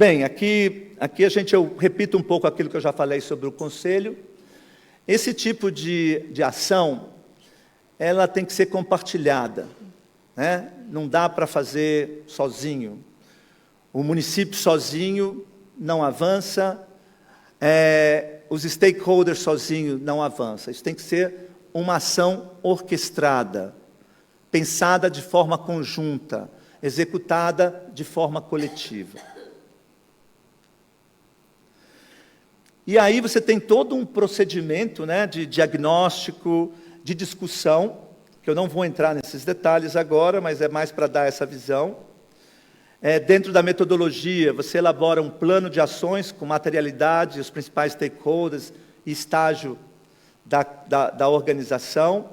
Bem, aqui eu repito um pouco aquilo que eu já falei sobre o Conselho. Esse tipo de ação, ela tem que ser compartilhada, né? Não dá para fazer sozinho. O município sozinho não avança, os stakeholders sozinhos não avançam. Isso tem que ser uma ação orquestrada, pensada de forma conjunta, executada de forma coletiva. E aí você tem todo um procedimento, né, de diagnóstico, de discussão, que eu não vou entrar nesses detalhes agora, mas é mais para dar essa visão. Dentro da metodologia, você elabora um plano de ações com materialidade, os principais stakeholders e estágio da organização,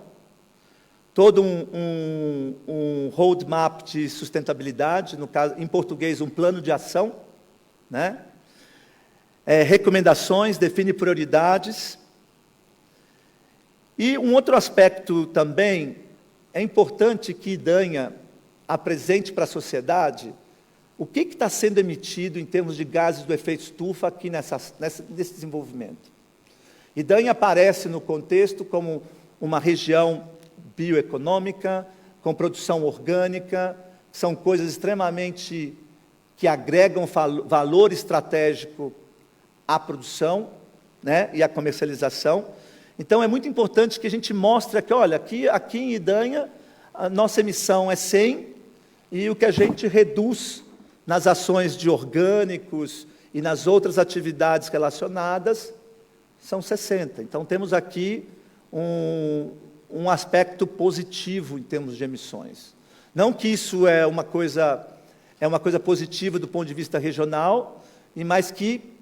todo um roadmap de sustentabilidade, no caso, em português, um plano de ação, né? Recomendações, define prioridades. E um outro aspecto também, é importante que Idanha apresente para a sociedade o que está sendo emitido em termos de gases do efeito estufa aqui nesse desenvolvimento. Idanha aparece no contexto como uma região bioeconômica, com produção orgânica, são coisas extremamente que agregam valor estratégico à produção, né, e à comercialização. Então, é muito importante que a gente mostre que, olha, aqui em Idanha, a nossa emissão é 100, e o que a gente reduz nas ações de orgânicos e nas outras atividades relacionadas são 60. Então, temos aqui um aspecto positivo em termos de emissões. Não que isso é uma coisa positiva do ponto de vista regional, mas que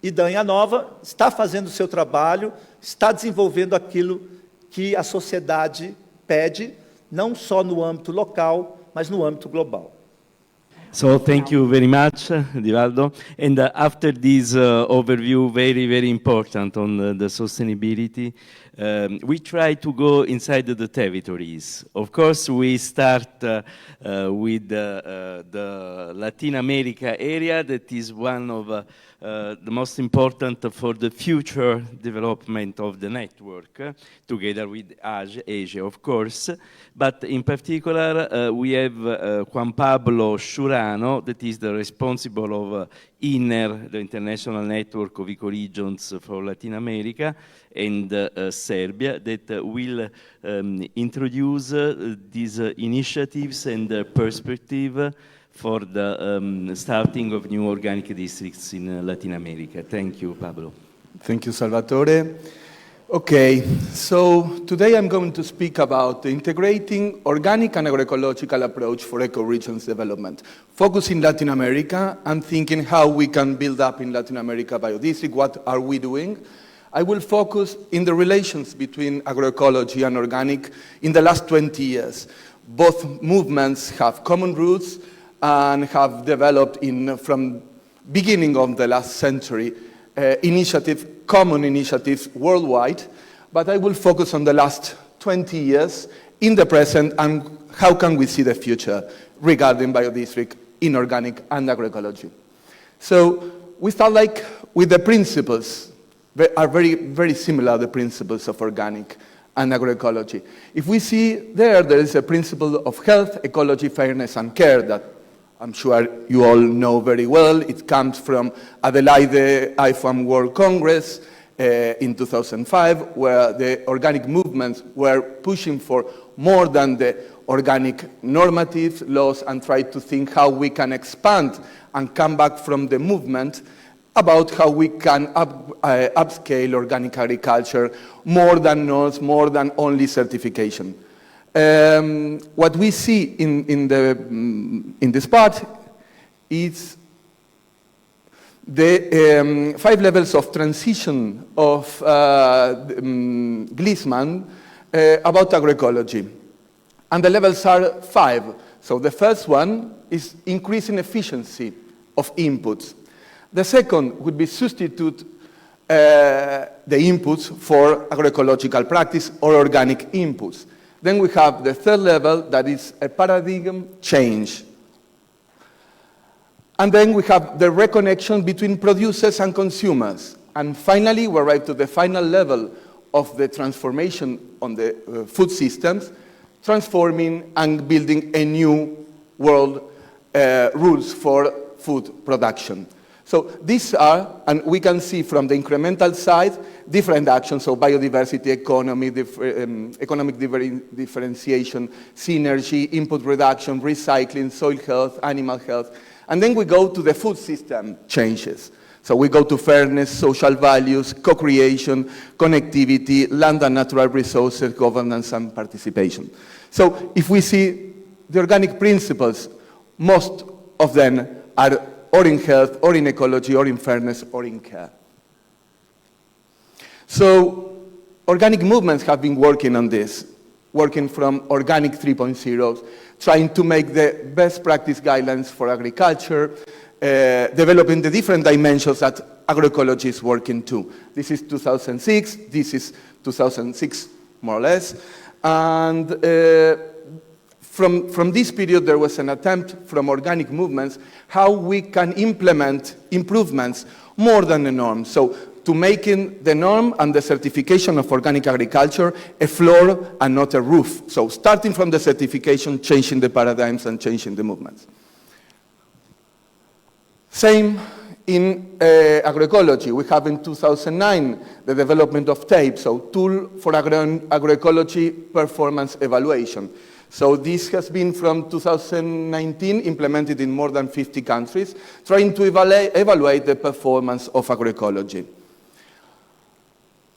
Idanha-a-Nova está fazendo o seu trabalho, está desenvolvendo aquilo que a sociedade pede, não só no âmbito local, mas no âmbito global. So thank you very much, Divaldo. And after this overview, very, very important on the sustainability, we try to go inside the territories. Of course, we start with the Latin America area, that is one of the most important for the future development of the network, together with Asia, of course. But in particular, we have Juan Pablo Sciurano, that is the responsible of IN.N.E.R, the International Network of Ecoregions for Latin America, and Serbia, that will introduce these initiatives and perspective for the starting of new organic districts in Latin America. Thank you, Pablo. Thank you, Salvatore. Okay, so today I'm going to speak about the integrating organic and agroecological approach for ecoregions development, focusing Latin America and thinking how we can build up in Latin America biodistrict, what are we doing. I will focus in the relations between agroecology and organic in the last 20 years. Both movements have common roots and have developed from beginning of the last century common initiatives worldwide, but I will focus on the last 20 years in the present and how can we see the future regarding biodistrict, inorganic and agroecology. So we start with the principles. They are very, very similar, the principles of organic and agroecology. If we see there is a principle of health, ecology, fairness and care that I'm sure you all know very well. It comes from Adelaide IFOAM World Congress in 2005, where the organic movements were pushing for more than the organic normative laws and tried to think how we can expand and come back from the movement about how we can upscale organic agriculture more than norms, more than only certification. What we see in this part is the 5 levels of transition of Glisman about agroecology. And the levels are 5. So the first one is increasing efficiency of inputs. The second would be substitute the inputs for agroecological practice or organic inputs. Then we have the third level, that is a paradigm change. And then we have the reconnection between producers and consumers. And finally, we arrive to the final level of the transformation on the food systems, transforming and building a new world rules for food production. So these are, and we can see from the incremental side, different actions, so biodiversity, economy, economic differentiation, synergy, input reduction, recycling, soil health, animal health. And then we go to the food system changes. So we go to fairness, social values, co-creation, connectivity, land and natural resources, governance and participation. So if we see the organic principles, most of them are or in health, or in ecology, or in fairness, or in care. So organic movements have been working on this, working from Organic 3.0, trying to make the best practice guidelines for agriculture, developing the different dimensions that agroecology is working to. This is 2006, this is 2006, more or less. And from this period, there was an attempt from organic movements how we can implement improvements more than the norm. So to making the norm and the certification of organic agriculture a floor and not a roof. So starting from the certification, changing the paradigms and changing the movements. Same in agroecology. We have in 2009 the development of TAPE, so Tool for Agroecology Performance Evaluation. So this has been from 2019 implemented in more than 50 countries, trying to evaluate the performance of agroecology.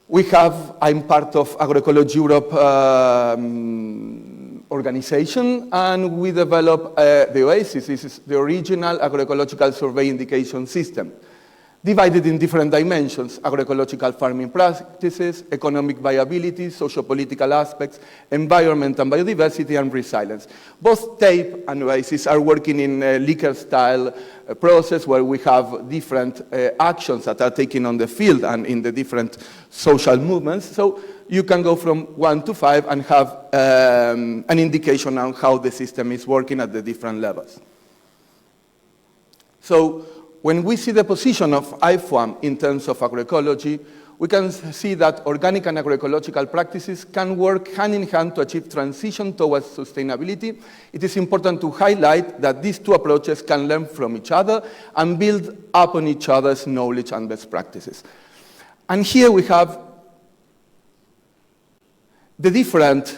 We have, I'm part of Agroecology Europe organization, and we developed the OASIS. This is the original agroecological survey indication system, divided in different dimensions: agroecological farming practices, economic viability, socio-political aspects, environment and biodiversity, and resilience. Both TAPE and OASIS are working in a Likert-style process where we have different actions that are taken on the field and in the different social movements. So you can go from 1 to 5 and have an indication on how the system is working at the different levels. So when we see the position of IFOAM in terms of agroecology, we can see that organic and agroecological practices can work hand in hand to achieve transition towards sustainability. It is important to highlight that these two approaches can learn from each other and build upon each other's knowledge and best practices. And here we have the different,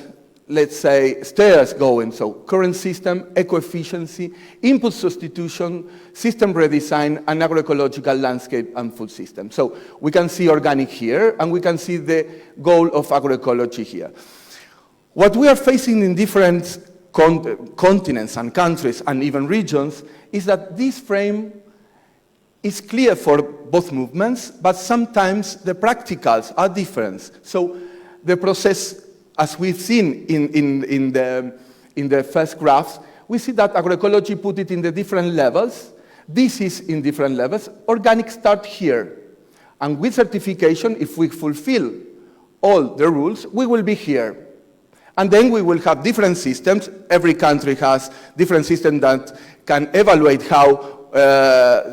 let's say, stairs going. So current system, eco-efficiency, input substitution, system redesign, and agroecological landscape and food system. So we can see organic here, and we can see the goal of agroecology here. What we are facing in different continents and countries and even regions is that this frame is clear for both movements, but sometimes the practicals are different. So the process, as we've seen in the first graphs, we see that agroecology put it in the different levels. This is in different levels. Organic start here. And with certification, if we fulfill all the rules, we will be here. And then we will have different systems. Every country has different systems that can evaluate how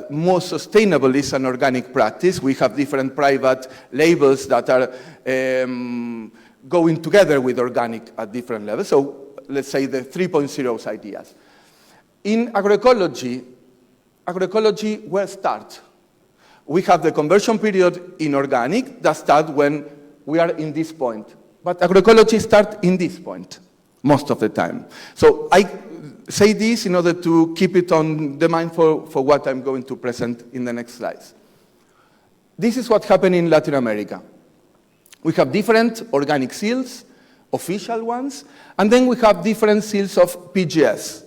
more sustainable is an organic practice. We have different private labels that are going together with organic at different levels. So let's say the 3.0 ideas. In agroecology, where start? We have the conversion period in organic that starts when we are in this point. But agroecology starts in this point most of the time. So I say this in order to keep it on the mind for what I'm going to present in the next slides. This is what happened in Latin America. We have different organic seals, official ones, and then we have different seals of PGS.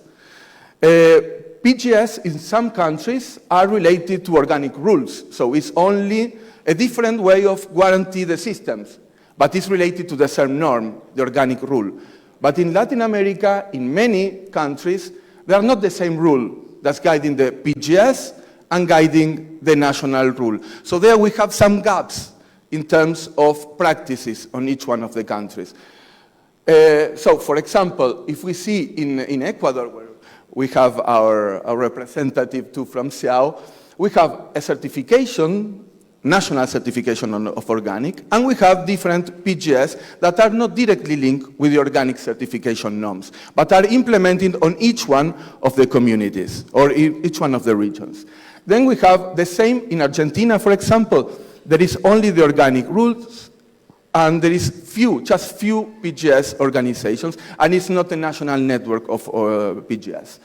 PGS in some countries are related to organic rules, so it's only a different way of guarantee the systems, but it's related to the same norm, the organic rule. But in Latin America, in many countries, they are not the same rule that's guiding the PGS and guiding the national rule. So there we have some gaps in terms of practices on each one of the countries. So, for example, if we see in Ecuador, we have our representative too from CIHEAM. We have a certification, national certification of organic, and we have different PGS that are not directly linked with the organic certification norms, but are implemented on each one of the communities or each one of the regions. Then we have the same in Argentina, for example. There is only the organic rules, and there is just few PGS organizations, and it's not a national network of PGS.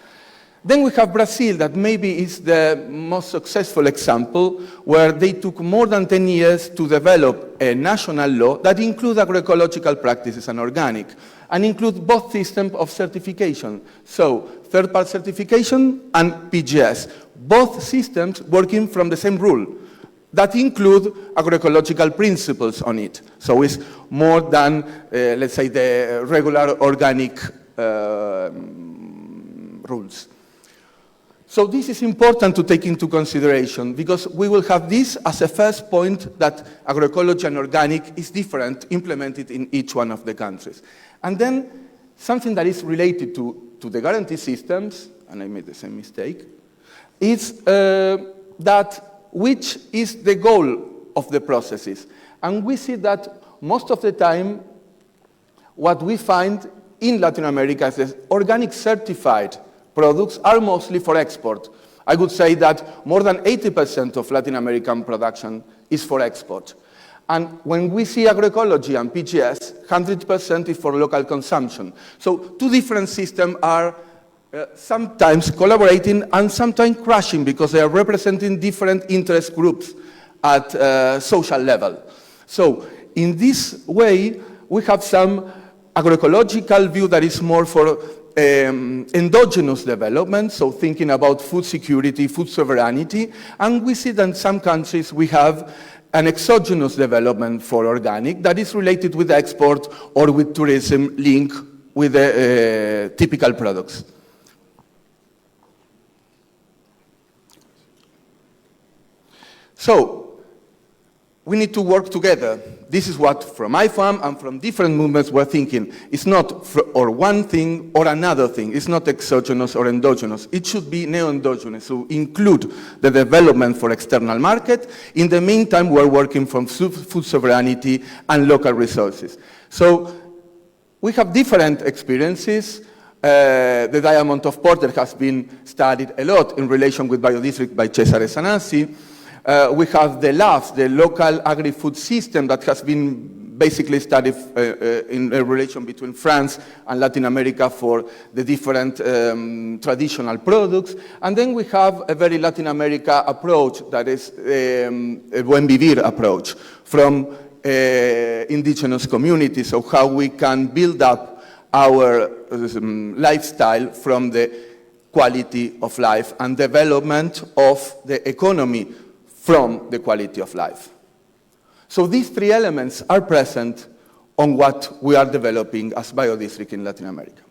Then we have Brazil, that maybe is the most successful example, where they took more than 10 years to develop a national law that includes agroecological practices and organic, and includes both systems of certification. So, third-party certification and PGS, both systems working from the same rule, that include agroecological principles on it. So it's more than, let's say, the regular organic rules. So this is important to take into consideration, because we will have this as a first point that agroecology and organic is different, implemented in each one of the countries. And then something that is related to the guarantee systems, and I made the same mistake, is that which is the goal of the processes. And we see that most of the time, what we find in Latin America is that organic certified products are mostly for export. I would say that more than 80% of Latin American production is for export. And when we see agroecology and PGS, 100% is for local consumption. So two different systems are sometimes collaborating and sometimes crashing, because they are representing different interest groups at social level. So in this way, we have some agroecological view that is more for endogenous development, so thinking about food security, food sovereignty, and we see that in some countries we have an exogenous development for organic that is related with export or with tourism link with the typical products. So, we need to work together. This is what, from IFOAM and from different movements, we're thinking. It's not or one thing or another thing. It's not exogenous or endogenous. It should be neo-endogenous, so include the development for external market. In the meantime, we're working from food sovereignty and local resources. So we have different experiences. The Diamond of Porter has been studied a lot in relation with biodistrict by Cesare Sanassi. We have the LAFs, the local agri-food system, that has been basically studied in a relation between France and Latin America for the different traditional products. And then we have a very Latin America approach, that is a buen vivir approach from indigenous communities, so how we can build up our lifestyle from the quality of life and development of the economy from the quality of life. So these three elements are present on what we are developing as biodistrict in Latin America.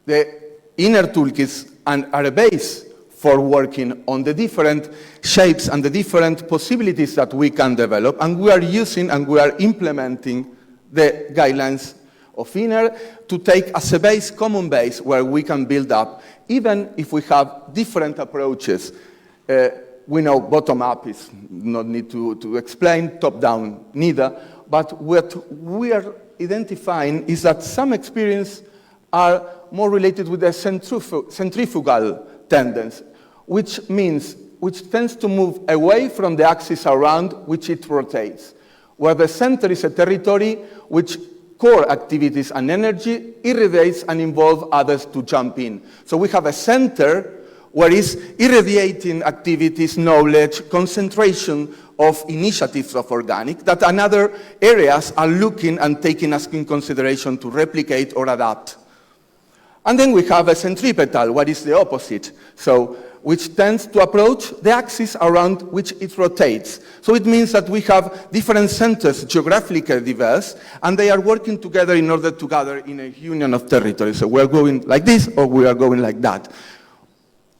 The IN.N.E.R toolkits are a base for working on the different shapes and the different possibilities that we can develop, and we are using and we are implementing the guidelines of IN.N.E.R to take as a base, common base, where we can build up, even if we have different approaches. We know bottom-up is not need to explain, top-down neither, but what we are identifying is that some experiences are more related with a centrifugal tendency, which tends to move away from the axis around which it rotates, where the center is a territory which core activities and energy irradiates and involve others to jump in. So we have a center where is irradiating activities, knowledge, concentration of initiatives of organic that another areas are looking and taking us in consideration to replicate or adapt. And then we have a centripetal, what is the opposite, so which tends to approach the axis around which it rotates. So it means that we have different centers, geographically diverse, and they are working together in order to gather in a union of territories. So we are going like this, or we are going like that.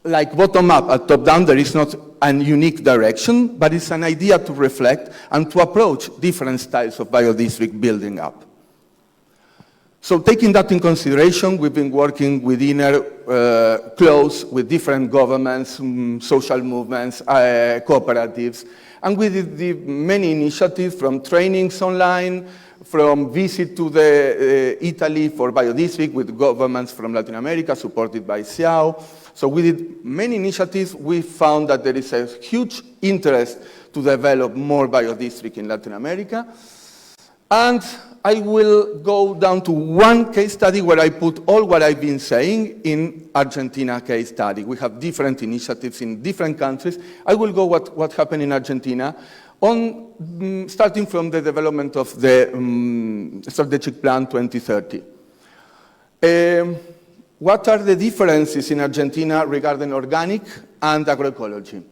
Like bottom-up and top-down, there is not a unique direction, but it's an idea to reflect and to approach different styles of biodistrict building up. So taking that in consideration, we've been working with IN.N.E.R close with different governments, social movements, cooperatives, and we did many initiatives from trainings online, from visit to Italy for biodistrict with governments from Latin America supported by CIHEAM. So we did many initiatives. We found that there is a huge interest to develop more biodistrict in Latin America. And I will go down to one case study where I put all what I've been saying in Argentina case study. We have different initiatives in different countries. I will go what happened in Argentina, starting from the development of the strategic plan 2030. What are the differences in Argentina regarding organic and agroecology?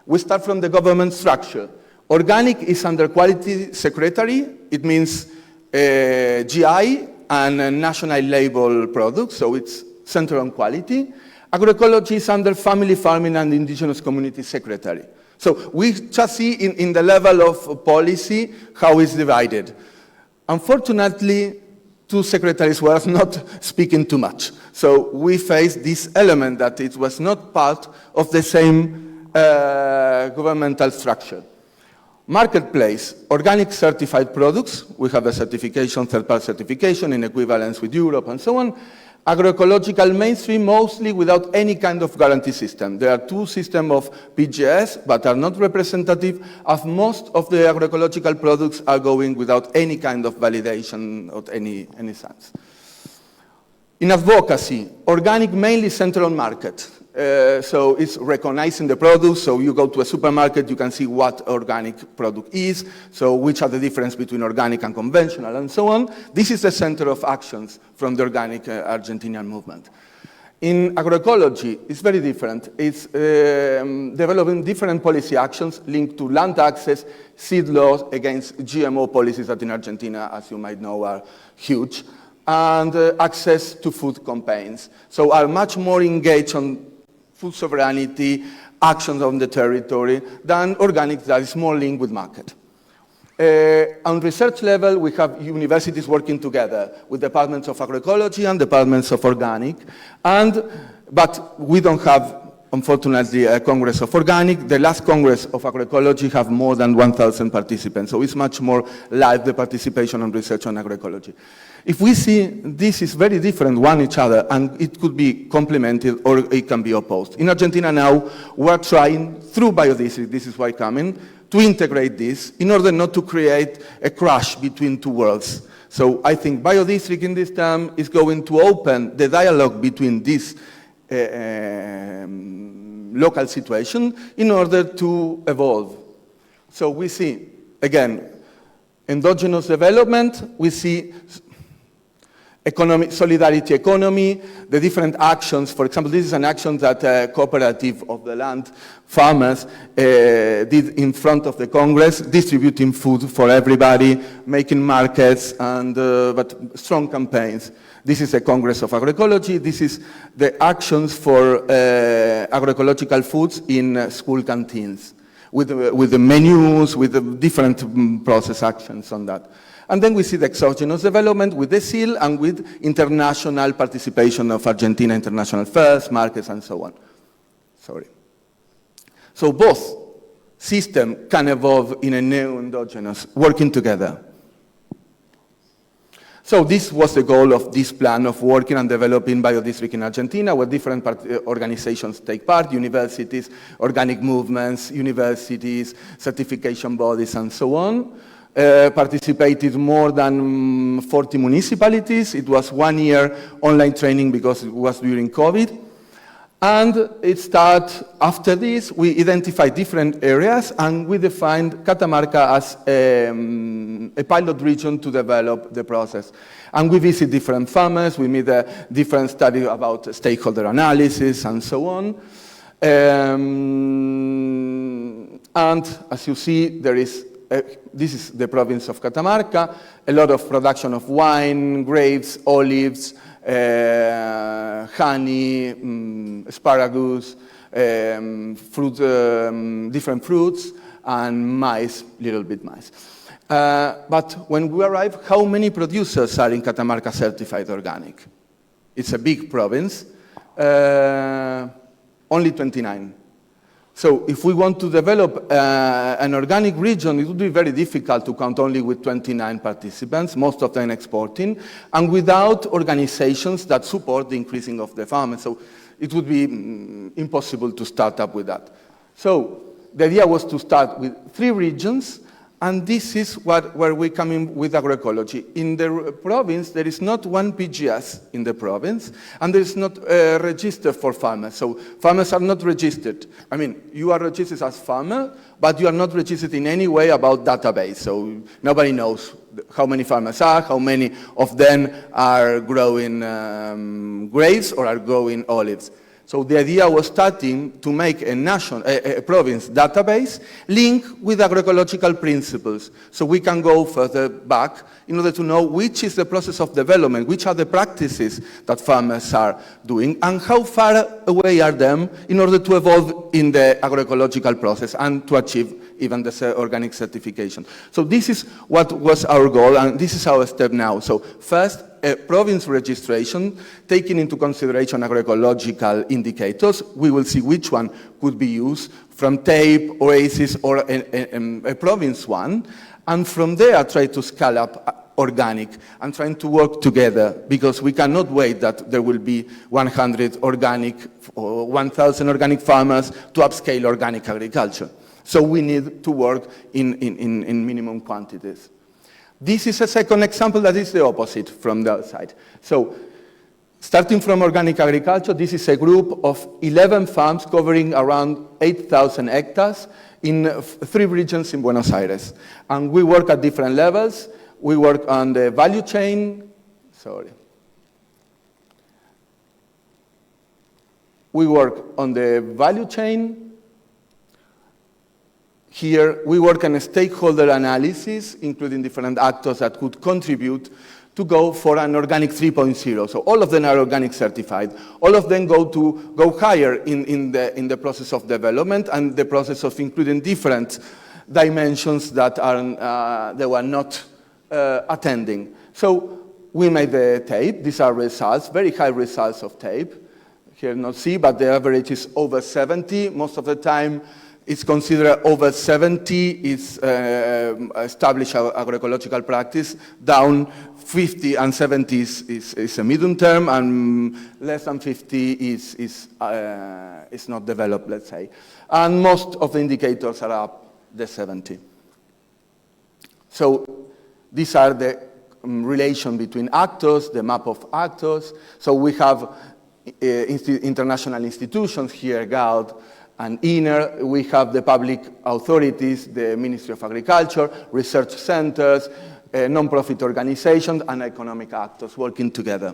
We start from the government structure. Organic is under quality secretary. It means GI and national label products, so it's centered on quality. Agroecology is under family farming and indigenous community secretary. So we just see in the level of policy how it's divided. Unfortunately, two secretaries were not speaking too much. So we faced this element that it was not part of the same governmental structure. Marketplace, organic certified products. We have a certification, third-party certification in equivalence with Europe and so on. Agroecological mainstream, mostly without any kind of guarantee system. There are two systems of PGS, but are not representative, as most of the agroecological products are going without any kind of validation of any sense. In advocacy, organic mainly centered on market. So it's recognizing the produce, so you go to a supermarket, you can see what organic product is, so which are the difference between organic and conventional, and so on. This is the center of actions from the organic Argentinian movement. In agroecology, it's very different. It's developing different policy actions linked to land access, seed laws against GMO policies that in Argentina, as you might know, are huge, and access to food campaigns. So are much more engaged on food sovereignty, actions on the territory, than organic that is more linked with market. On research level, we have universities working together with departments of agroecology and departments of organic, but we don't have, unfortunately, a Congress of Organic. The last Congress of Agroecology have more than 1,000 participants, so it's much more live, the participation on research on agroecology. If we see this is very different one each other, and it could be complemented or it can be opposed. In Argentina now, we're trying, through biodiversity, this is why coming, to integrate this in order not to create a clash between two worlds. So I think biodistrict in this term is going to open the dialogue between this local situation in order to evolve. So we see, again, endogenous development, we see solidarity economy, the different actions. For example, this is an action that a cooperative of the land farmers did in front of the Congress, distributing food for everybody, making markets, and but strong campaigns. This is a Congress of Agroecology. This is the actions for agroecological foods in school canteens, with the menus, with the different process actions on that. And then we see the exogenous development with the seal and with international participation of Argentina, international fairs, markets, and so on. Sorry. So both systems can evolve in a new endogenous, working together. So this was the goal of this plan of working and developing biodistrict in Argentina, where different organizations take part, universities, organic movements, universities, certification bodies, and so on. Participated more than 40 municipalities. It was 1 year online training because it was during COVID. And it started, after this, we identified different areas and we defined Catamarca as a pilot region to develop the process. And we visit different farmers, we made a different study about stakeholder analysis and so on. And as you see, there is this is the province of Catamarca, a lot of production of wine, grapes, olives, honey, asparagus, different fruits, and maize, little bit maize. But when we arrive, how many producers are in Catamarca certified organic? It's a big province, only 29. So if we want to develop an organic region, it would be very difficult to count only with 29 participants, most of them exporting, and without organizations that support the increasing of the farm. So it would be impossible to start up with that. So the idea was to start with 3 regions, and this is where we come in with agroecology. In the province, there is not one PGS in the province, and there is not a register for farmers. So farmers are not registered. I mean, you are registered as farmer, but you are not registered in any way about database. So nobody knows how many farmers are, how many of them are growing grapes or are growing olives. So the idea was starting to make a province database linked with agroecological principles. So we can go further back in order to know which is the process of development, which are the practices that farmers are doing, and how far away are them in order to evolve in the agroecological process and to achieve even the organic certification. So this is what was our goal, and this is our step now. So first, a province registration, taking into consideration agroecological indicators. We will see which one could be used from TAPE, OASIS, or a province one. And from there, try to scale up organic and trying to work together, because we cannot wait that there will be 100 organic or 1,000 organic farmers to upscale organic agriculture. So we need to work in minimum quantities. This is a second example that is the opposite from the outside. So starting from organic agriculture, this is a group of 11 farms covering around 8,000 hectares in 3 regions in Buenos Aires. And we work at different levels. We work on the value chain. We work on the value chain. Here, we work on a stakeholder analysis, including different actors that could contribute to go for an organic 3.0. So all of them are organic certified. All of them go higher in the process of development and the process of including different dimensions that they were not attending. So we made the tape. These are results, very high results of tape. Here not see, but the average is over 70. Most of the time, it's considered over 70 is established agroecological practice, down 50 and 70 is a medium term, and less than 50 is not developed, let's say. And most of the indicators are up the 70. So these are the relation between actors, the map of actors. So we have international institutions here, GALD, and IN.N.E.R. We have the public authorities, the Ministry of Agriculture, research centers, non-profit organizations, and economic actors working together.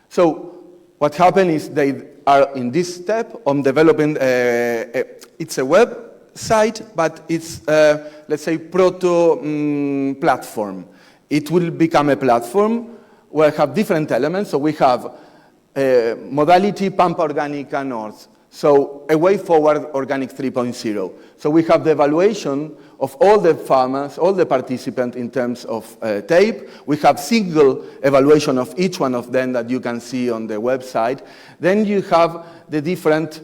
So what happened is they are in this step on developing, it's a website, but it's, let's say, proto-platform. It will become a platform where we have different elements. So we have modality, Pampa Orgánica North. So a way forward organic 3.0. So we have the evaluation of all the farmers, all the participants in terms of tape. We have single evaluation of each one of them that you can see on the website. Then you have the different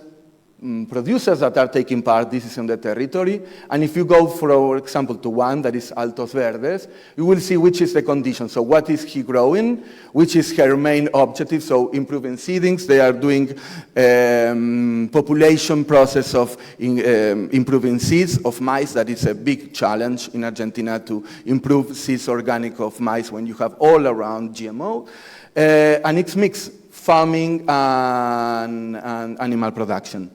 producers that are taking part. This is in the territory. And if you go, for example, to one that is Altos Verdes, you will see which is the condition. So what is he growing? Which is her main objective? So improving seedings. They are doing population process of improving seeds of maize. That is a big challenge in Argentina to improve seeds organic of maize when you have all around GMO. And it's mixed farming and animal production.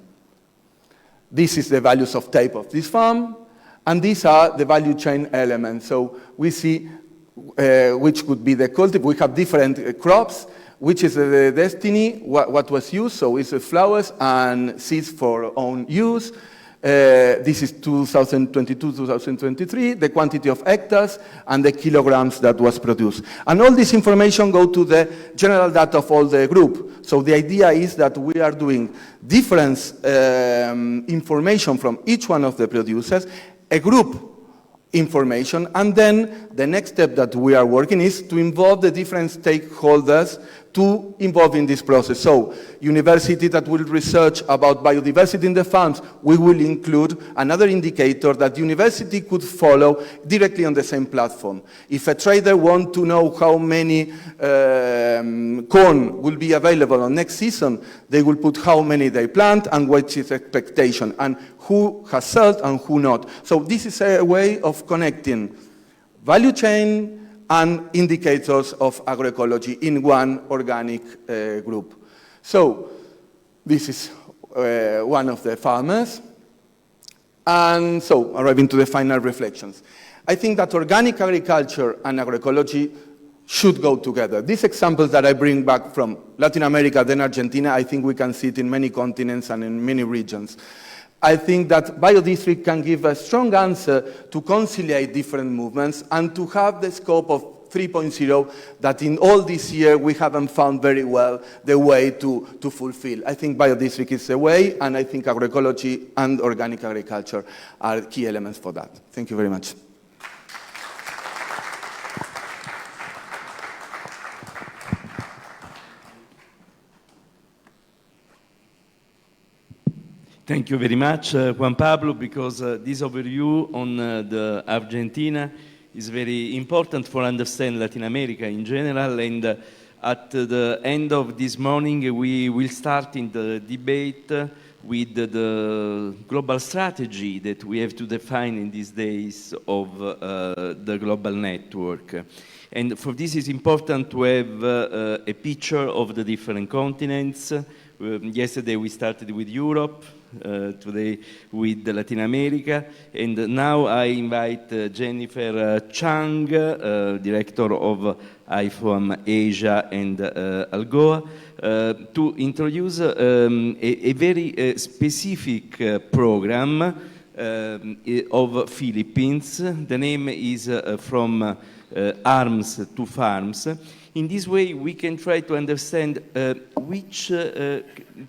This is the values of tape of this farm, and these are the value chain elements. So we see which could be the cultive. We have different crops, which is the destiny, what was used. So it's flowers and seeds for own use. This is 2022-2023, the quantity of hectares and the kilograms that was produced. And all this information go to the general data of all the group. So the idea is that we are doing different information from each one of the producers. A group information. And then the next step that we are working is to involve the different stakeholders to involve in this process. So university that will research about biodiversity in the farms, we will include another indicator that university could follow directly on the same platform. If a trader wants to know how many corn will be available on next season, they will put how many they plant and what is expectation, and who has sold and who not. So this is a way of connecting value chain and indicators of agroecology in one organic group. So this is one of the farmers. And so arriving to the final reflections. I think that organic agriculture and agroecology should go together. These examples that I bring back from Latin America, then Argentina, I think we can see it in many continents and in many regions. I think that biodistrict can give a strong answer to conciliate different movements and to have the scope of 3.0 that in all this year we haven't found very well the way to fulfill. I think biodistrict is the way, and I think agroecology and organic agriculture are key elements for that. Thank you very much. Thank you very much, Juan Pablo, because this overview on the Argentina is very important for understand Latin America in general, and at the end of this morning we will start in the debate with the global strategy that we have to define in these days of the global network. And for this it's important to have a picture of the different continents. Yesterday we started with Europe, today with Latin America, and now I invite Jennifer Chang, Director of IFOAM Asia and ALGOA, to introduce a very specific program of Philippines. The name is From Arms to Farms. In this way, we can try to understand which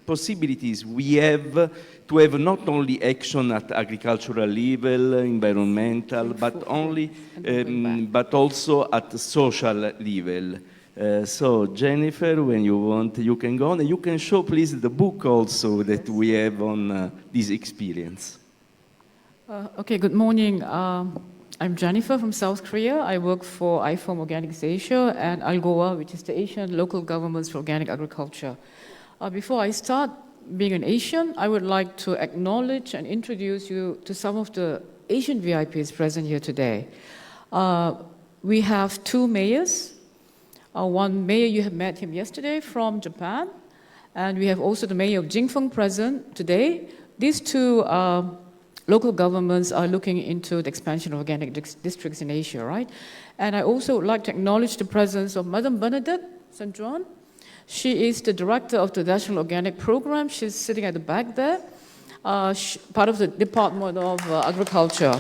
possibilities we have to have not only action at agricultural level, environmental, but also at social level. So, Jennifer, when you want, you can go on. And you can show, please, the book also that we have on this experience. Okay, good morning. I'm Jennifer from South Korea. I work for IFOAM Organics Asia and ALGOA, which is the Asian Local Governments for Organic Agriculture. Before I start, being an Asian, I would like to acknowledge and introduce you to some of the Asian VIPs present here today. We have two mayors. One mayor, you have met him yesterday, from Japan, and we have also the mayor of Jingfeng present today. These two local governments are looking into the expansion of organic districts in Asia, right? And I also would like to acknowledge the presence of Madame Bernadette St. John. She is the director of the National Organic Program. She's sitting at the back there, part of the Department of Agriculture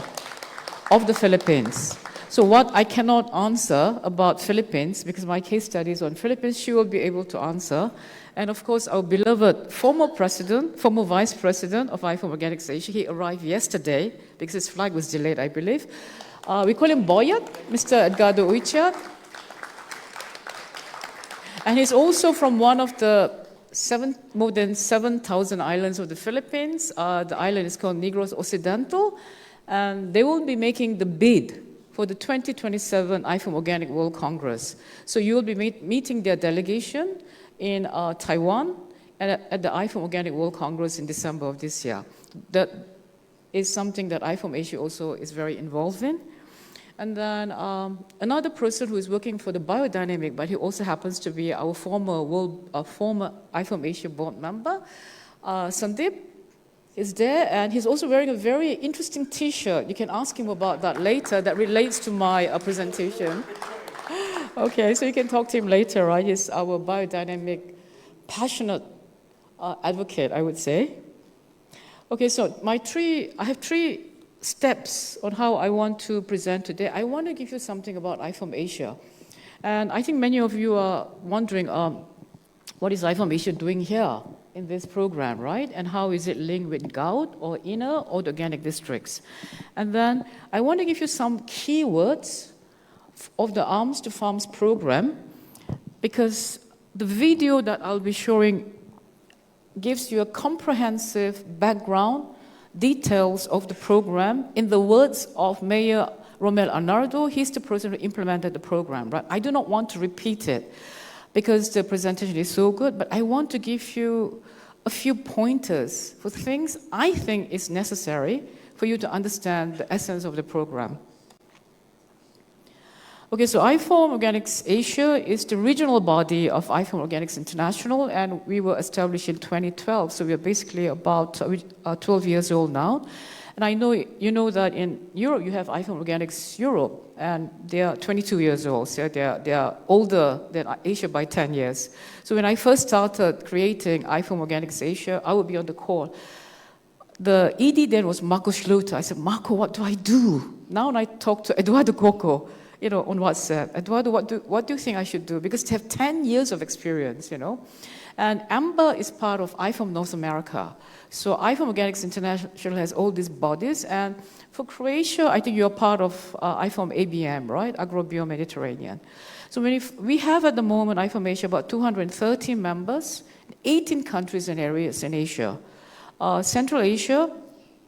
of the Philippines. So what I cannot answer about Philippines, because my case study is on Philippines, she will be able to answer. And of course, our beloved former vice president of IFOAM Organics Asia, he arrived yesterday because his flight was delayed, I believe. We call him Boyat, Mr. Edgardo Uichat. And he's also from one of the more than 7,000 islands of the Philippines. The island is called Negros Occidental. And they will be making the bid for the 2027 IFOAM Organic World Congress. So you will be meeting their delegation in Taiwan at the IFOAM Organic World Congress in December of this year. That is something that IFOAM Asia also is very involved in. And then another person who is working for the biodynamic, but he also happens to be our former IFOAM Asia board member, Sandeep, is there, and he's also wearing a very interesting T-shirt. You can ask him about that later. That relates to my presentation. Okay, so you can talk to him later, right? He's our biodynamic, passionate advocate, I would say. Okay, so I have three steps on how I want to present today. I want to give you something about IFOAM Asia. And I think many of you are wondering, what is IFOAM Asia doing here in this program, right? And how is it linked with GOUT or IN.N.E.R or the organic districts? And then I want to give you some keywords of the Arms to Farms program, because the video that I'll be showing gives you a comprehensive background, details of the program in the words of Mayor Romel Arnardo. He's the person who implemented the program, right? I do not want to repeat it because the presentation is so good, but I want to give you a few pointers for things I think is necessary for you to understand the essence of the program. Okay, so IFOAM Organics Asia is the regional body of IFOAM Organics International, and we were established in 2012, so we are basically about 12 years old now. And I know you know that in Europe you have IFOAM Organics Europe, and they are 22 years old, so they are older than Asia by 10 years. So when I first started creating IFOAM Organics Asia, I would be on the call. The ED then was Marco Schluter. I said, Marco, what do I do? Now I talk to Eduardo Coco, you know, on WhatsApp. Eduardo, what do you think I should do? Because they have 10 years of experience, you know. And Amber is part of IFOAM North America. So IFOAM Organics International has all these bodies. And for Croatia, I think you're part of IFOAM ABM, right? Agro-Bio-Mediterranean. So we have at the moment, IFOAM Asia, about 230 members, 18 countries and areas in Asia. Central Asia,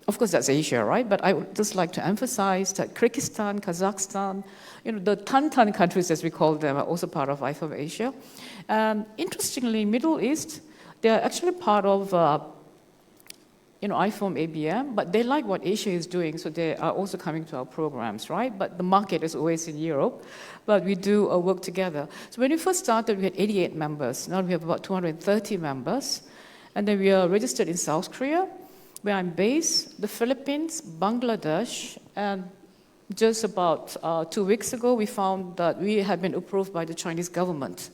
of course, that's Asia, right? But I would just like to emphasize that Kyrgyzstan, Kazakhstan, you know, the Tantan countries, as we call them, are also part of IFOAM Asia. Interestingly, Middle East, they're actually part of, you know, IFOAM ABM, but they like what Asia is doing, so they are also coming to our programs, right? But the market is always in Europe, but we do work together. So when we first started, we had 88 members. Now we have about 230 members. And then we are registered in South Korea, where I'm based, the Philippines, Bangladesh, and just about 2 weeks ago, we found that we had been approved by the Chinese government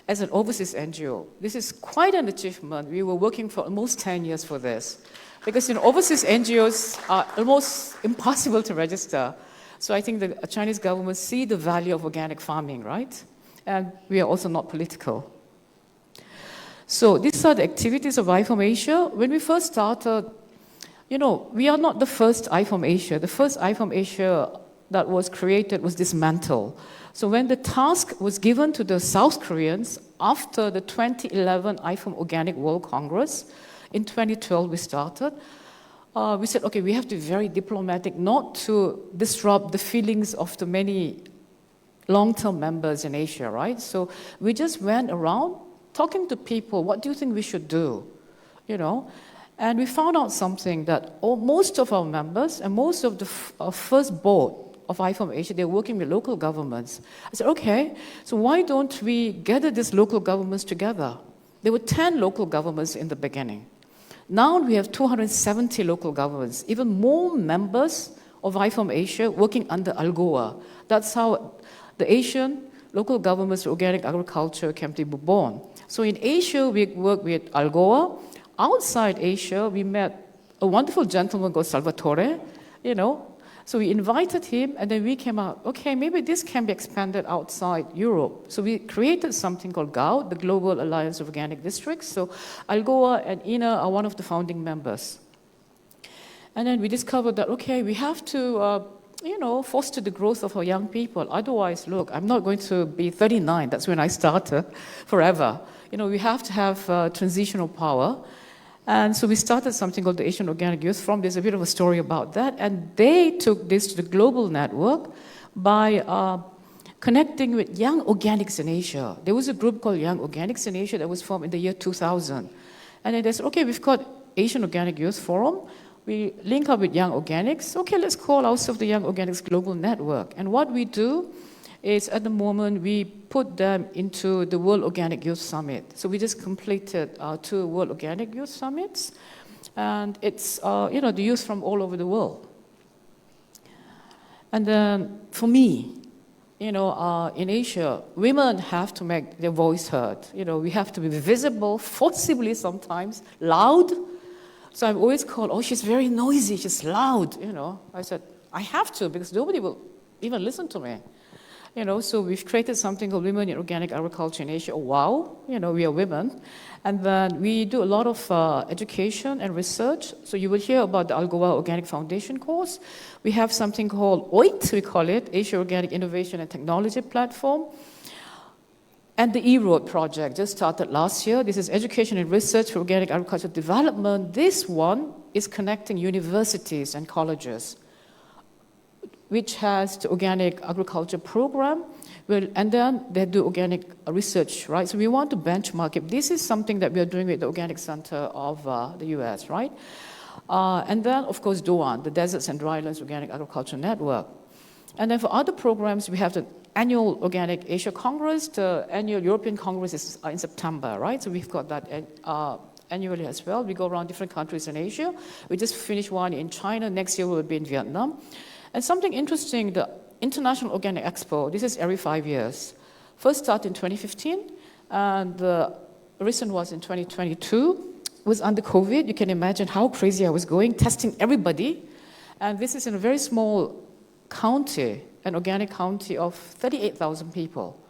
as an overseas NGO. This is quite an achievement. We were working for almost 10 years for this, because, you know, overseas NGOs are almost impossible to register. So I think the Chinese government see the value of organic farming, right? And we are also not political. So these are the activities of IFOAM Asia. When we first started, you know, we are not the first IFOAM Asia. The first IFOAM Asia that was created was dismantled. So when the task was given to the South Koreans after the 2011 IFOAM Organic World Congress, in 2012 we started, we said, okay, we have to be very diplomatic not to disrupt the feelings of the many long-term members in Asia, right? So we just went around talking to people, what do you think we should do, you know? And we found out something that most of our members and most of the first board of IFOAM Asia, they're working with local governments. I said, okay, so why don't we gather these local governments together? There were 10 local governments in the beginning. Now we have 270 local governments, even more members of IFOAM Asia working under ALGOA. That's how the Asian local governments for organic agriculture came to be born. So in Asia, we work with ALGOA. Outside Asia, we met a wonderful gentleman called Salvatore, you know. So we invited him, and then we came out, okay, maybe this can be expanded outside Europe. So we created something called GOUT, the Global Alliance of Organic Districts. So ALGOA and IN.N.E.R are one of the founding members. And then we discovered that, okay, we have to, you know, foster the growth of our young people. Otherwise, look, I'm not going to be 39. That's when I started, forever. You know, we have to have transitional power. And so we started something called the Asian Organic Youth Forum. There's a bit of a story about that. And they took this to the global network by connecting with young organics in Asia. There was a group called Young Organics in Asia that was formed in the year 2000. And then they said, okay, we've got Asian Organic Youth Forum. We link up with Young Organics. Okay, let's call ourselves the Young Organics Global Network. And what we do is, at the moment, we put them into the World Organic Youth Summit. So we just completed 2 World Organic Youth Summits. And it's, you know, the youth from all over the world. And then, for me, you know, in Asia, women have to make their voice heard. You know, we have to be visible, forcibly sometimes, loud. So I'm always called, oh, she's very noisy, she's loud, you know. I said, I have to, because nobody will even listen to me. So we've created something called Women in Organic Agriculture in Asia. Oh, wow, we are women. And then we do a lot of education and research. So you will hear about the Algoa Organic Foundation course. We have something called OIT, we call it, Asia Organic Innovation and Technology Platform. And the E-Road project just started last year. This is Education and Research for Organic Agricultural Development. This one is connecting universities and colleges, which has the organic agriculture program, and then they do organic research, right? So we want to benchmark it. This is something that we are doing with the Organic Center of the US, right? And then, of course, DOAN, the Deserts and Drylands Organic Agriculture Network. And then for other programs, we have the annual Organic Asia Congress. The annual European Congress is in September, right? So we've got that annually as well. We go around different countries in Asia. We just finished one in China. Next year we'll be in Vietnam. And something interesting, the International Organic Expo, this is every 5 years. First started in 2015, and the recent was in 2022. It was under COVID. You can imagine how crazy I was going, testing everybody. And this is in a very small county, an organic county of 38,000 people.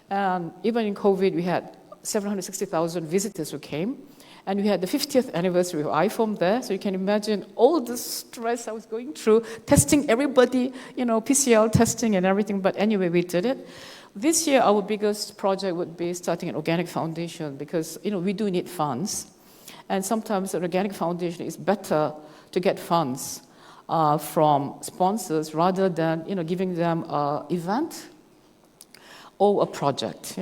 And even in COVID, we had 760,000 visitors who came. And we had the 50th anniversary of IFOAM there, so you can imagine all the stress I was going through, testing everybody, PCR testing and everything, but anyway, we did it. This year, our biggest project would be starting an organic foundation because, we do need funds. And sometimes an organic foundation is better to get funds from sponsors rather than, giving them an event or a project,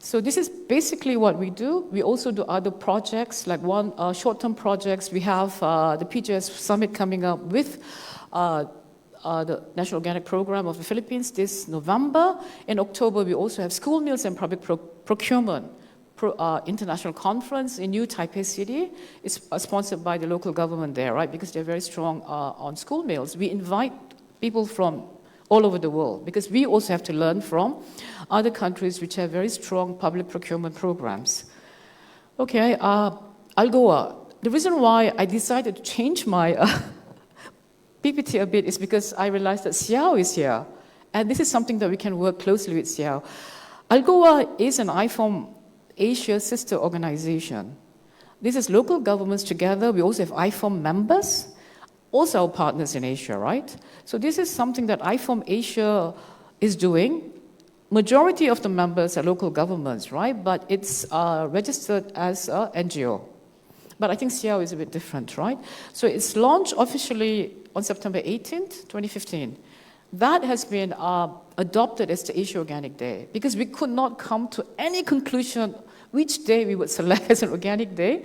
So this is basically what we do. We also do other projects, like one short-term projects. We have the PGS Summit coming up with the National Organic Program of the Philippines this November. In October, we also have school meals and public procurement international conference in New Taipei City. It's sponsored by the local government there, right? Because they're very strong on school meals. We invite people from all over the world, because we also have to learn from other countries which have very strong public procurement programs. Okay, Algoa. The reason why I decided to change my PPT a bit is because I realized that Xiao is here, and this is something that we can work closely with Xiao. Algoa is an IFOAM Asia sister organization. This is local governments together. We also have IFOAM members, also our partners in Asia, right? So this is something that IFOAM Asia is doing. Majority of the members are local governments, right? But it's registered as an NGO. But I think Xiao is a bit different, right? So it's launched officially on September 18th, 2015. That has been adopted as the Asia Organic Day, because we could not come to any conclusion which day we would select as an organic day.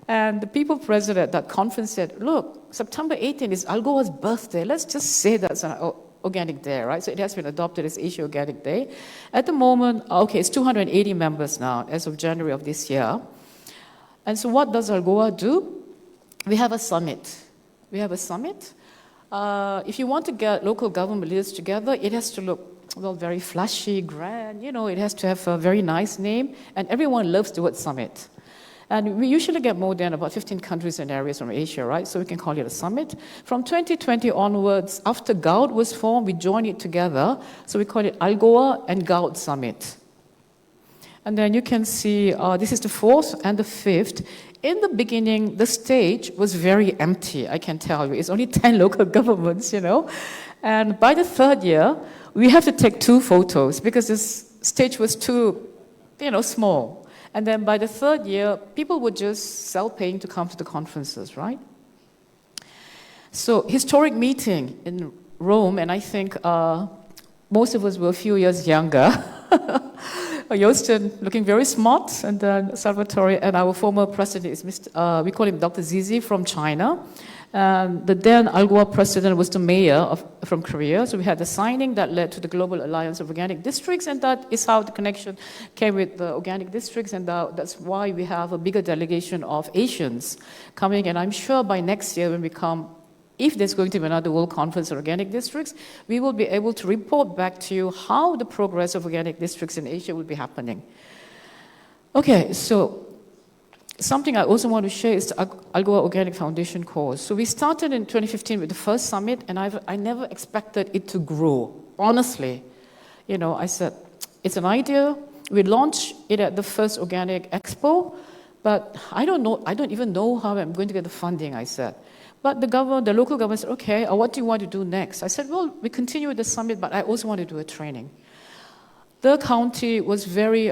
And the people present at that conference said, look, September 18th is Algoa's birthday. Let's just say that's an organic day, right? So it has been adopted as Asia Organic Day. At the moment, it's 280 members now as of January of this year. And so what does Algoa do? We have a summit. If you want to get local government leaders together, it has to look, very flashy, grand. It has to have a very nice name. And everyone loves the word summit. And we usually get more than about 15 countries and areas from Asia, right? So we can call it a summit. From 2020 onwards, after GAUD was formed, we joined it together. So we call it Algoa and GAUD Summit. And then you can see, this is the 4th and the 5th. In the beginning, the stage was very empty, I can tell you. It's only 10 local governments, And by the 3rd year, we have to take 2 photos because this stage was too, small. And then by the 3rd year, people would just self-paying to come to the conferences, right? So historic meeting in Rome, and I think most of us were a few years younger. Joosten looking very smart, and then Salvatore, and our former president is we call him Dr. Zizi from China. And the then Algoa president was the mayor from Korea. So we had the signing that led to the Global Alliance of Organic Districts, and that is how the connection came with the organic districts, and that's why we have a bigger delegation of Asians coming. And I'm sure by next year when we come, if there's going to be another World Conference on Organic Districts, we will be able to report back to you how the progress of organic districts in Asia will be happening. Okay, so something I also want to share is the Algoa Organic Foundation course. So we started in 2015 with the first summit, and I never expected it to grow, honestly. I said, it's an idea. We launched it at the first Organic Expo, but I don't even know how I'm going to get the funding, I said. But the local government said, okay, what do you want to do next? I said, well, we continue with the summit, but I also want to do a training. The county was very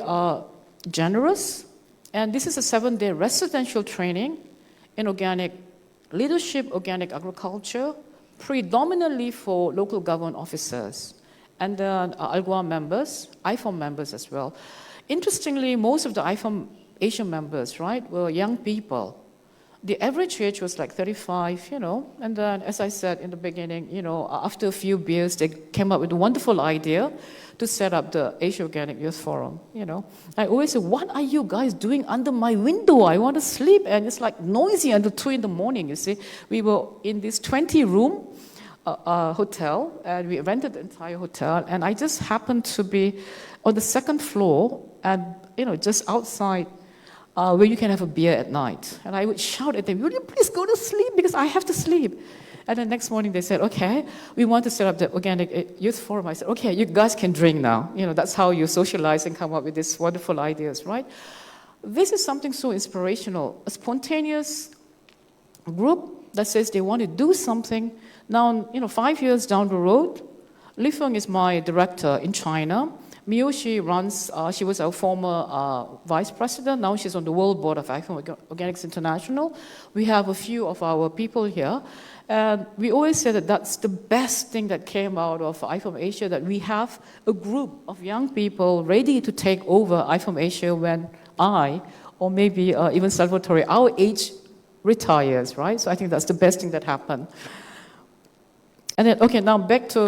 generous, and this is a 7-day residential training in organic leadership, organic agriculture, predominantly for local government officers, and then ALGOA members, IFOAM members as well. Interestingly, most of the IFOAM Asian members, right, were young people. The average age was like 35, and then, as I said in the beginning, after a few beers, they came up with a wonderful idea to set up the Asia Organic Youth Forum, I always say, what are you guys doing under my window? I want to sleep, and it's like noisy until 2 in the morning, you see. We were in this 20-room hotel, and we rented the entire hotel, and I just happened to be on the 2nd floor, and, just outside where you can have a beer at night. And I would shout at them, will you please go to sleep, because I have to sleep. And the next morning they said, okay, we want to set up the Organic Youth Forum. I said, okay, you guys can drink now. That's how you socialize and come up with these wonderful ideas, right? This is something so inspirational. A spontaneous group that says they want to do something. Now, 5 years down the road, Li Feng is my director in China. Miyoshi runs, she was our former vice president. Now she's on the world board of IFOAM Organics International. We have a few of our people here. And we always say that that's the best thing that came out of IFOAM Asia, that we have a group of young people ready to take over IFOAM Asia when I, or maybe even Salvatore, our age retires, right? So I think that's the best thing that happened. And then, okay, now back to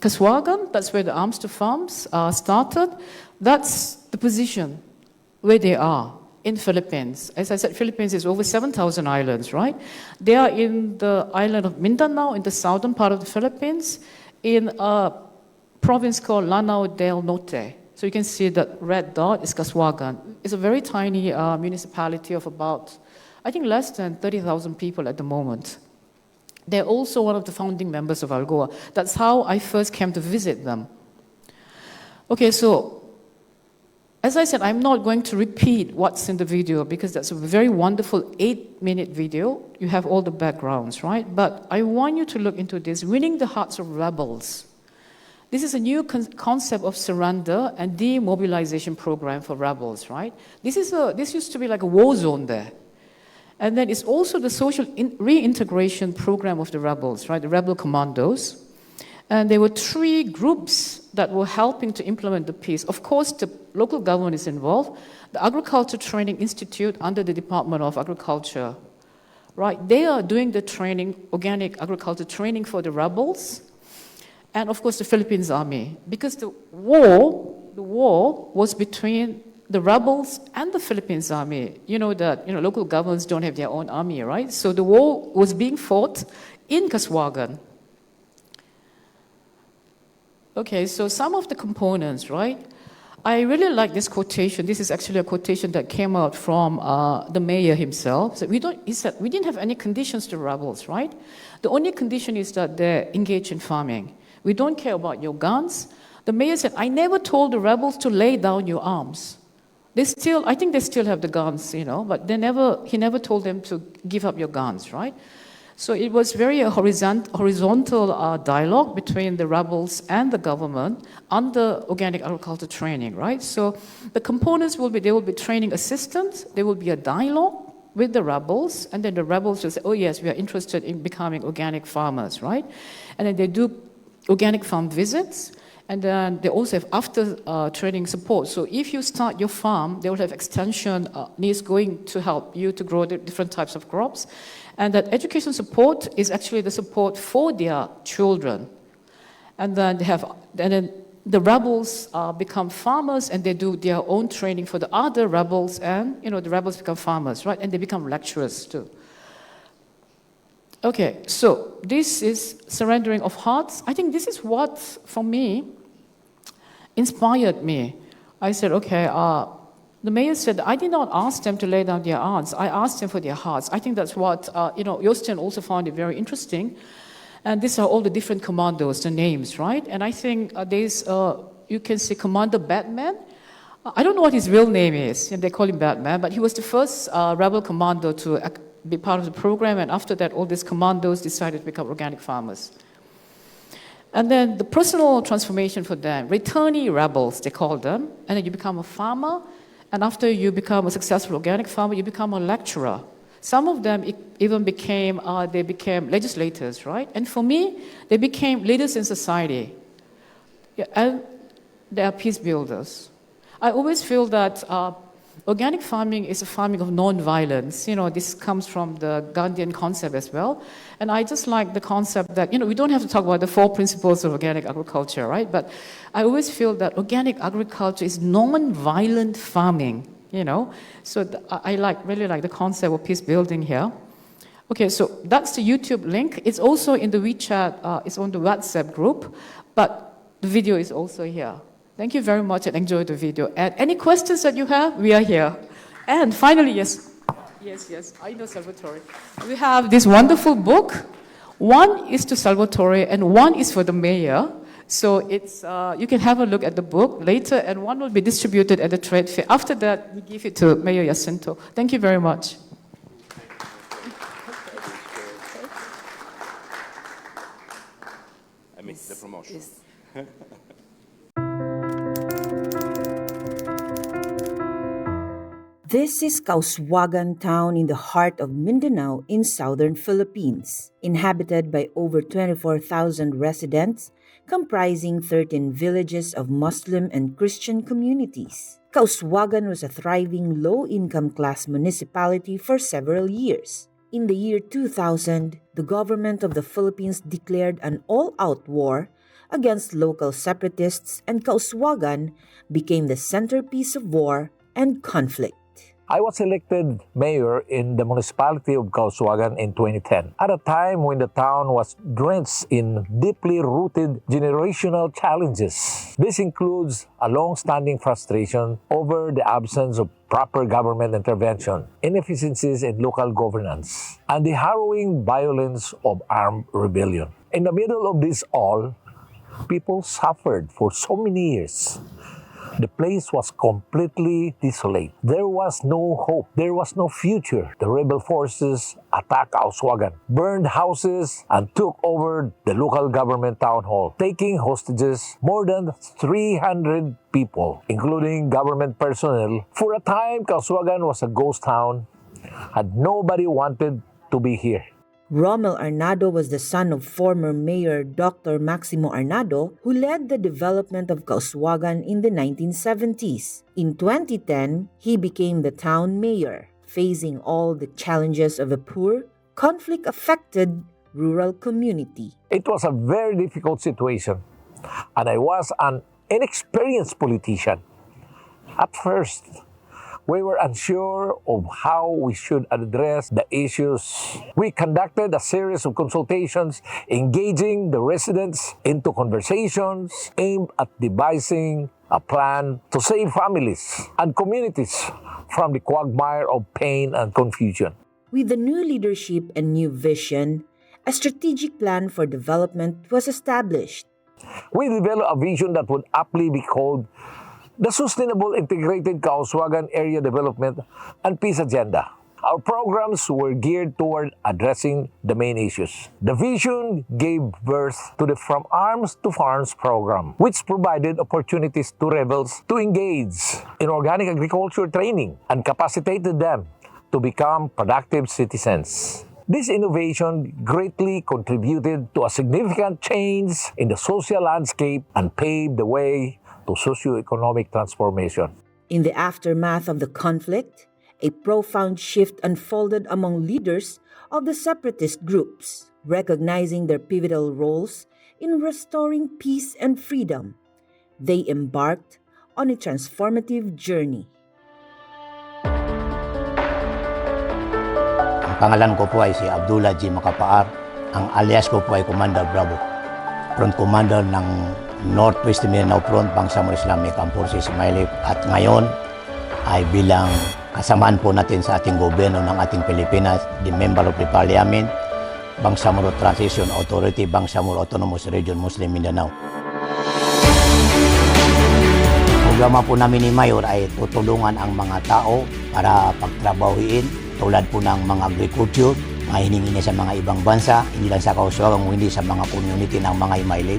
Kaswagan, that's where the Arms to Farms started. That's the position where they are in Philippines. As I said, Philippines is over 7,000 islands, right? They are in the island of Mindanao, in the southern part of the Philippines, in a province called Lanao del Norte. So you can see that red dot is Kaswagan. It's a very tiny municipality of about, I think, less than 30,000 people at the moment. They're also one of the founding members of ALGOA. That's how I first came to visit them. Okay, so as I said, I'm not going to repeat what's in the video because that's a very wonderful 8-minute video. You have all the backgrounds, right? But I want you to look into this, winning the hearts of rebels. This is a new concept of surrender and demobilization program for rebels, right? This used to be like a war zone there. And then it's also the social reintegration program of the rebels, right? The rebel commandos. And there were 3 groups that were helping to implement the peace. Of course, the local government is involved. The Agriculture Training Institute under the Department of Agriculture, right? They are doing the training, organic agriculture training for the rebels. And of course, the Philippines Army. Because the war was between the rebels and the Philippines Army. You know that local governments don't have their own army, right? So the war was being fought in Kaswagan. Okay, so some of the components, right? I really like this quotation. This is actually a quotation that came out from the mayor himself. So he said, we didn't have any conditions to rebels, right? The only condition is that they're engaged in farming. We don't care about your guns. The mayor said, I never told the rebels to lay down your arms. I think they still have the guns, but he never told them to give up your guns, right? So it was very horizontal dialogue between the rebels and the government under organic agriculture training, right? So the components they will be training assistants, there will be a dialogue with the rebels, and then the rebels will say, oh yes, we are interested in becoming organic farmers, right? And then they do organic farm visits, and then they also have after training support. So if you start your farm, they will have extension needs going to help you to grow the different types of crops. And that education support is actually the support for their children. And then the rebels become farmers, and they do their own training for the other rebels, and the rebels become farmers, right? And they become lecturers too. Okay, so this is surrendering of hearts. I think this is what, for me, inspired me. I said, okay, the mayor said, I did not ask them to lay down their arms. I asked them for their hearts. I think that's what, Jostein also found it very interesting. And these are all the different commandos, the names, right? And I think there's you can say Commander Batman. I don't know what his real name is, and they call him Batman, but he was the first rebel commando to be part of the program, and after that, all these commandos decided to become organic farmers. And then the personal transformation for them, returnee rebels, they call them, and then you become a farmer, and after you become a successful organic farmer, you become a lecturer. Some of them even became legislators, right? And for me, they became leaders in society, and they are peace builders. I always feel that organic farming is a farming of non-violence. This comes from the Gandhian concept as well. And I just like the concept that, we don't have to talk about the 4 principles of organic agriculture, right? But I always feel that organic agriculture is non-violent farming, So I really like the concept of peace building here. Okay, so that's the YouTube link. It's also in the WeChat, it's on the WhatsApp group, but the video is also here. Thank you very much and enjoy the video. And any questions that you have, we are here. And finally, yes, I know Salvatore. We have this wonderful book. One is to Salvatore and one is for the mayor. So it's you can have a look at the book later, and one will be distributed at the trade fair. After that, we give it to Mayor Jacinto. Thank you very much. I mean, the promotion. Yes. This is Kauswagan town in the heart of Mindanao in southern Philippines, inhabited by over 24,000 residents, comprising 13 villages of Muslim and Christian communities. Kauswagan was a thriving low-income class municipality for several years. In the year 2000, the government of the Philippines declared an all-out war against local separatists, and Kauswagan became the centerpiece of war and conflict. I was elected mayor in the municipality of Kauswagan in 2010, at a time when the town was drenched in deeply rooted generational challenges. This includes a long-standing frustration over the absence of proper government intervention, inefficiencies in local governance, and the harrowing violence of armed rebellion. In the middle of this all, people suffered for so many years. The place was completely desolate. There was no hope. There was no future. The rebel forces attacked Kauswagan, burned houses, and took over the local government town hall, taking hostages more than 300 people, including government personnel. For a time, Kauswagan was a ghost town, and nobody wanted to be here. Rommel Arnado was the son of former Mayor Dr. Maximo Arnado, who led the development of Kauswagan in the 1970s. In 2010, he became the town mayor, facing all the challenges of a poor, conflict-affected rural community. It was a very difficult situation, and I was an inexperienced politician. At first, we were unsure of how we should address the issues. We conducted a series of consultations, engaging the residents into conversations aimed at devising a plan to save families and communities from the quagmire of pain and confusion. With the new leadership and new vision, a strategic plan for development was established. We developed a vision that would aptly be called the Sustainable Integrated Kauswagan Area Development and Peace Agenda. Our programs were geared toward addressing the main issues. The vision gave birth to the From Arms to Farms program, which provided opportunities to rebels to engage in organic agriculture training and capacitated them to become productive citizens. This innovation greatly contributed to a significant change in the social landscape and paved the way to socio-economic transformation. In the aftermath of the conflict, a profound shift unfolded among leaders of the separatist groups, recognizing their pivotal roles in restoring peace and freedom. They embarked on a transformative journey. Ang pangalan ko po ay si Abdullah G. Makapaar. Ang alias ko po ay Commander Bravo, Front Commander ng Northwest Mindanao Front, Bangsamoro Islamic Armed Forces, Ismaili. At ngayon ay bilang kasamaan po natin sa ating gobyerno ng ating Pilipinas, the Member of the Parliament, Bangsamoro Transition Authority, Bangsamoro Autonomous Region, Muslim Mindanao. programa po namin ni Mayor ay tutulungan ang mga tao para pagtrabahuin tulad po ng mga agriculture, mga hiningi sa mga ibang bansa, hindi lang sa Kauswagan, hindi sa mga community ng mga Imaylip,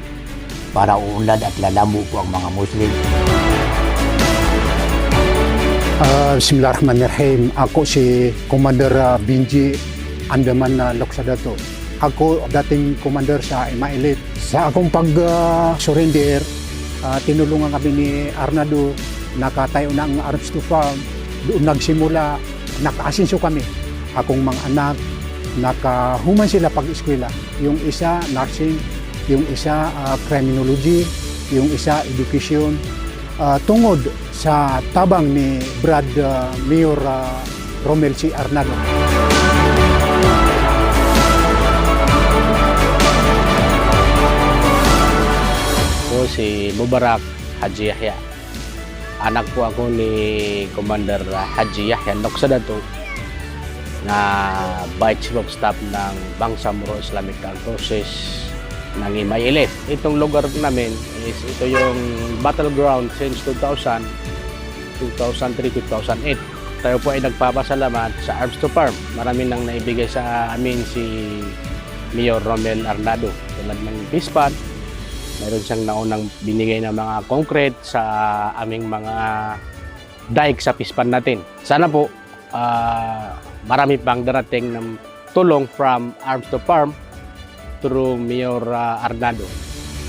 para uunlad at lalambo po ang mga Muslim. Bismillahirrahmanirrahim. Ako si Commander Binji Andaman Loksadato. Ako dating commander sa Imaylip. Sa akong pag-surrender, tinulungan kami ni Arnado, nakatayo na ang Arms to Farm. Doon nagsimula, nakaasinso kami. Akong mga anak, nakahuman sila pag-eskwela. Yung isa, nursing, yung isa, criminology, yung isa, education. Tungod sa tabang ni Brad Mayor Romel C. Arnado. Ako si Mubarak Haji Yahya. Anak po ako ni Commander Haji Yahya Noksadato na Vice Chief of Staff ng Bangsamoro Islamic Armed Forces ng Imaylip. Itong lugar namin is ito yung battleground since 2000, 2003, 2008. Tayo po ay nagpapasalamat sa Arms to Farm. Marami nang naibigay sa amin si Mayor Romel Arnado. Tulad ng Bispan, mayroon siyang naunang binigay ng mga concrete sa aming mga dike sa Bispan natin. Sana po marami pang darating ng tulong from Arms to Farm through Mayor Arnado.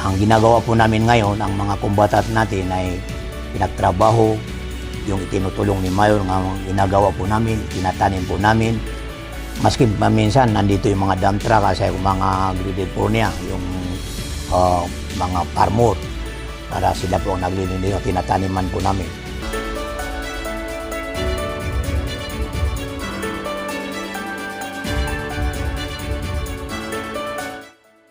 Ang ginagawa po namin ngayon, ang mga kumbatat natin ay pinagtrabaho, yung itinutulong ni Mayor, ang ginagawa po namin, tinatanim po namin. Maski minsan, nandito yung mga dump truck kasi yung mga graded po niya, yung mga farmer, para sila po ang naglilinis, tinataniman po namin.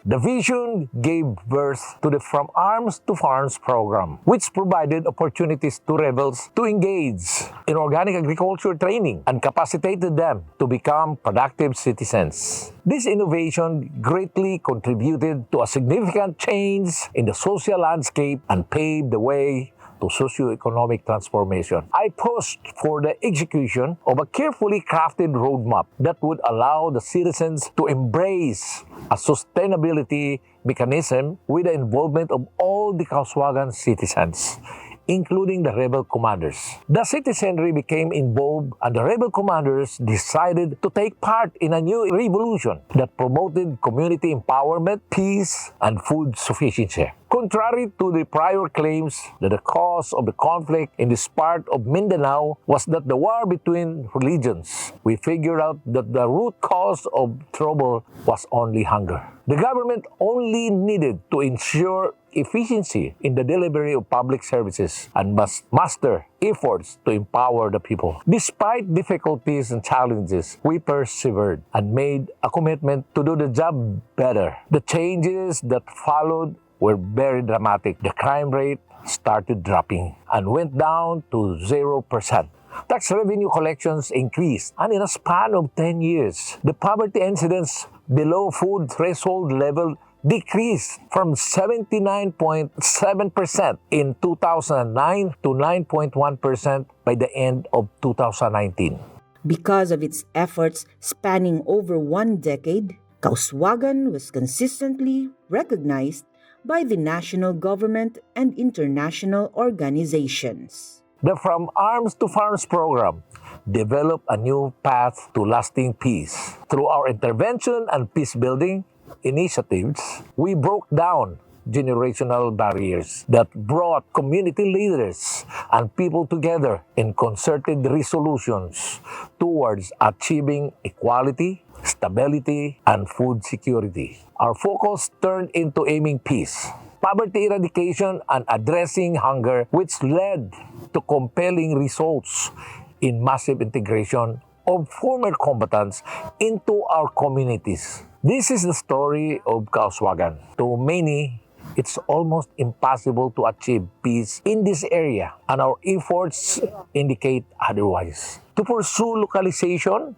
The vision gave birth to the From Arms to Farms program, which provided opportunities to rebels to engage in organic agriculture training and capacitated them to become productive citizens. This innovation greatly contributed to a significant change in the social landscape and paved the way to socio-economic transformation. I pushed for the execution of a carefully crafted roadmap that would allow the citizens to embrace a sustainability mechanism with the involvement of all the Kauswagan citizens, including the rebel commanders. The citizenry became involved and the rebel commanders decided to take part in a new revolution that promoted community empowerment, peace, and food sufficiency. Contrary to the prior claims that the cause of the conflict in this part of Mindanao was that the war between religions, we figured out that the root cause of trouble was only hunger. The government only needed to ensure efficiency in the delivery of public services and must master efforts to empower the people. Despite difficulties and challenges, we persevered and made a commitment to do the job better. The changes that followed were very dramatic. The crime rate started dropping and went down to 0%. Tax revenue collections increased, and in a span of 10 years, the poverty incidence below food threshold level decreased from 79.7% in 2009 to 9.1% by the end of 2019. Because of its efforts spanning over 1 decade, Kauswagan was consistently recognized by the national government and international organizations. The From Arms to Farms program developed a new path to lasting peace. Through our intervention and peace-building initiatives, we broke down generational barriers that brought community leaders and people together in concerted resolutions towards achieving equality, stability, and food security. Our focus turned into aiming peace, poverty eradication, and addressing hunger, which led to compelling results in massive integration of former combatants into our communities. This is the story of Kauswagan. To many, it's almost impossible to achieve peace in this area, and our efforts indicate otherwise. To pursue localization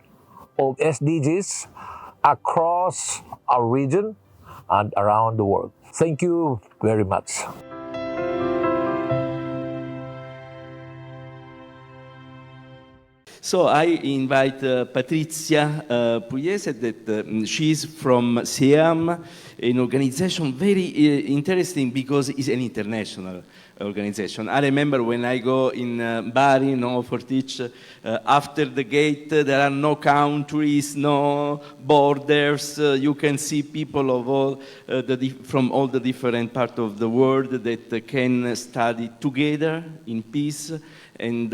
of SDGs across our region and around the world. Thank you very much. So I invite Patrizia Pugliese, that she's from CIHEAM, an organization very interesting because it's an international organization. I remember when I go in Bari, for teach, after the gate there are no countries, no borders. You can see people of all from all the different parts of the world that can study together in peace and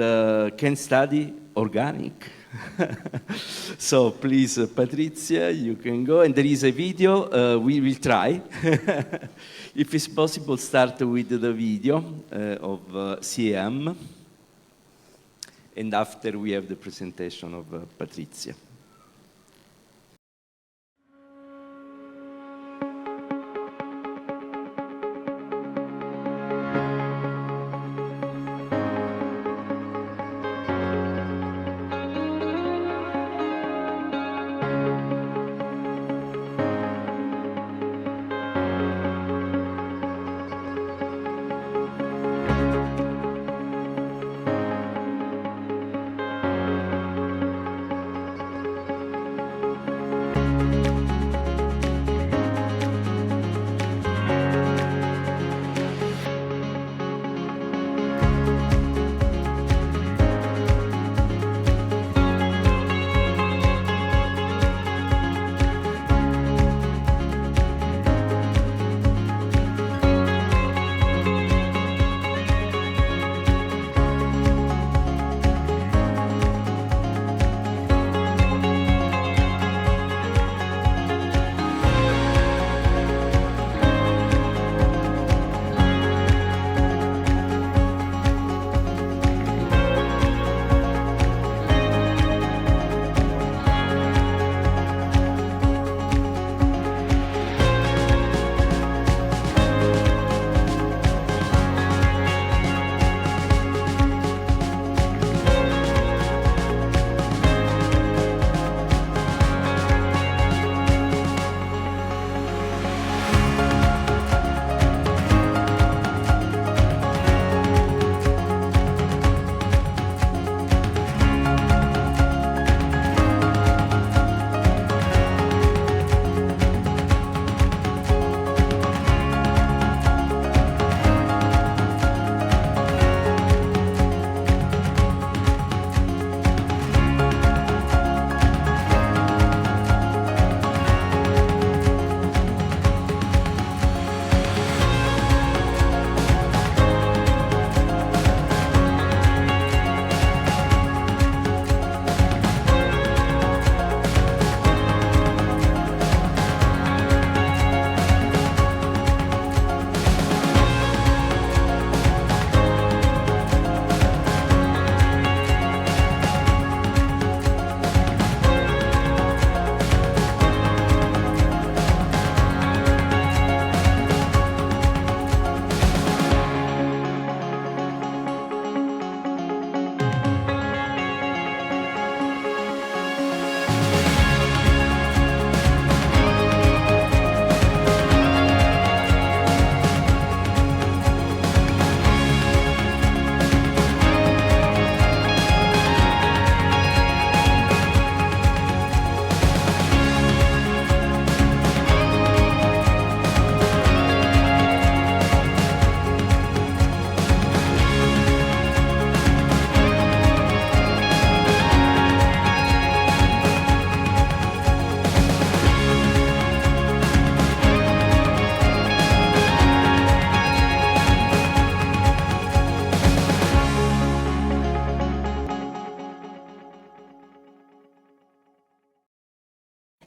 can study organic. So please, Patrizia, you can go. And there is a video. We will try. If it's possible, start with the video of CIHEAM. And after we have the presentation of Patrizia.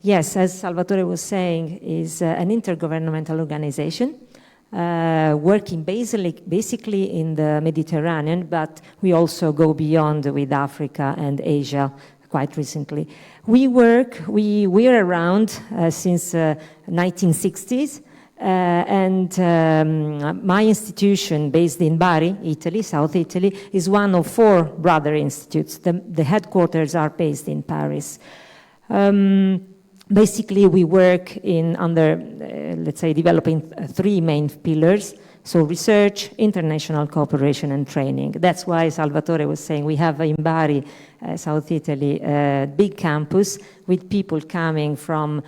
Yes, as Salvatore was saying, is an intergovernmental organization working basically in the Mediterranean, but we also go beyond with Africa and Asia quite recently. We're around since 1960s, and my institution, based in Bari, Italy, South Italy, is one of 4 brother institutes. The headquarters are based in Paris. Basically, we work under, let's say, developing 3 main pillars. So research, international cooperation and training. That's why Salvatore was saying we have in Bari, South Italy, a big campus with people coming from,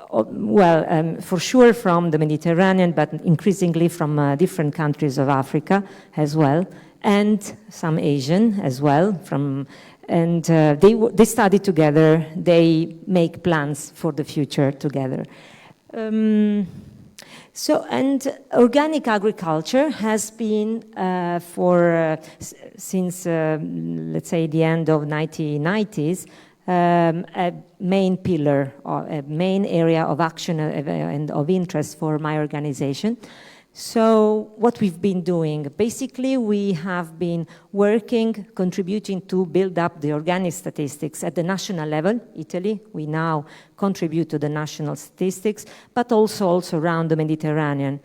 for sure from the Mediterranean, but increasingly from different countries of Africa as well, and some Asian as well. They study together, they make plans for the future together. And organic agriculture has been since, let's say, the end of 1990s, a main pillar or a main area of action and of interest for my organization. So what we've been doing, basically we have been working, contributing to build up the organic statistics at the national level. Italy, we now contribute to the national statistics, but also around the Mediterranean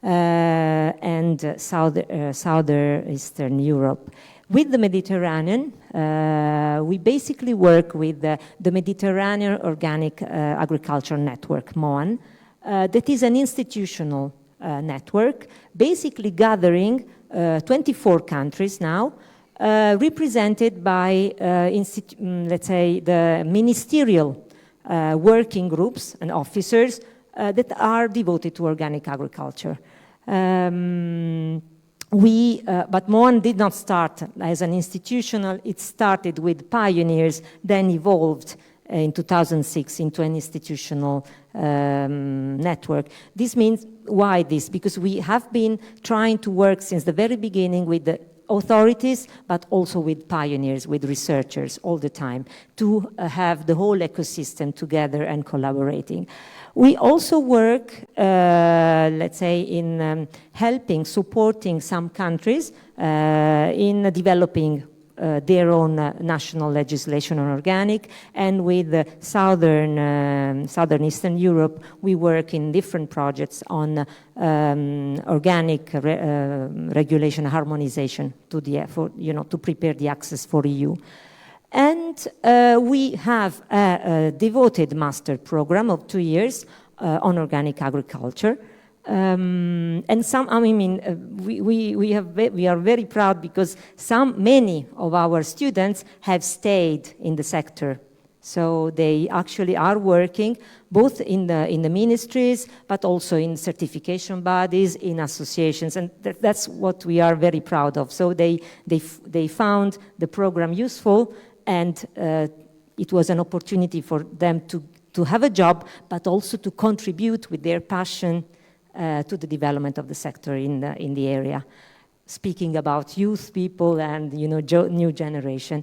and southeastern Europe. With the Mediterranean, we basically work with the Mediterranean Organic Agriculture Network, MOAN, that is an institutional network, basically gathering 24 countries now, represented by, let's say, the ministerial working groups and officers that are devoted to organic agriculture. But MOAN did not start as an institutional, it started with pioneers, then evolved in 2006 into an institutional network. This means, why this? Because we have been trying to work since the very beginning with the authorities, but also with pioneers, with researchers all the time, to have the whole ecosystem together and collaborating. We also work, let's say, in helping, supporting some countries in developing their own national legislation on organic, and with southeastern Europe, we work in different projects on organic regulation harmonization to prepare the access for EU. And we have a devoted master program of 2 years on organic agriculture. And we are very proud because many of our students have stayed in the sector. So they actually are working both in the ministries, but also in certification bodies, in associations, and that's what we are very proud of. So they found the program useful, and it was an opportunity for them to have a job, but also to contribute with their passion to the development of the sector in the area, speaking about youth people and new generation.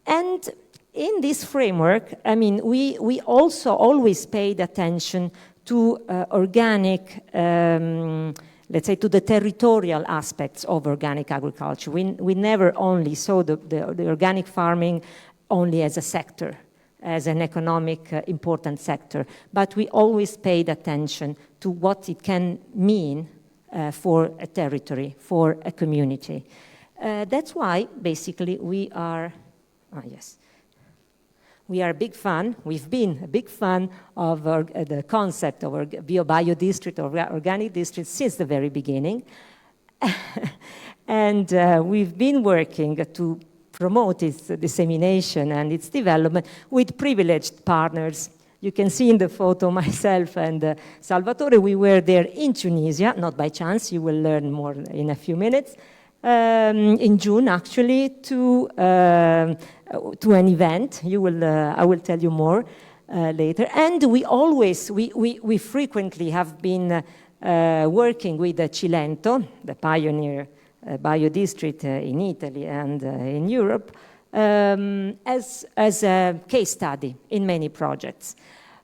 And in this framework, we also always paid attention to organic, let's say, to the territorial aspects of organic agriculture. We never only saw the organic farming only as a sector, as an economic important sector, but we always paid attention to what it can mean for a territory, for a community. That's why basically we are a big fan, we've been a big fan of the concept of bio-district or organic district since the very beginning. And we've been working to promote its dissemination and its development with privileged partners. You can see in the photo myself and Salvatore, we were there in Tunisia, not by chance, you will learn more in a few minutes, in June actually, to an event. I will tell you more later. And we frequently have been working with Cilento, the pioneer bio-district in Italy and in Europe, as a case study in many projects.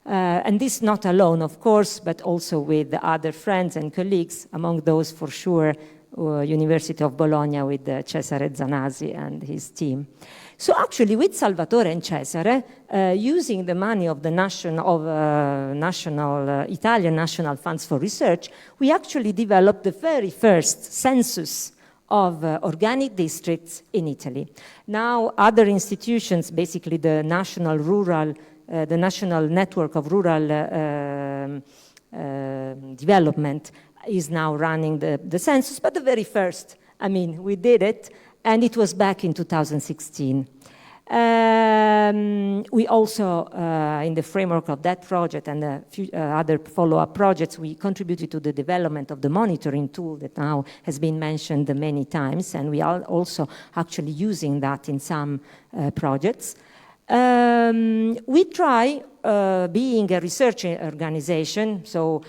And this not alone, of course, but also with other friends and colleagues, among those for sure, University of Bologna with Cesare Zanasi and his team. So actually with Salvatore and Cesare, using the money of the Italian National Funds for Research, we actually developed the very first census of organic districts in Italy. Now other institutions, basically the National Network of Rural Development, is now running the census, but the very first, I mean, we did it, and it was back in 2016. We also, in the framework of that project and a few other follow-up projects, we contributed to the development of the monitoring tool that now has been mentioned many times, and we are also actually using that in some projects. We try, being a research organization, so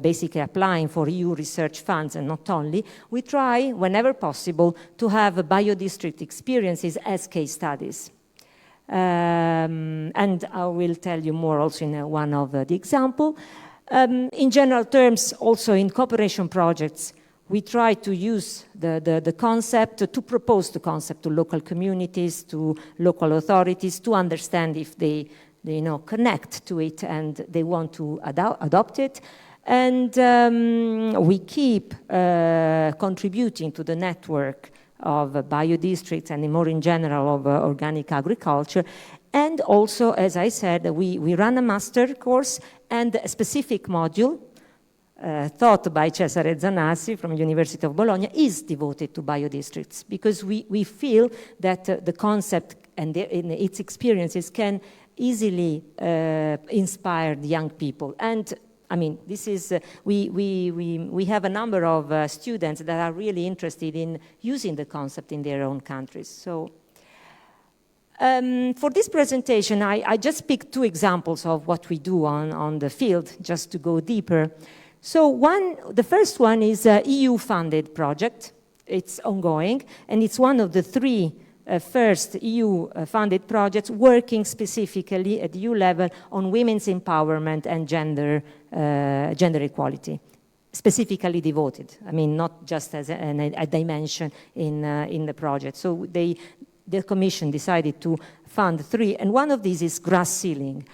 basically applying for EU research funds and not only, we try, whenever possible, to have biodistrict experiences as case studies. And I will tell you more also in one of the example. In general terms, also in cooperation projects, we try to use the concept, to propose the concept to local communities, to local authorities, to understand if they connect to it and they want to adopt it. And we keep contributing to the network of biodistricts and more in general of organic agriculture. And also, as I said, we run a master course and a specific module taught by Cesare Zanassi from University of Bologna is devoted to biodistricts, because we feel that the concept and its experiences can easily inspire the young people. And I mean, this is, we have a number of students that are really interested in using the concept in their own countries. So for this presentation, I just picked two examples of what we do on the field, just to go deeper. So the first one is an EU-funded project. It's ongoing, and it's one of the three first EU-funded projects working specifically at EU level on women's empowerment and gender equality, specifically devoted. I mean, not just as a dimension in the project. So the Commission decided to fund three, and one of these is grass sealing.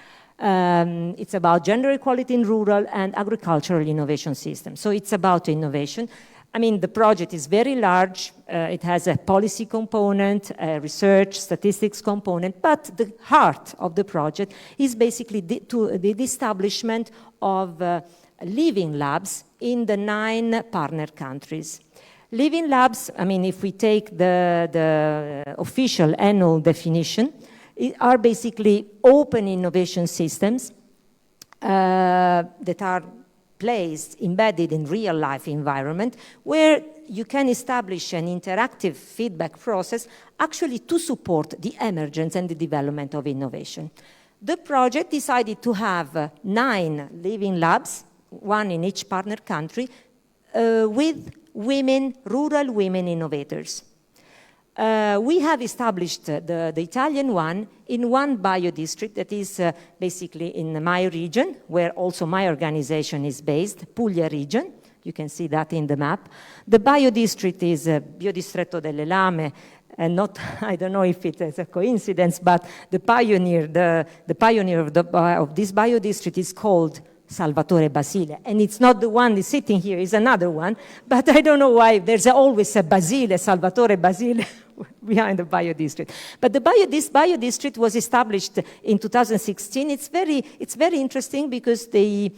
It's about gender equality in rural and agricultural innovation systems. So it's about innovation. I mean, the project is very large. It has a policy component, a research, statistics component, but the heart of the project is basically the establishment of living labs in the 9 partner countries. Living labs, I mean, if we take the official annual definition, are basically open innovation systems that are placed, embedded in real-life environment, where you can establish an interactive feedback process actually to support the emergence and the development of innovation. The project decided to have 9 living labs, 1 in each partner country, with women, rural women innovators. We have established the Italian one in one biodistrict that is basically in my region, where also my organization is based, Puglia region. You can see that in the map. The biodistrict is Biodistretto delle Lame, and not, I don't know if it is a coincidence, but the pioneer of this biodistrict is called Salvatore Basile, and it's not the one that's sitting here, it's another one, but I don't know why there's always a Basile, Salvatore Basile behind the biodistrict. But this biodistrict was established in 2016. It's very interesting because they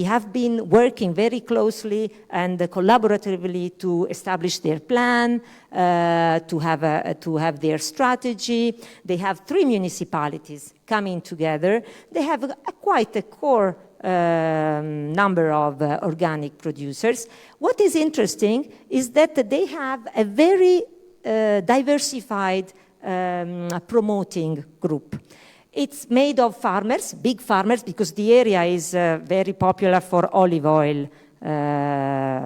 have been working very closely and collaboratively to establish their plan, to have their strategy. They have 3 municipalities coming together. They have quite a core number of organic producers. What is interesting is that they have a very diversified promoting group. It's made of farmers, big farmers, because the area is very popular for olive oil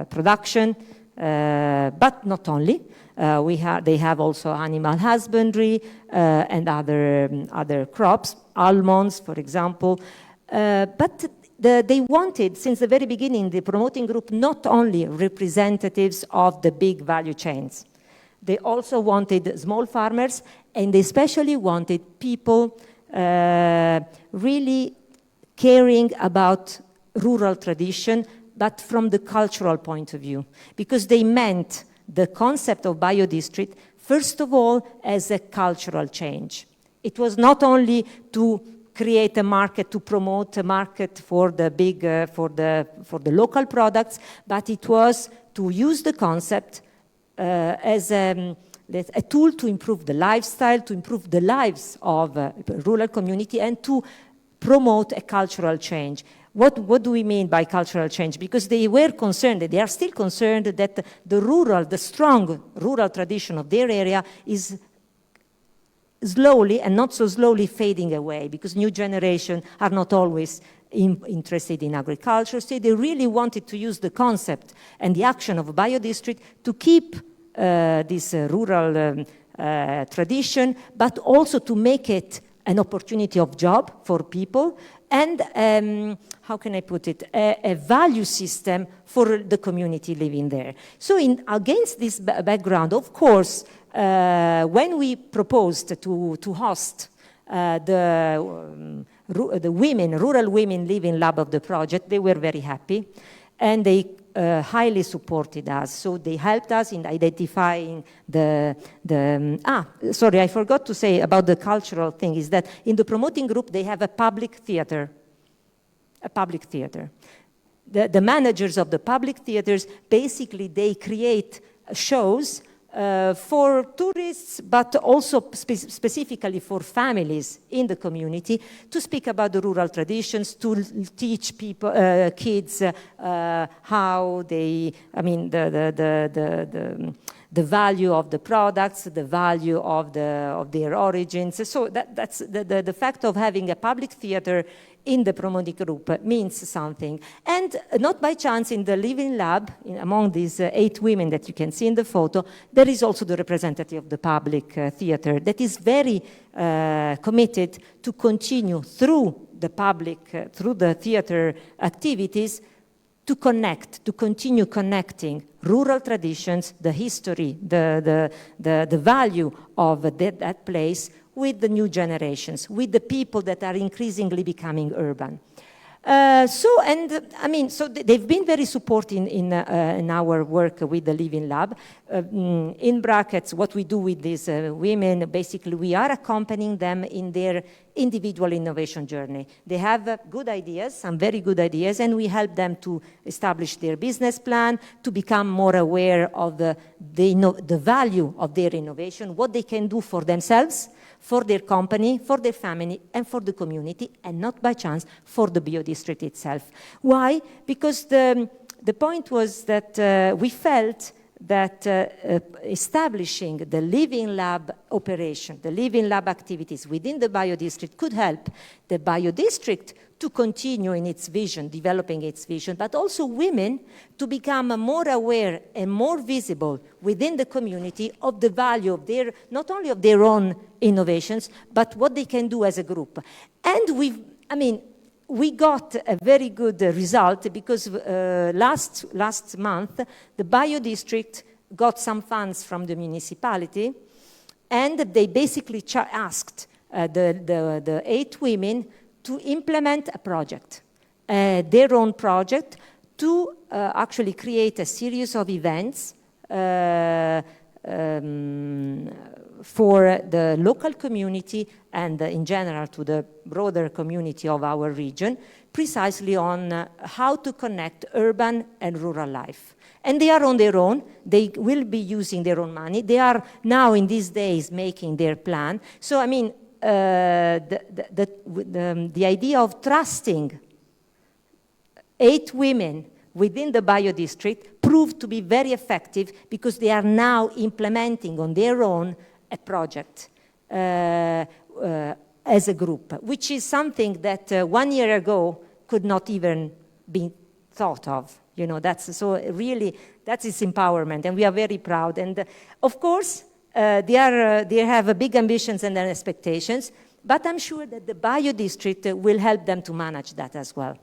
production, but not only. They have also animal husbandry and other crops, almonds, for example. But they wanted, since the very beginning, the promoting group, not only representatives of the big value chains. They also wanted small farmers, and they especially wanted people really caring about rural tradition, but from the cultural point of view, because they meant the concept of biodistrict, first of all, as a cultural change. It was not only to create a market, to promote a market for the big, for the local products, but it was to use the concept as a tool to improve the lifestyle, to improve the lives of rural community, and to promote a cultural change. What do we mean by cultural change? Because they were concerned, they are still concerned that the strong rural tradition of their area is slowly and not so slowly fading away, because new generations are not always interested in agriculture. So they really wanted to use the concept and the action of a biodistrict to keep this rural tradition, but also to make it an opportunity of job for people, and how can I put it, a value system for the community living there. So against this background, of course, when we proposed to host the rural women living lab of the project, they were very happy, and they highly supported us. So they helped us in identifying sorry, I forgot to say about the cultural thing, is that in the promoting group, they have a public theater. The managers of the public theaters, basically, they create shows for tourists, but also specifically for families in the community, to speak about the rural traditions, to teach people, kids, how they, the value of the products, the value of their origins. So that's the fact of having a public theater in the promoting group means something. And not by chance, in the living lab, among these 8 women that you can see in the photo, there is also the representative of the public theater that is very committed to continue through the public, through the theater activities, to continue connecting rural traditions, the history, the value of that place with the new generations, with the people that are increasingly becoming urban. So they've been very supportive in our work with the Living Lab. In brackets, what we do with these women, basically we are accompanying them in their individual innovation journey. They have good ideas, some very good ideas, and we help them to establish their business plan, to become more aware of the value of their innovation, what they can do for themselves, for their company, for their family, and for the community, and not by chance for the biodistrict itself. Why? Because the point was that we felt that establishing the Living Lab operation, the Living Lab activities within the biodistrict could help the biodistrict to continue in its vision, developing its vision, but also women to become more aware and more visible within the community of the value of their, not only of their own innovations, but what they can do as a group. And we got a very good result, because last month, the biodistrict got some funds from the municipality, and they basically asked the 8 women to implement a project, their own project, to actually create a series of events for the local community and in general to the broader community of our region, precisely on how to connect urban and rural life. And they are on their own. They will be using their own money. They are now in these days making their plan. So the idea of trusting 8 women within the biodistrict proved to be very effective, because they are now implementing on their own a project as a group, which is something that 1 year ago could not even be thought of. That's its empowerment, and we are very proud. And of course, they have big ambitions and expectations, but I'm sure that the biodistrict will help them to manage that as well.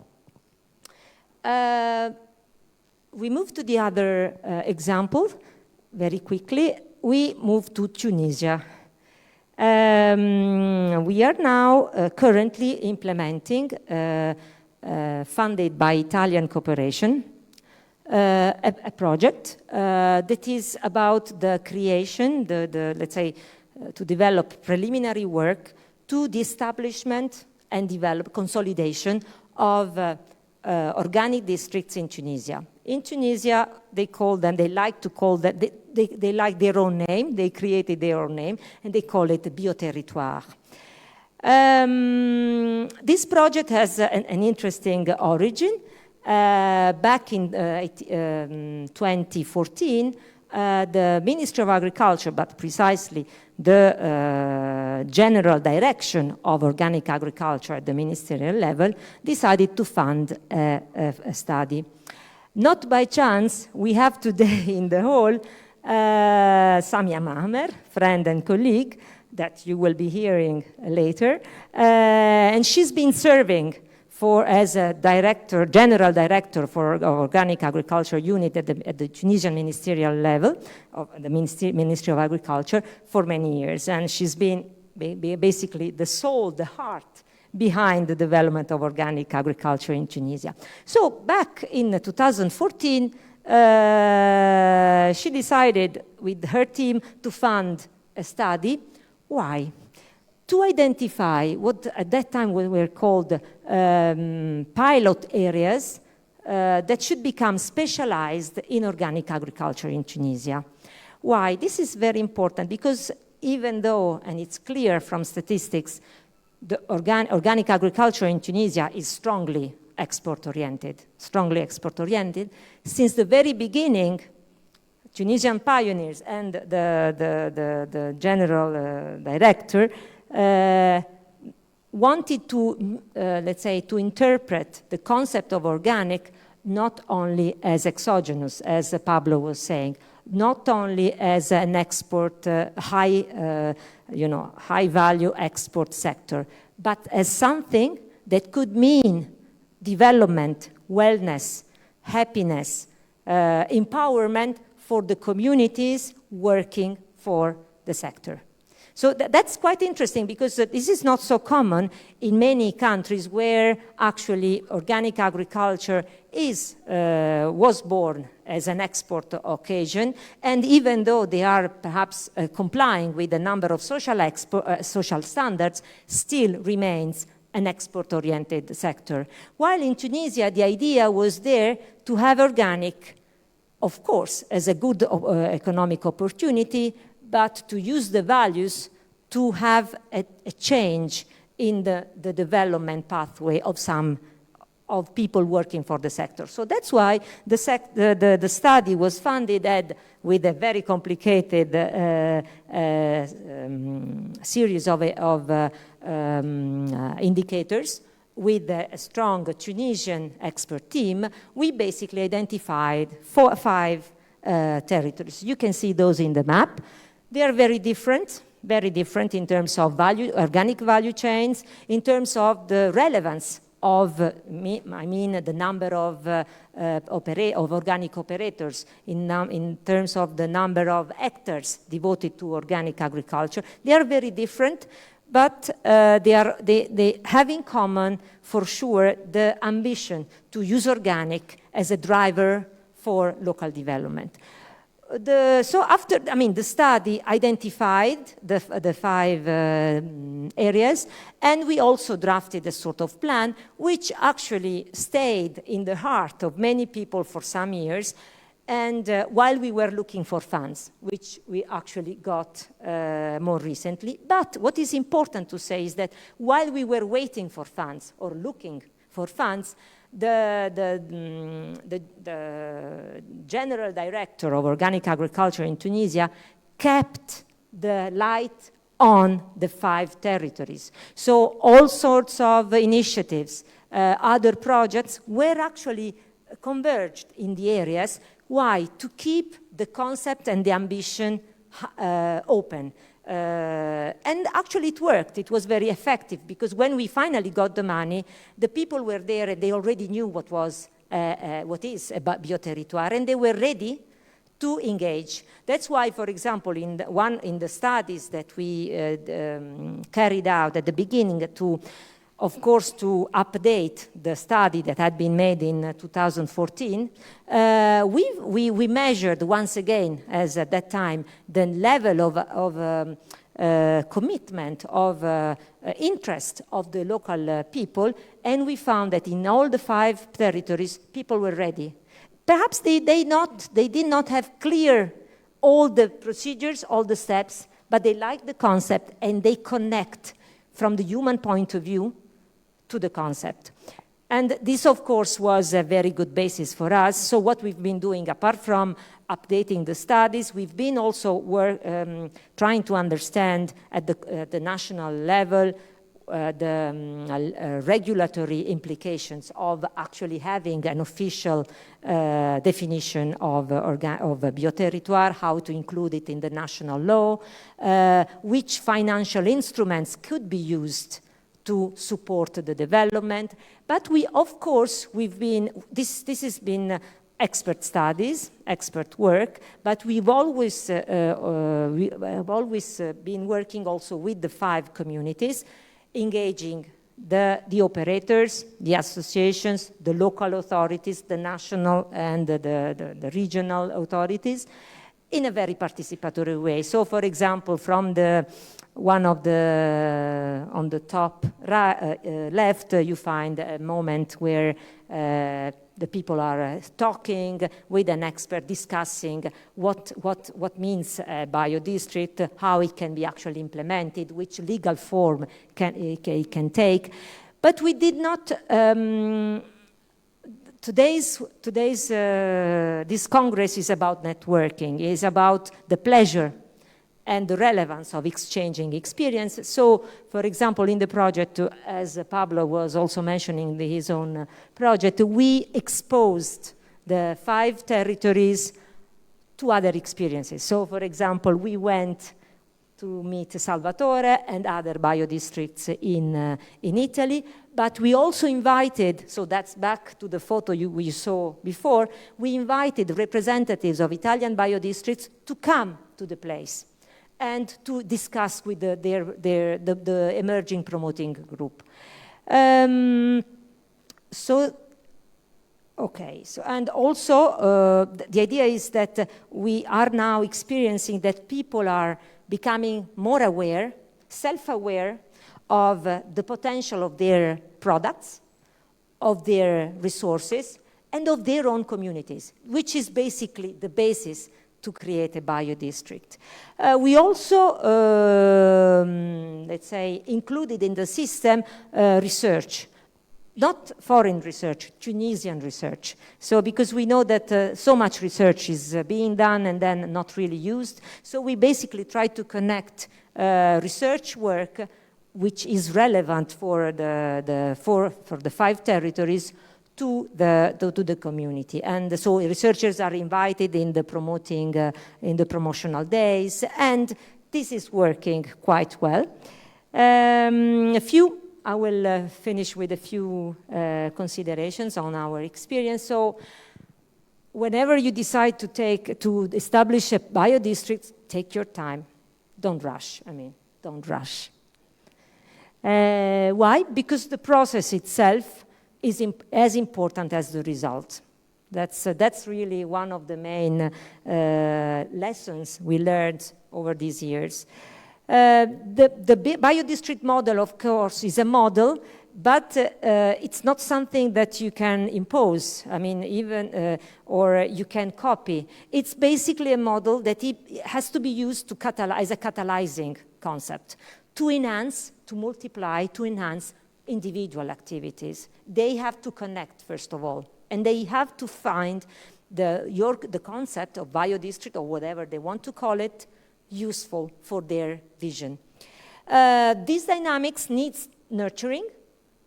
We move to the other example very quickly. We move to Tunisia. We are now currently implementing, funded by Italian cooperation, a project that is about the creation, let's say, to develop preliminary work to the establishment and consolidation of organic districts in Tunisia. In Tunisia, they like to call that, they like their own name, they created their own name, and they call it BioTerritories. This project has an interesting origin. Back in 2014, the Ministry of Agriculture, but precisely the General Direction of Organic Agriculture at the ministerial level, decided to fund a study. Not by chance, we have today in the hall Samia Maamer, friend and colleague, that you will be hearing later, and she's been serving as a general director for organic agriculture unit at the Tunisian ministerial level of the Ministry of Agriculture for many years. And she's been basically the soul, the heart behind the development of organic agriculture in Tunisia. So back in 2014, she decided with her team to fund a study. Why? To identify what at that time were called pilot areas that should become specialized in organic agriculture in Tunisia. Why? This is very important because even though, and it's clear from statistics, the organic agriculture in Tunisia is strongly export-oriented, since the very beginning, Tunisian pioneers and the general director wanted to, let's say, to interpret the concept of organic not only as exogenous, as Pablo was saying, not only as an export, high-value export sector, but as something that could mean development, wellness, happiness, empowerment for the communities working for the sector. So that's quite interesting because this is not so common in many countries where actually organic agriculture was born as an export occasion, and even though they are perhaps complying with a number of social standards, still remains an export-oriented sector. While in Tunisia, the idea was there to have organic, of course, as a good economic opportunity, but to use the values to have a change in the development pathway of people working for the sector. So that's why the study was funded with a very complicated series of indicators. With a strong Tunisian expert team, we basically identified five territories. You can see those in the map. They are very different in terms of organic value chains, in terms of the relevance of, the number of organic operators, in terms of the number of hectares devoted to organic agriculture. They are very different, but they have in common, for sure, the ambition to use organic as a driver for local development. The study identified the five areas, and we also drafted a sort of plan which actually stayed in the heart of many people for some years, and while we were looking for funds, which we actually got more recently. But what is important to say is that while we were waiting for funds or looking for funds, the general director of organic agriculture in Tunisia kept the light on the five territories. So all sorts of initiatives, other projects were actually converged in the areas. Why? To keep the concept and the ambition open. And actually it worked. It was very effective because when we finally got the money, the people were there and they already knew what is about BioTerritories, and they were ready to engage. That's why, for example, in the studies that we carried out at the beginning of course, to update the study that had been made in 2014, we measured once again, as at that time, the level of commitment, of interest of the local people, and we found that in all the 5 territories, people were ready. Perhaps they did not have clear all the procedures, all the steps, but they like the concept and they connect from the human point of view to the concept. And this, of course, was a very good basis for us. So what we've been doing, apart from updating the studies, we've been also trying to understand at the national level the regulatory implications of actually having an official definition of bioterritoire, how to include it in the national law, which financial instruments could be used to support the development. But we, of course, this has been expert studies, expert work, but we've always been working also with the 5 communities, engaging the operators, the associations, the local authorities, the national and the regional authorities in a very participatory way. So, for example, from on the top left, you find a moment where the people are talking with an expert, discussing what means a biodistrict, how it can be actually implemented, which legal form it can take. But we did not. Today's this Congress is about networking. Is about the pleasure and the relevance of exchanging experience. So, for example, in the project, as Pablo was also mentioning in his own project, we exposed the 5 territories to other experiences. So, for example, we went to meet Salvatore and other biodistricts in Italy, but we also invited, so that's back to the photo we saw before, we invited representatives of Italian biodistricts to come to the place and to discuss with the emerging promoting group. And also the idea is that we are now experiencing that people are becoming more aware, self-aware of the potential of their products, of their resources, and of their own communities, which is basically the basis to create a biodistrict. We also, let's say, included in the system research, not foreign research, Tunisian research. So because we know that so much research is being done and then not really used, so we basically try to connect research work which is relevant for the 5 territories to the community. And so researchers are invited in the promotional days, and this is working quite well. I will finish with a few considerations on our experience. So whenever you decide to establish a biodistrict, take your time. Don't rush. Don't rush. Why? Because the process itself is as important as the result. That's really one of the main lessons we learned over these years. The biodistrict model, of course, is a model, but it's not something that you can impose, or you can copy. It's basically a model that has to be used as a catalyzing concept, to enhance, to multiply, to enhance individual activities. They have to connect, first of all, and they have to find the concept of biodistrict, or whatever they want to call it, useful for their vision. These dynamics needs nurturing,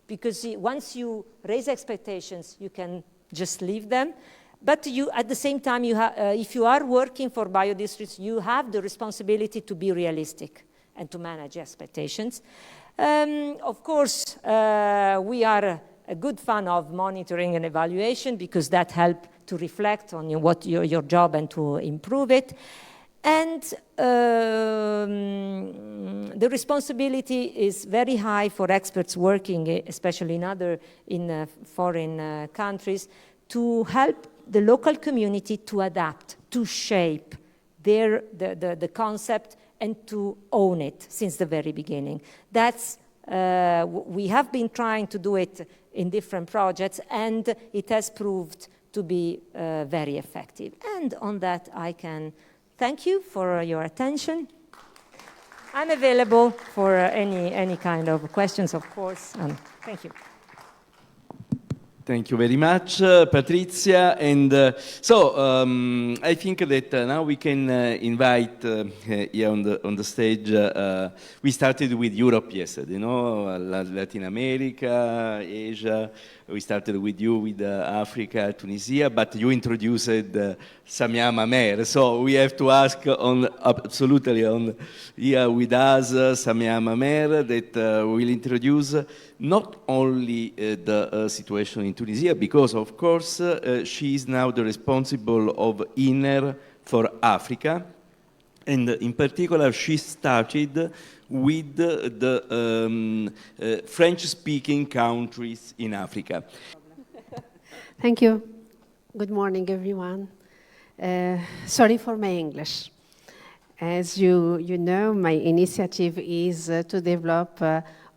because once you raise expectations, you can just leave them. But at the same time, if you are working for biodistricts, you have the responsibility to be realistic and to manage expectations. Of course, we are a good fan of monitoring and evaluation, because that helps to reflect on what your job and to improve it. And the responsibility is very high for experts working, especially in foreign countries, to help the local community to adapt, to shape the concept and to own it since the very beginning. That's, we have been trying to do it in different projects, and it has proved to be very effective. And on that, I can thank you for your attention. I'm available for any kind of questions, of course. Thank you. Thank you very much, Patrizia. And I think that now we can invite here on the stage. We started with Europe yesterday, Latin America, Asia. We started with you, with Africa, Tunisia, but you introduced Samia Maamer. So we have to ask absolutely here with us, Samia Maamer, that will introduce not only the situation in Tunisia, because of course she is now the responsible of IN.N.E.R for Africa, and in particular she started with the French-speaking countries in Africa. Thank you. Good morning, everyone. Sorry for my English. As you know, my initiative is to develop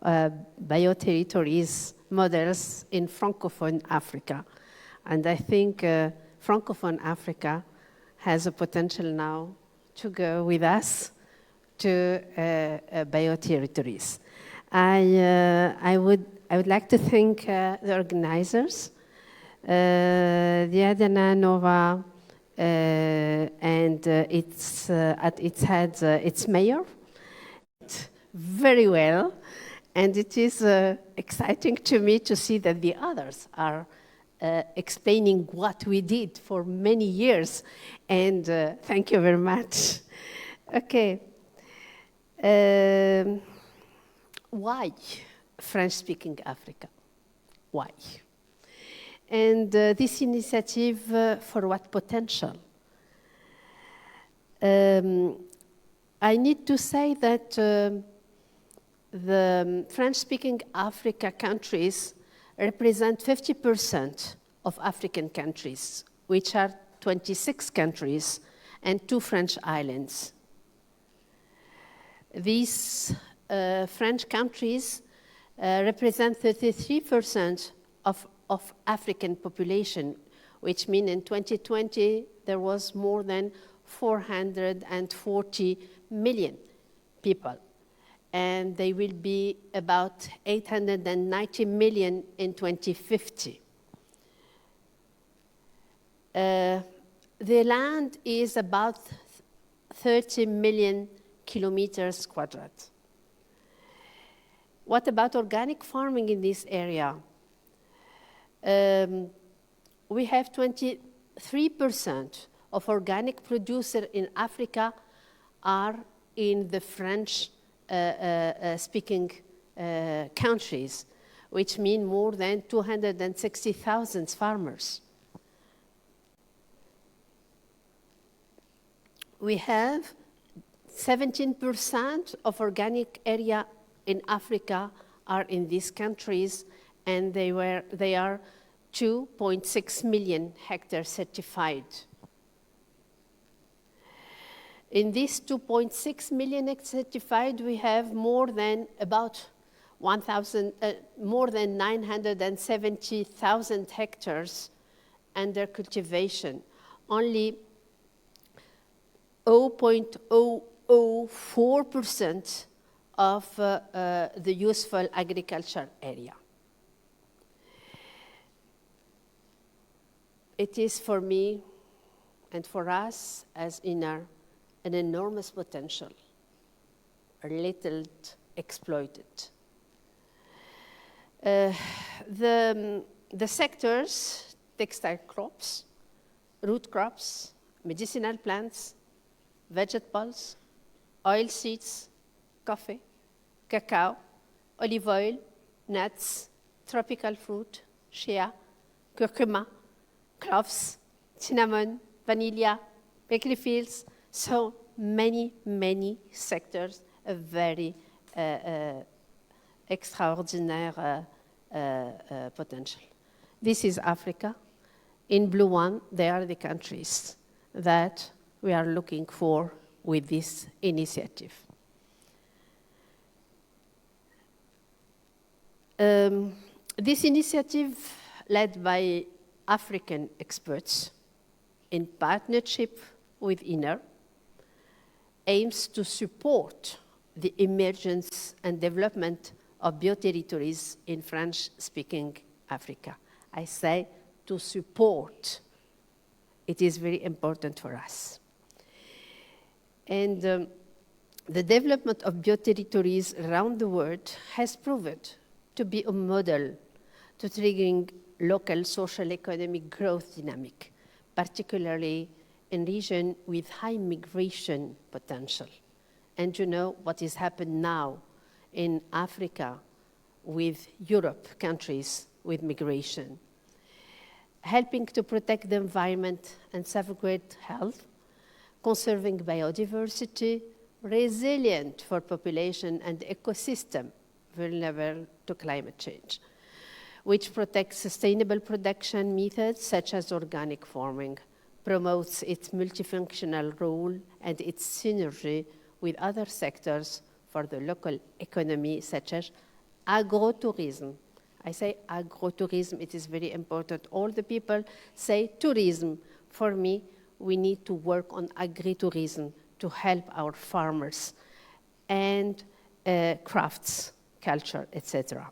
BioTerritories models in Francophone Africa. And I think Francophone Africa has a potential now to go with us to BioTerritories. I would like to thank the organizers, the Idanha-a-Nova, and at its head, its mayor, very well. And it is exciting to me to see that the others are explaining what we did for many years. And thank you very much. Okay. Why French-speaking Africa? Why? And this initiative, for what potential? I need to say that the French-speaking Africa countries represent 50% of African countries, which are 26 countries and 2 French islands. These French countries represent 33% of African population, which means in 2020 there was more than 440 million people. And they will be about 890 million in 2050. The land is about 30 million kilometers quadrat. What about organic farming in this area? We have 23% of organic producers in Africa are in the French speaking countries, which mean more than 260,000 farmers. We have 17% of organic area in Africa are in these countries, and they are 2.6 million hectares certified. In these 2.6 million hectares certified, we have more than 970,000 hectares under cultivation. Only 0.004% of the useful agriculture area. It is for me and for us as IN.N.E.R an enormous potential, a little exploited. The sectors, textile crops, root crops, medicinal plants, vegetables, oil seeds, coffee, cacao, olive oil, nuts, tropical fruit, shea, curcuma, cloves, cinnamon, vanilla, bakery fields, so many, many sectors, a very extraordinary potential. This is Africa. In blue one, they are the countries that we are looking for with this initiative. This initiative, led by African experts in partnership with IN.N.E.R, aims to support the emergence and development of bioterritories in French-speaking Africa. I say to support. It is very important for us. And the development of bioterritories around the world has proven to be a model to triggering local social economic growth dynamic, particularly in regions with high migration potential. And you know what is happening now in Africa with Europe countries with migration. Helping to protect the environment and safeguard health, conserving biodiversity, resilient for population and ecosystem vulnerable to climate change, which protects sustainable production methods such as organic farming, promotes its multifunctional role and its synergy with other sectors for the local economy, such as agrotourism. I say agrotourism, it is very important. All the people say tourism. For me, we need to work on agritourism to help our farmers and crafts, culture, etc.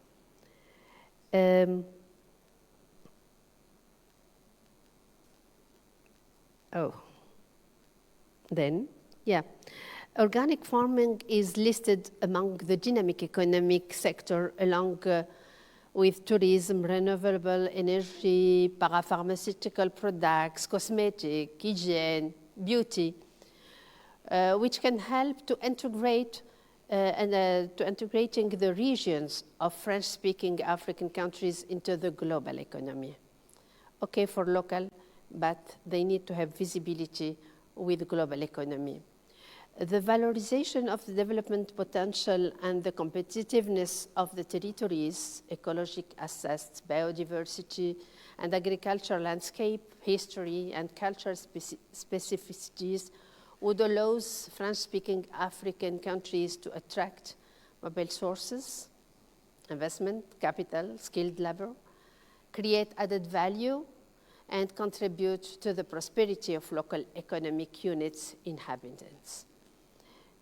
Organic farming is listed among the dynamic economic sector along with tourism, renewable energy, parapharmaceutical products, cosmetic, hygiene, beauty, which can help to integrate to integrating the regions of French-speaking African countries into the global economy. Okay, for local, but they need to have visibility with the global economy. The valorization of the development potential and the competitiveness of the territories, ecologic assets, biodiversity, and agricultural landscape, history, and cultural specificities would allow French-speaking African countries to attract mobile sources, investment, capital, skilled labor, create added value, and contribute to the prosperity of local economic units' inhabitants.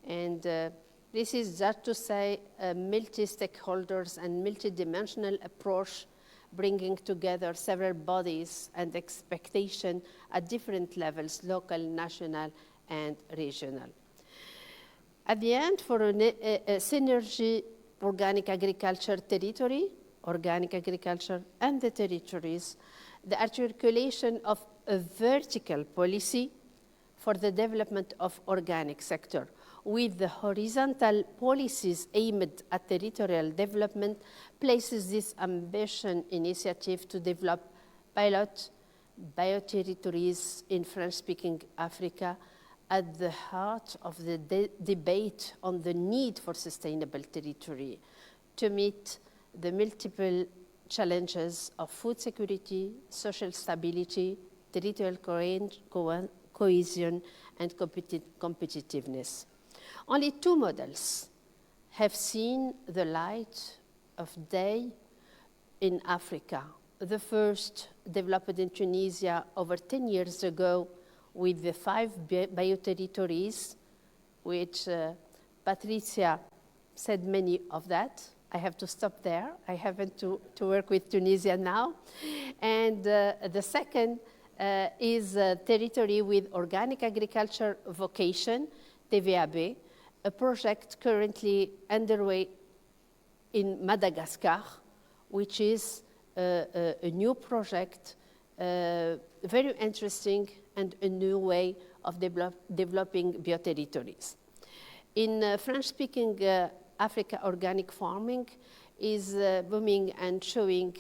And this is just to say a multi-stakeholders and multi-dimensional approach bringing together several bodies and expectation at different levels, local, national, and regional. At the end, for a synergy organic agriculture territory, organic agriculture and the territories, the articulation of a vertical policy for the development of organic sector, with the horizontal policies aimed at territorial development, places this ambition initiative to develop pilot bioterritories in French-speaking Africa at the heart of the debate on the need for sustainable territory to meet the multiple challenges of food security, social stability, territorial cohesion, and competitiveness. Only two models have seen the light of day in Africa. The first, developed in Tunisia over 10 years ago with the 5 bioterritories, which Patrizia said many of that. I have to stop there. I haven't to work with Tunisia now. And the second is a territory with organic agriculture vocation, TVAB, a project currently underway in Madagascar, which is a new project, very interesting and a new way of developing bioterritories. In French-speaking Africa, organic farming is booming and showing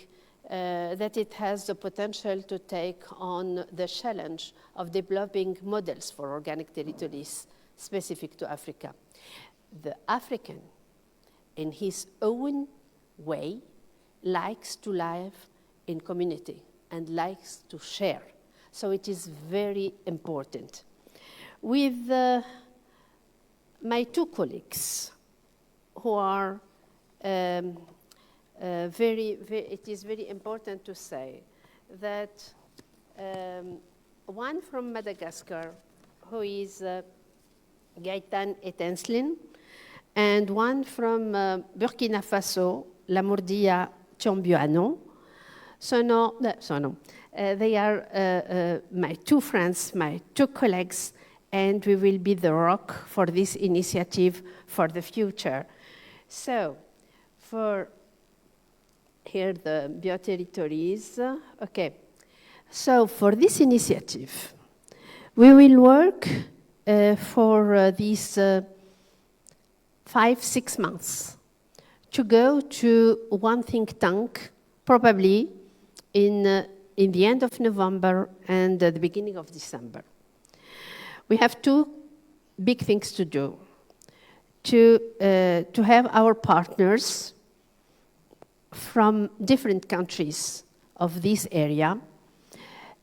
that it has the potential to take on the challenge of developing models for organic territories specific to Africa. The African, in his own way, likes to live in community and likes to share. So it is very important. With my two colleagues who are it is very important to say that one from Madagascar, who is Gaëtan Etenslin, and one from Burkina Faso, Lamordia Tiombuano. They are my two friends, my two colleagues, and we will be the rock for this initiative for the future. So, for here the BioTerritories, okay. So for this initiative, we will work for these 5-6 months to go to one think tank, probably in the end of November and the beginning of December. We have two big things to do. To have our partners from different countries of this area.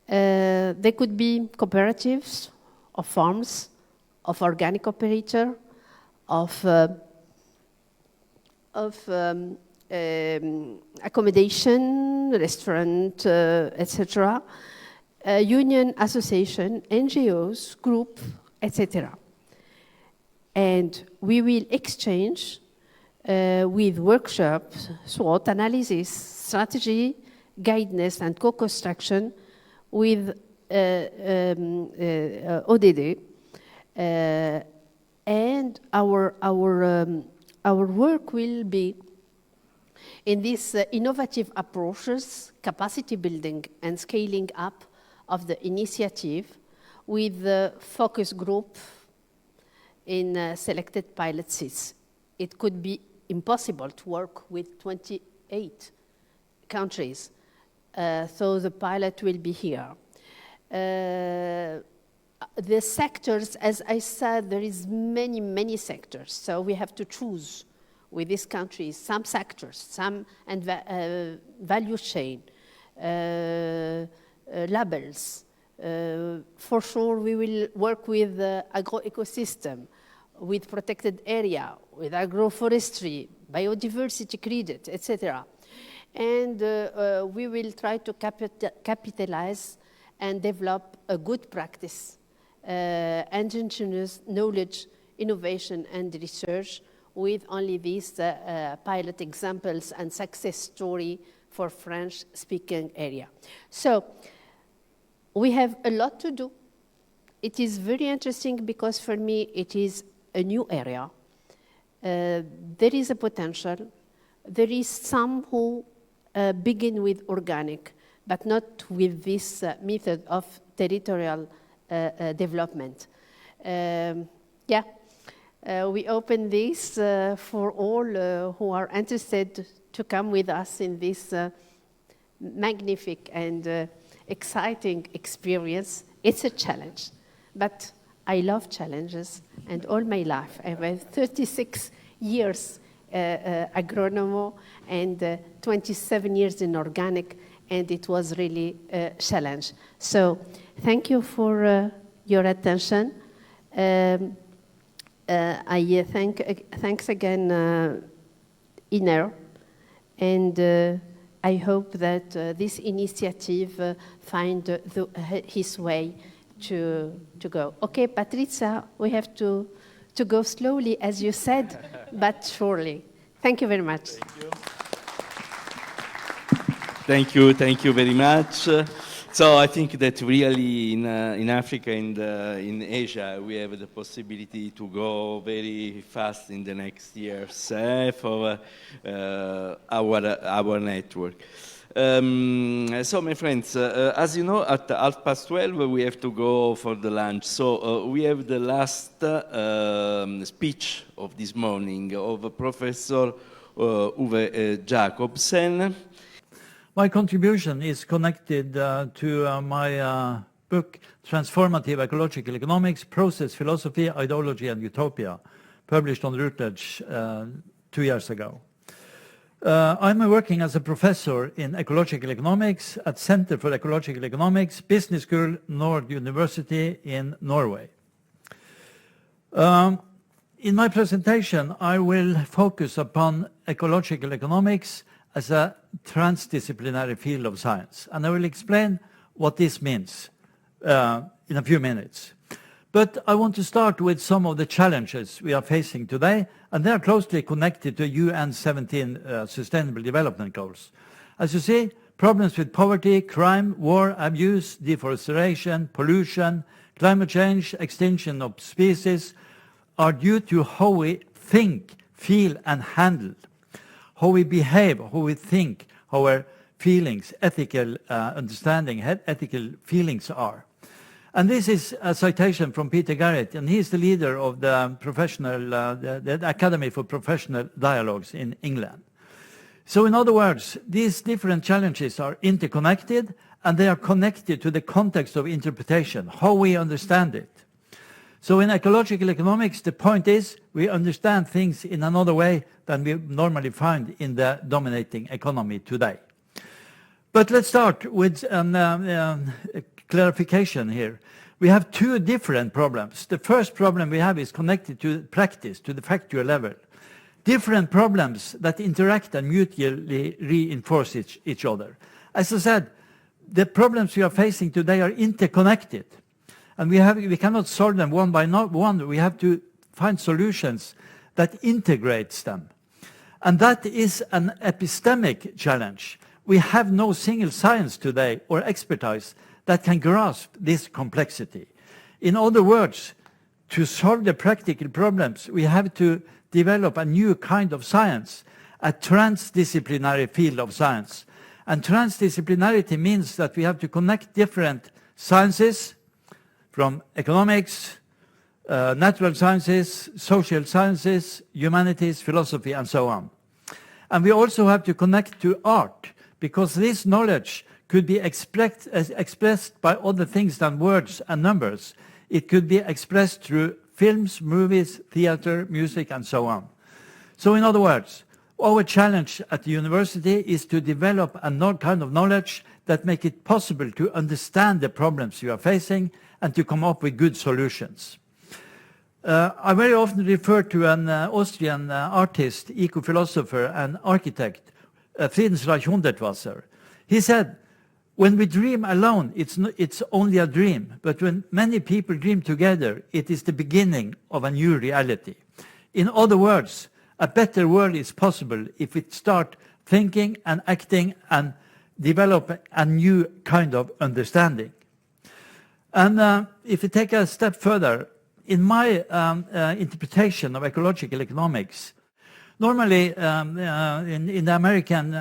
They could be cooperatives, of farms, of organic operator, of accommodation, restaurant, etc., union, association, NGOs, group, etc. And we will exchange with workshops, SWOT analysis, strategy, guidance, and co-construction with ODD. And our work will be in these innovative approaches, capacity building and scaling up of the initiative with the focus group in selected pilot seats. It could be impossible to work with 28 countries, so the pilot will be here. The sectors, as I said, there is many sectors, so we have to choose with these countries some sectors, some value chain, labels. For sure, we will work with agroecosystem, with protected area, with agroforestry, biodiversity credit, etc. And we will try to capitalize and develop a good practice, indigenous knowledge, innovation, and research with only these pilot examples and success story for French-speaking area. So we have a lot to do. It is very interesting because for me it is a new area. There is a potential. There is some who begin with organic, but not with this method of territorial development. We open this for all who are interested to come with us in this magnificent and exciting experience. It's a challenge, but I love challenges, and all my life, I have 36 years agronomo and 27 years in organic, and it was really a challenge. So thank you for your attention. Thanks again IN.N.E.R, and I hope that this initiative find his way to go. Okay, Patrizia, we have to go slowly, as you said, but surely. Thank you very much. Thank you very much. So I think that really in Africa and in Asia, we have the possibility to go very fast in the next years for our network. So my friends, as you know, at 12:30 we have to go for the lunch. So we have the last speech of this morning of Professor Uwe Jacobsen. My contribution is connected to my book, Transformative Ecological Economics, Process, Philosophy, Ideology and Utopia, published on Routledge 2 years ago. I'm working as a professor in ecological economics at Center for Ecological Economics, Business School, Nord University in Norway. In my presentation, I will focus upon ecological economics as a transdisciplinary field of science, and I will explain what this means in a few minutes. But I want to start with some of the challenges we are facing today, and they are closely connected to UN 17 Sustainable Development Goals. As you see, problems with poverty, crime, war, abuse, deforestation, pollution, climate change, extinction of species are due to how we think, feel, and handle, how we behave, how we think, how our feelings, ethical understanding, ethical feelings are. And this is a citation from Peter Garrett, and he's the leader of the the Academy for Professional Dialogues in England. So in other words, these different challenges are interconnected, and they are connected to the context of interpretation, how we understand it. So in ecological economics, the point is we understand things in another way than we normally find in the dominating economy today. But let's start with clarification here. We have two different problems. The first problem we have is connected to practice, to the factual level. Different problems that interact and mutually reinforce each other. As I said, the problems we are facing today are interconnected, and we cannot solve them one by one. We have to find solutions that integrates them. And that is an epistemic challenge. We have no single science today or expertise that can grasp this complexity. In other words, to solve the practical problems, we have to develop a new kind of science, a transdisciplinary field of science. And transdisciplinarity means that we have to connect different sciences from economics, natural sciences, social sciences, humanities, philosophy, and so on. And we also have to connect to art, because this knowledge could be expressed by other things than words and numbers. It could be expressed through films, movies, theater, music, and so on. So in other words, our challenge at the university is to develop a kind of knowledge that make it possible to understand the problems you are facing and to come up with good solutions. I very often refer to an Austrian artist, eco-philosopher, and architect, Friedensreich Hundertwasser. He said, when we dream alone, it's only a dream. But when many people dream together, it is the beginning of a new reality. In other words, a better world is possible if we start thinking and acting and develop a new kind of understanding. And if we take a step further, in my interpretation of ecological economics, normally, in the American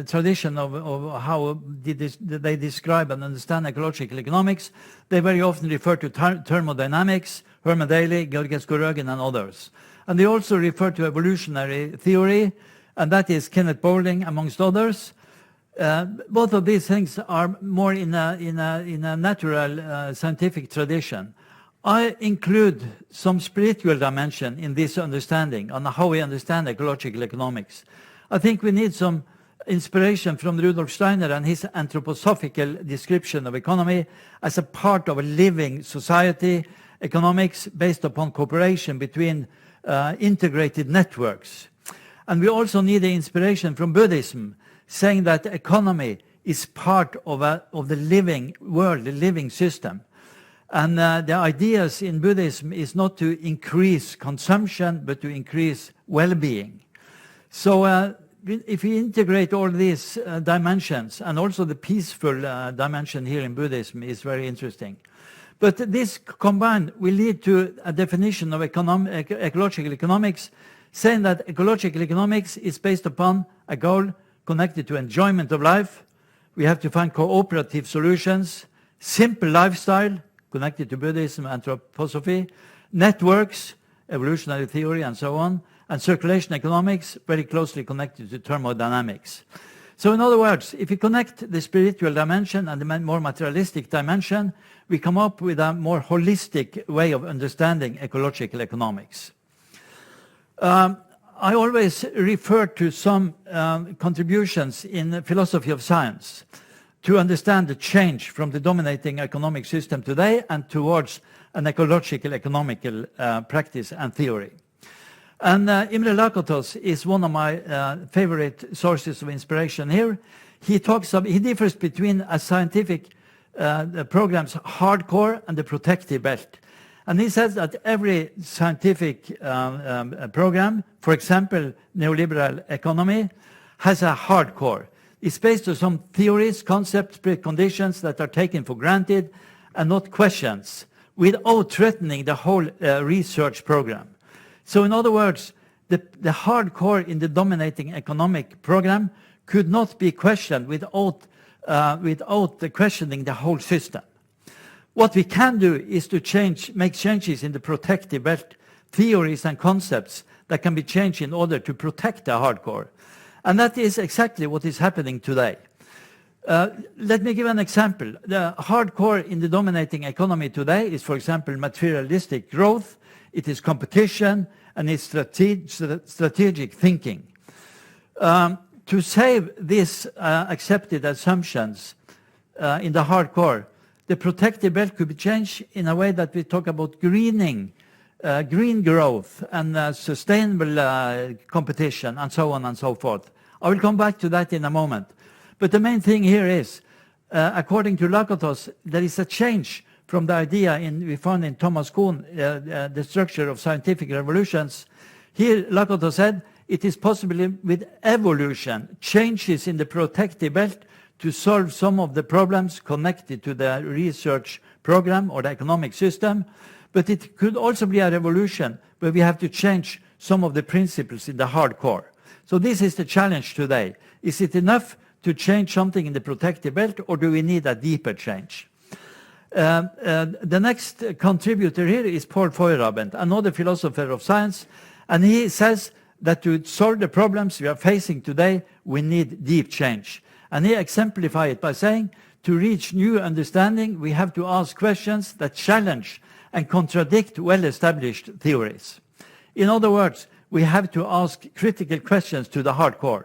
tradition of how they describe and understand ecological economics, they very often refer to thermodynamics, Herman Daly, Georges Gorogin, and others. And they also refer to evolutionary theory, and that is Kenneth Boulding, amongst others. Both of these things are more in a natural scientific tradition. I include some spiritual dimension in this understanding on how we understand ecological economics. I think we need some inspiration from Rudolf Steiner and his anthroposophical description of economy as a part of a living society, economics based upon cooperation between integrated networks. And we also need the inspiration from Buddhism, saying that economy is part of the living world, the living system. And the ideas in Buddhism is not to increase consumption, but to increase well-being. So if we integrate all these dimensions, and also the peaceful dimension here in Buddhism is very interesting. But this combined will lead to a definition of ecological economics, saying that ecological economics is based upon a goal connected to enjoyment of life. We have to find cooperative solutions, simple lifestyle, connected to Buddhism, anthroposophy, networks, evolutionary theory, and so on, and circulation economics, very closely connected to thermodynamics. So in other words, if we connect the spiritual dimension and the more materialistic dimension, we come up with a more holistic way of understanding ecological economics. I always refer to some contributions in the philosophy of science to understand the change from the dominating economic system today and towards an ecological, economical practice and theory. And Imre Lakatos is one of my favorite sources of inspiration here. He differs between a scientific program's hardcore and the protective belt. And he says that every scientific program, for example, neoliberal economy, has a hardcore. It's based on some theories, concepts, preconditions that are taken for granted and not questions, without threatening the whole research program. So in other words, the hardcore in the dominating economic program could not be questioned without questioning the whole system. What we can do is to make changes in the protective belt, theories and concepts that can be changed in order to protect the hardcore. And that is exactly what is happening today. Let me give an example. The hardcore in the dominating economy today is, for example, materialistic growth, it is competition, and it's strategic thinking. To save these accepted assumptions in the hardcore, the protective belt could be changed in a way that we talk about greening, green growth, and sustainable competition, and so on and so forth. I will come back to that in a moment. But the main thing here is, according to Lakatos, there is a change from the idea we found in Thomas Kuhn, the structure of scientific revolutions. Here, Lakatos said, it is possible with evolution, changes in the protective belt, to solve some of the problems connected to the research program or the economic system. But it could also be a revolution where we have to change some of the principles in the hardcore. So this is the challenge today. Is it enough to change something in the protective belt, or do we need a deeper change? The next contributor here is Paul Feyerabend, another philosopher of science, and he says that to solve the problems we are facing today, we need deep change. And he exemplifies it by saying, to reach new understanding, we have to ask questions that challenge and contradict well-established theories. In other words, we have to ask critical questions to the hardcore.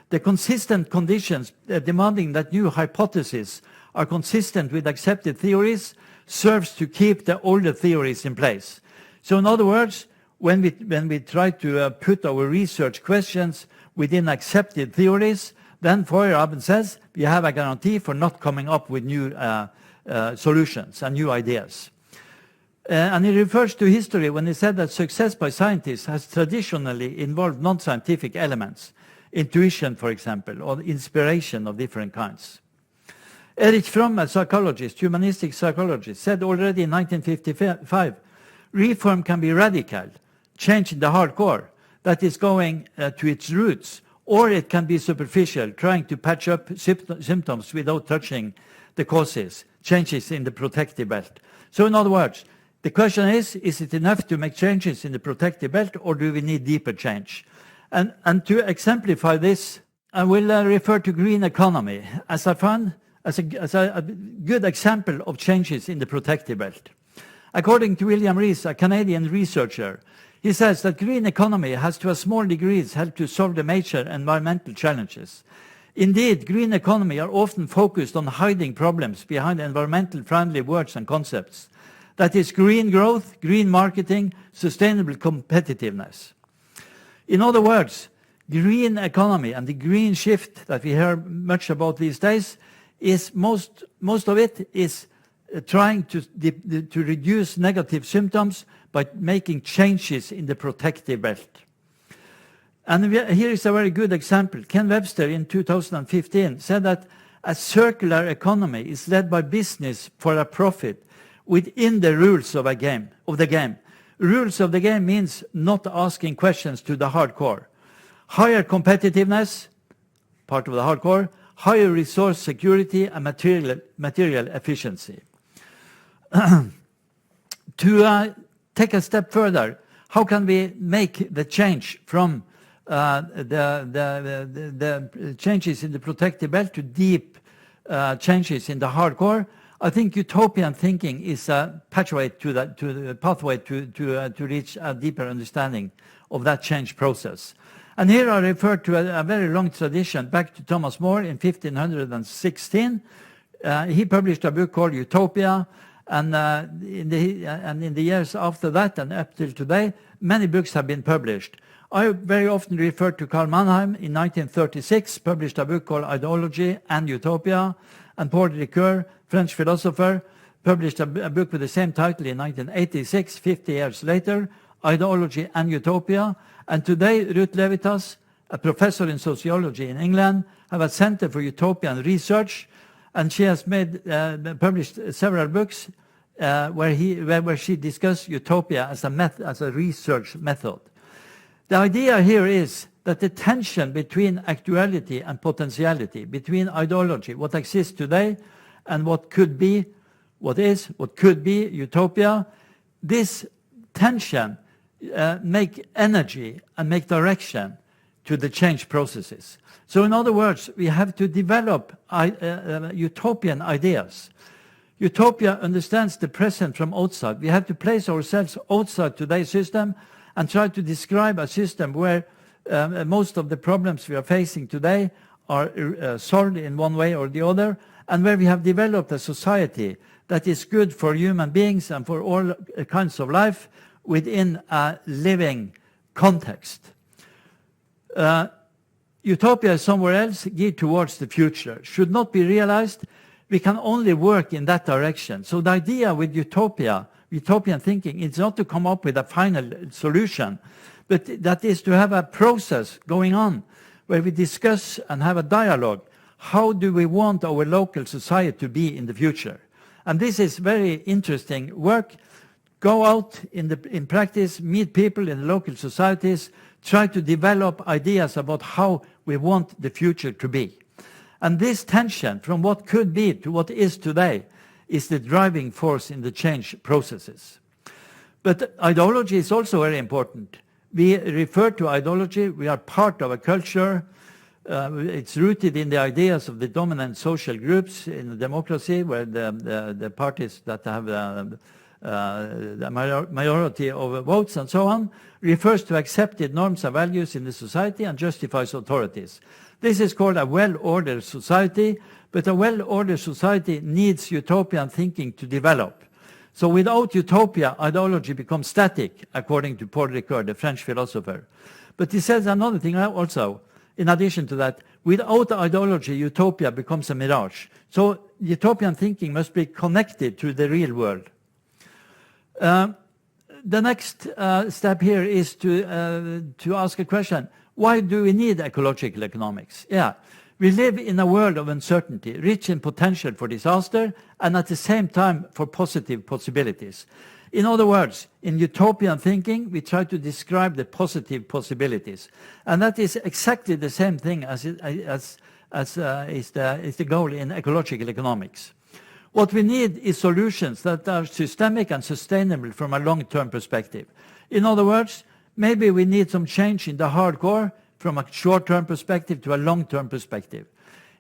The consistent conditions demanding that new hypotheses are consistent with accepted theories serves to keep the older theories in place. So in other words, when we try to put our research questions within accepted theories, then Feyerabend says we have a guarantee for not coming up with new solutions and new ideas. And he refers to history when he said that success by scientists has traditionally involved non-scientific elements, intuition, for example, or inspiration of different kinds. Erich Fromm, a psychologist, humanistic psychologist, said already in 1955, reform can be radical, change in the hardcore, that is going to its roots, or it can be superficial, trying to patch up symptoms without touching the causes, changes in the protective belt. So in other words, the question is it enough to make changes in the protective belt, or do we need deeper change? And to exemplify this, I will refer to green economy as a good example of changes in the protective belt. According to William Rees, a Canadian researcher, he says that green economy has to a small degree helped to solve the major environmental challenges. Indeed, green economy are often focused on hiding problems behind environmental friendly words and concepts. That is green growth, green marketing, sustainable competitiveness. In other words, green economy and the green shift that we hear much about these days is most of it is trying to reduce negative symptoms by making changes in the protective belt. And here is a very good example. Ken Webster in 2015 said that a circular economy is led by business for a profit within the rules of the game. Rules of the game means not asking questions to the hardcore. Higher competitiveness, part of the hardcore, higher resource security and material efficiency. To take a step further, how can we make the change from the changes in the protective belt to deep changes in the hardcore? I think utopian thinking is a pathway to reach a deeper understanding of that change process. And here I refer to a very long tradition back to Thomas More in 1516. He published a book called Utopia, And in the years after that and up till today, many books have been published. I very often refer to Karl Mannheim in 1936, published a book called Ideology and Utopia, and Paul Ricoeur, French philosopher, published a book with the same title in 1986, 50 years later, Ideology and Utopia. And today, Ruth Levitas, a professor in sociology in England, have a Center for Utopian Research, and she has published several books where she discussed utopia as a research method. The idea here is that the tension between actuality and potentiality, between ideology, what exists today, and what could be, what could be utopia, this tension make energy and make direction to the change processes. So in other words, we have to develop utopian ideas. Utopia understands the present from outside. We have to place ourselves outside today's system and try to describe a system where most of the problems we are facing today are solved in one way or the other, and where we have developed a society that is good for human beings and for all kinds of life within a living context. Utopia is somewhere else, geared towards the future. Should not be realized. We can only work in that direction. So the idea with utopian thinking, is not to come up with a final solution, but that is to have a process going on where we discuss and have a dialogue. How do we want our local society to be in the future? And this is very interesting work. Go out in practice, meet people in the local societies, try to develop ideas about how we want the future to be. And this tension from what could be to what is today is the driving force in the change processes. But ideology is also very important. We refer to ideology, we are part of a culture. It's rooted in the ideas of the dominant social groups in a democracy, where the parties that have the majority of votes and so on, refers to accepted norms and values in the society and justifies authorities. This is called a well-ordered society, but a well-ordered society needs utopian thinking to develop. So without utopia, ideology becomes static, according to Paul Ricoeur, the French philosopher. But he says another thing also, in addition to that, without ideology, utopia becomes a mirage. So utopian thinking must be connected to the real world. The next step here is to ask a question. Why do we need ecological economics? Yeah, we live in a world of uncertainty, rich in potential for disaster, and at the same time for positive possibilities. In other words, in utopian thinking, we try to describe the positive possibilities. And that is exactly the same thing as is the goal in ecological economics. What we need is solutions that are systemic and sustainable from a long-term perspective. In other words, maybe we need some change in the hardcore from a short-term perspective to a long-term perspective.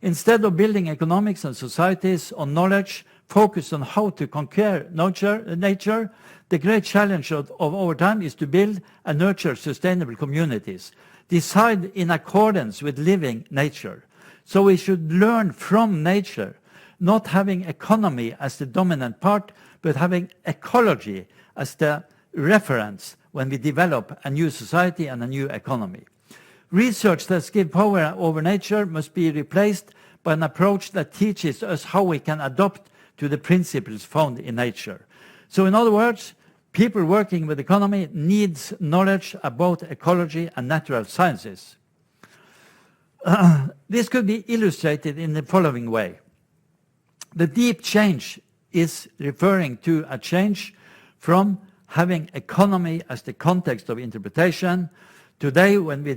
Instead of building economics and societies on knowledge focused on how to conquer nature, the great challenge of our time is to build and nurture sustainable communities, decide in accordance with living nature. So we should learn from nature, not having economy as the dominant part, but having ecology as the reference when we develop a new society and a new economy. Research that gives power over nature must be replaced by an approach that teaches us how we can adapt to the principles found in nature. So in other words, people working with economy needs knowledge about ecology and natural sciences. This could be illustrated in the following way. The deep change is referring to a change from having economy as the context of interpretation. Today, when we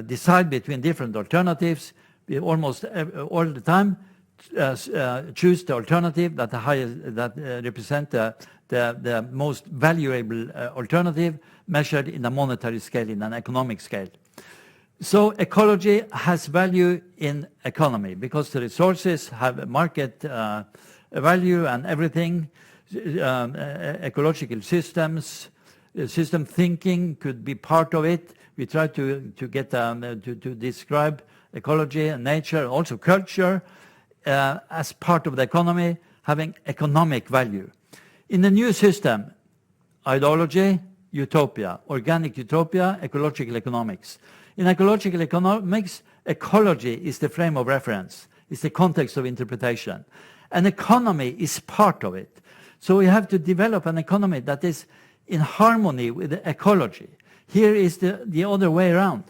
decide between different alternatives, we almost all the time choose the alternative that represent the most valuable alternative, measured in a monetary scale, in an economic scale. So ecology has value in economy because the resources have a market value and everything. Ecological systems, system thinking could be part of it. We try to get to describe ecology and nature, also culture, as part of the economy, having economic value. In the new system, ideology, utopia, organic utopia, ecological economics. In ecological economics, ecology is the frame of reference, is the context of interpretation. An economy is part of it. So we have to develop an economy that is in harmony with the ecology. Here is the other way around.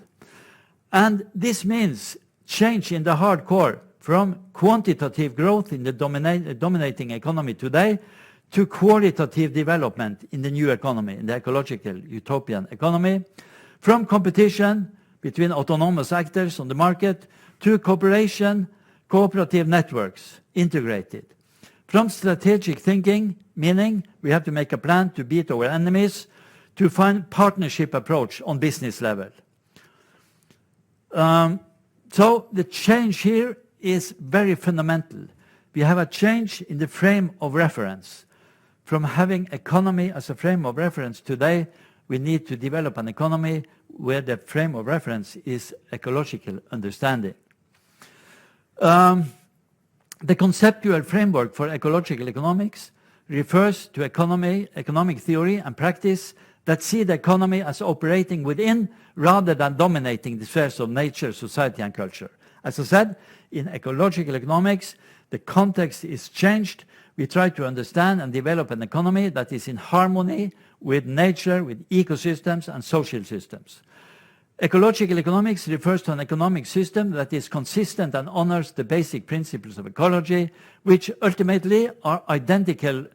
And this means change in the hardcore from quantitative growth in the dominating economy today to qualitative development in the new economy, in the ecological utopian economy, from competition between autonomous actors on the market to cooperation, cooperative networks, integrated. From strategic thinking, meaning we have to make a plan to beat our enemies, to find partnership approach on business level. So the change here is very fundamental. We have a change in the frame of reference. From having economy as a frame of reference today, we need to develop an economy where the frame of reference is ecological understanding. The conceptual framework for ecological economics refers to economic theory and practice that see the economy as operating within rather than dominating the spheres of nature, society, and culture. As I said, in ecological economics, the context is changed. We try to understand and develop an economy that is in harmony with nature, with ecosystems, and social systems. Ecological economics refers to an economic system that is consistent and honors the basic principles of ecology, which ultimately are identical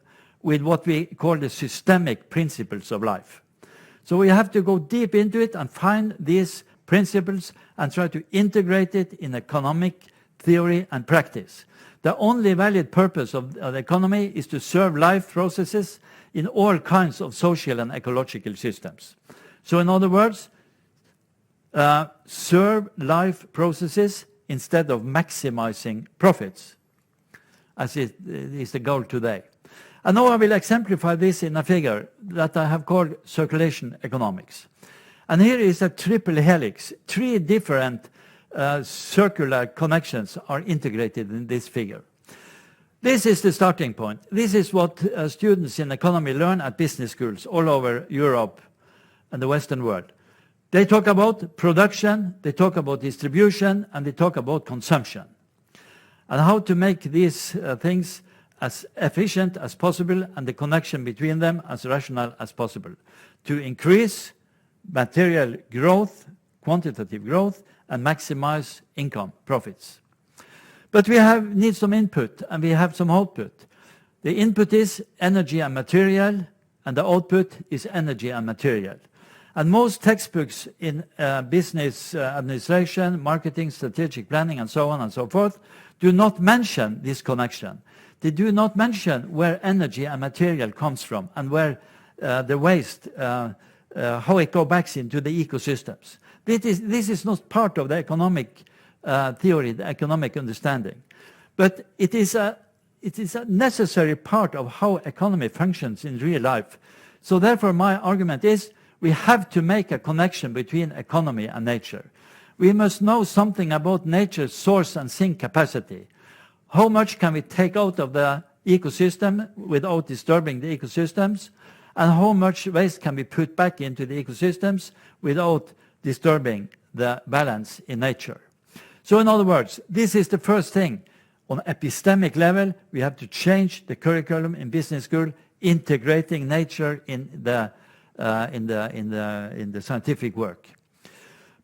with what we call the systemic principles of life. So we have to go deep into it and find these principles and try to integrate it in economic theory and practice. The only valid purpose of the economy is to serve life processes in all kinds of social and ecological systems. So in other words, serve life processes instead of maximizing profits, as it is the goal today. And now I will exemplify this in a figure that I have called circulation economics. And here is a triple helix. 3 different circular connections are integrated in this figure. This is the starting point. This is what students in economy learn at business schools all over Europe and the Western world. They talk about production, they talk about distribution, and they talk about consumption. And how to make these things as efficient as possible and the connection between them as rational as possible to increase material growth, quantitative growth, and maximize income, profits. But we need some input and we have some output. The input is energy and material, and the output is energy and material. And most textbooks in business administration, marketing, strategic planning, and so on and so forth, do not mention this connection. They do not mention where energy and material comes from and where the waste, how it goes back into the ecosystems. This is not part of the economic theory, the economic understanding. But it is a necessary part of how economy functions in real life. So therefore my argument is we have to make a connection between economy and nature. We must know something about nature's source and sink capacity. How much can we take out of the ecosystem without disturbing the ecosystems? And how much waste can we put back into the ecosystems without disturbing the balance in nature? So in other words, this is the first thing. On epistemic level, we have to change the curriculum in business school, integrating nature in the scientific work.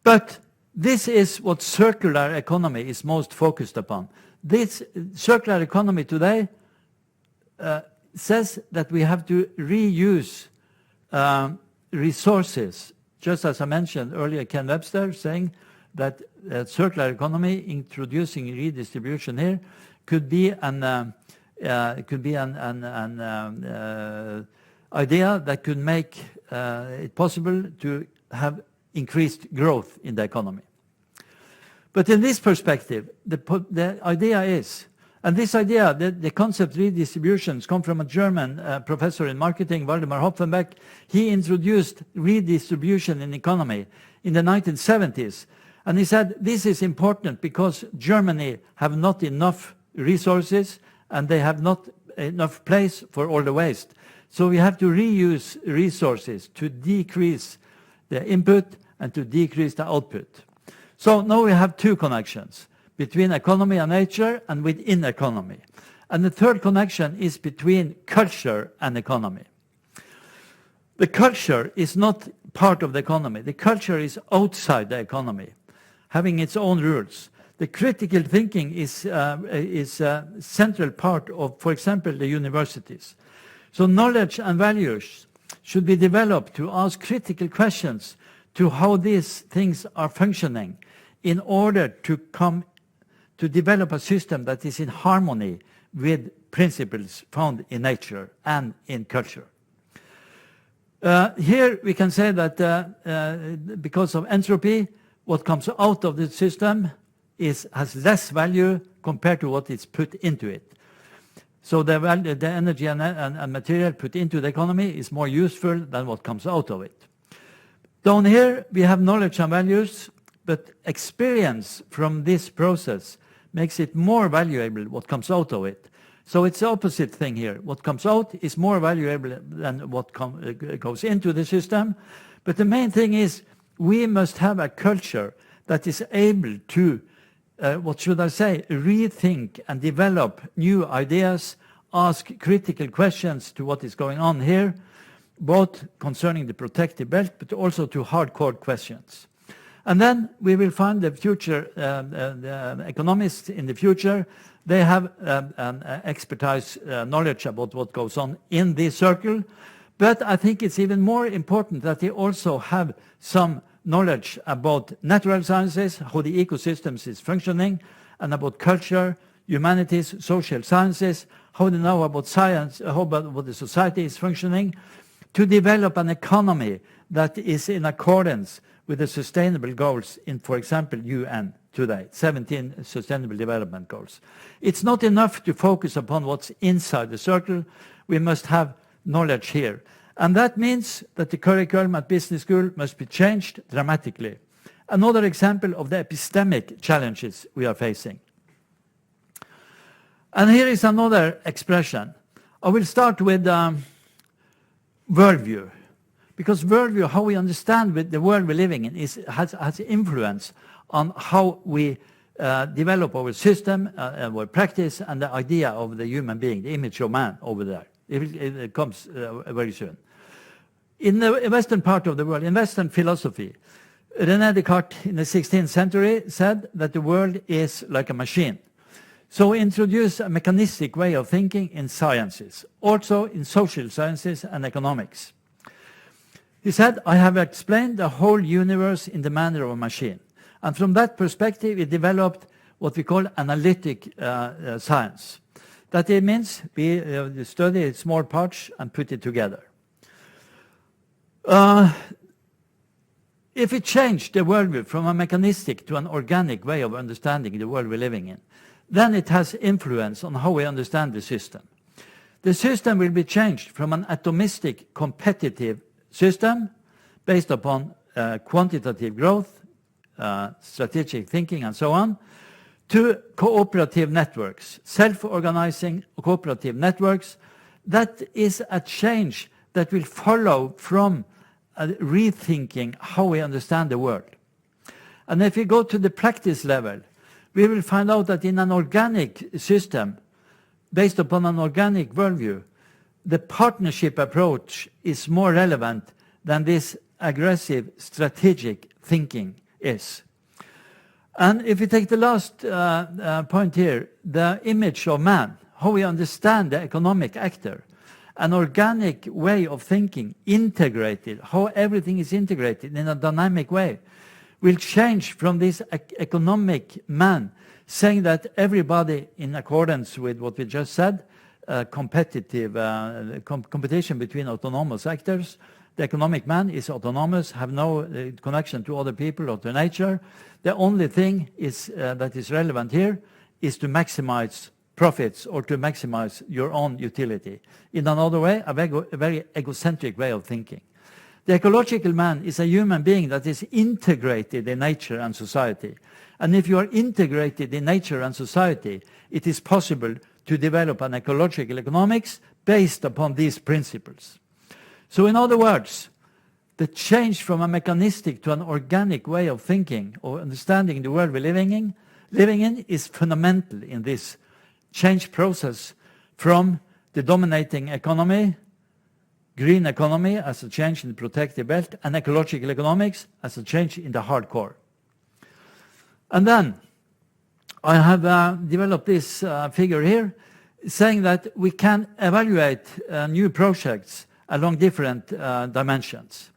But this is what circular economy is most focused upon. This circular economy today says that we have to reuse resources. Just as I mentioned earlier, Ken Webster saying that circular economy, introducing redistribution here, could be an idea that could make it possible to have increased growth in the economy. But in this perspective, the idea is, and this idea, the concept redistributions come from a German professor in marketing, Waldemar Hopfenbeck. He introduced redistribution in economy in the 1970s. And he said this is important because Germany have not enough resources and they have not enough place for all the waste. So we have to reuse resources to decrease the input and to decrease the output. So now we have two connections, between economy and nature and within economy. And the third connection is between culture and economy. The culture is not part of the economy. The culture is outside the economy, having its own rules. The critical thinking is a central part of, for example, the universities. So knowledge and values should be developed to ask critical questions to how these things are functioning in order to develop a system that is in harmony with principles found in nature and in culture. Here we can say that because of entropy, what comes out of the system has less value compared to what is put into it. So the energy and material put into the economy is more useful than what comes out of it. Down here we have knowledge and values, but experience from this process makes it more valuable what comes out of it. So it's the opposite thing here. What comes out is more valuable than what goes into the system. But the main thing is we must have a culture that is able to, rethink and develop new ideas, ask critical questions to what is going on here, both concerning the protective belt, but also to hardcore questions. And then we will find the future the economists in the future. They have expertise, knowledge about what goes on in this circle. But I think it's even more important that they also have some knowledge about natural sciences, how the ecosystems is functioning, and about culture, humanities, social sciences, how they know about science, how about what the society is functioning, to develop an economy that is in accordance with the sustainable goals in, for example, UN today, 17 Sustainable Development Goals. It's not enough to focus upon what's inside the circle. We must have knowledge here. And that means that the curriculum at business school must be changed dramatically. Another example of the epistemic challenges we are facing. And here is another expression. I will start with worldview. Because worldview, how we understand the world we're living in, has influence on how we develop our system, our practice, and the idea of the human being, the image of man over there. It comes very soon. In the Western part of the world, in Western philosophy, René Descartes in the 16th century said that the world is like a machine. So he introduced a mechanistic way of thinking in sciences, also in social sciences and economics. He said, I have explained the whole universe in the manner of a machine. And from that perspective, he developed what we call analytic science. That it means we study small parts and put it together. If we change the worldview from a mechanistic to an organic way of understanding the world we're living in, then it has influence on how we understand the system. The system will be changed from an atomistic competitive system based upon quantitative growth, strategic thinking, and so on, to cooperative networks, self-organizing cooperative networks. That is a change that will follow from rethinking how we understand the world. And if we go to the practice level, we will find out that in an organic system, based upon an organic worldview, the partnership approach is more relevant than this aggressive strategic thinking is. And if we take the last point here, the image of man, how we understand the economic actor, an organic way of thinking, integrated, how everything is integrated in a dynamic way, will change from this economic man saying that everybody, in accordance with what we just said, competitive competition between autonomous actors. The economic man is autonomous, have no connection to other people or to nature. The only thing is that is relevant here is to maximize profits or to maximize your own utility. In another way, a very egocentric way of thinking. The ecological man is a human being that is integrated in nature and society. And if you are integrated in nature and society, it is possible to develop an ecological economics based upon these principles. So in other words, the change from a mechanistic to an organic way of thinking or understanding the world we're living in is fundamental in this change process from the dominating economy, green economy as a change in the protective belt, and ecological economics as a change in the hardcore. And then I have developed this figure here saying that we can evaluate new projects along different dimensions.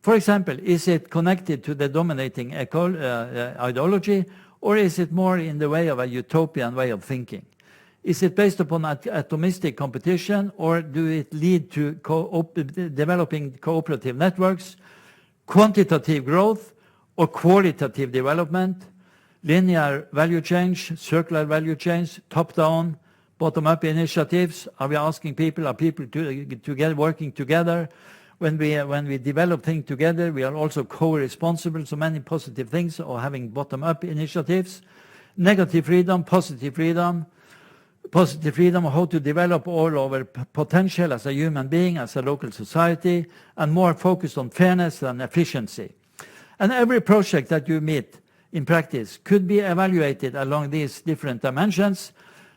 For example, is it connected to the dominating ideology, or is it more in the way of a utopian way of thinking? Is it based upon atomistic competition, or do it lead to developing cooperative networks, quantitative growth, or qualitative development, linear value change, circular value change, top-down, bottom-up initiatives? Are we asking people, are people together working together? When we develop things together, we are also co-responsible. So many positive things, or having bottom-up initiatives. Negative freedom, positive freedom, how to develop all our potential as a human being, as a local society, and more focused on fairness and efficiency. And every project that you meet in practice could be evaluated along these different dimensions,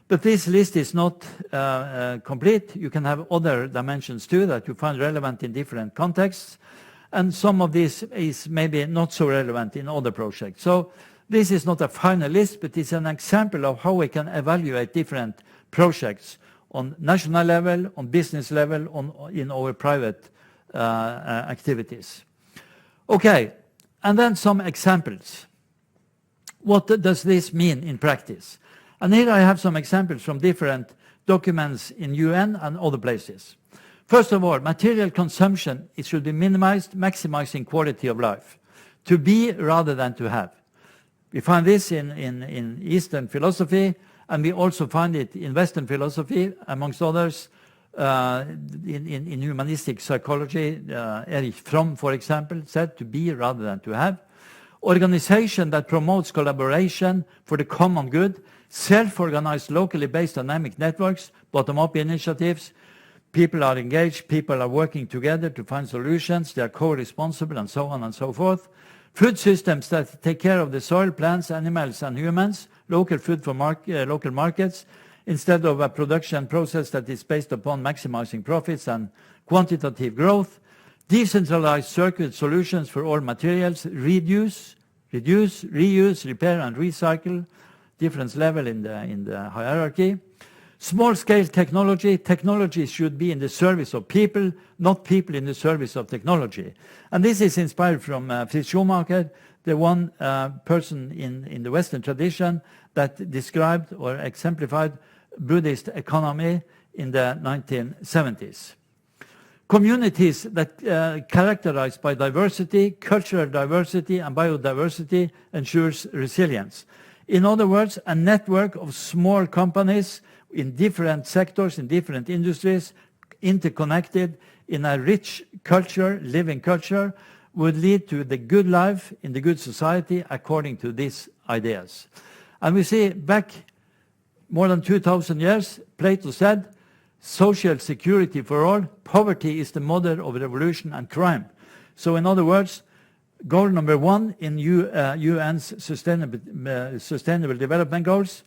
but this list is not complete. You can have other dimensions too that you find relevant in different contexts, and some of this is maybe not so relevant in other projects. So this is not a final list, but it's an example of how we can evaluate different projects on national level, on business level, in our private activities. Okay, and then some examples. What does this mean in practice? And here I have some examples from different documents in UN and other places. First of all, material consumption, it should be minimized, maximizing quality of life. To be rather than to have. We find this in Eastern philosophy, and we also find it in Western philosophy, amongst others, in humanistic psychology. Erich Fromm, for example, said to be rather than to have. Organization that promotes collaboration for the common good, self-organized, locally based dynamic networks, bottom-up initiatives. People are engaged, people are working together to find solutions, they are co-responsible, and so on and so forth. Food systems that take care of the soil, plants, animals, and humans, local food for local markets, instead of a production process that is based upon maximizing profits and quantitative growth. Decentralized circuit solutions for all materials, reduce, reuse, repair, and recycle, difference level in the hierarchy. Small-scale technology. Technology should be in the service of people, not people in the service of technology. And this is inspired from Fritz Schumacher, the one person in the Western tradition that described or exemplified Buddhist economy in the 1970s. Communities that characterized by diversity, cultural diversity, and biodiversity ensures resilience. In other words, a network of small companies in different sectors, in different industries, interconnected in a rich culture, living culture, would lead to the good life in the good society according to these ideas. And we see back more than 2,000 years, Plato said, social security for all, poverty is the mother of revolution and crime. So in other words, goal number 1 in UN's Sustainable Development Goals,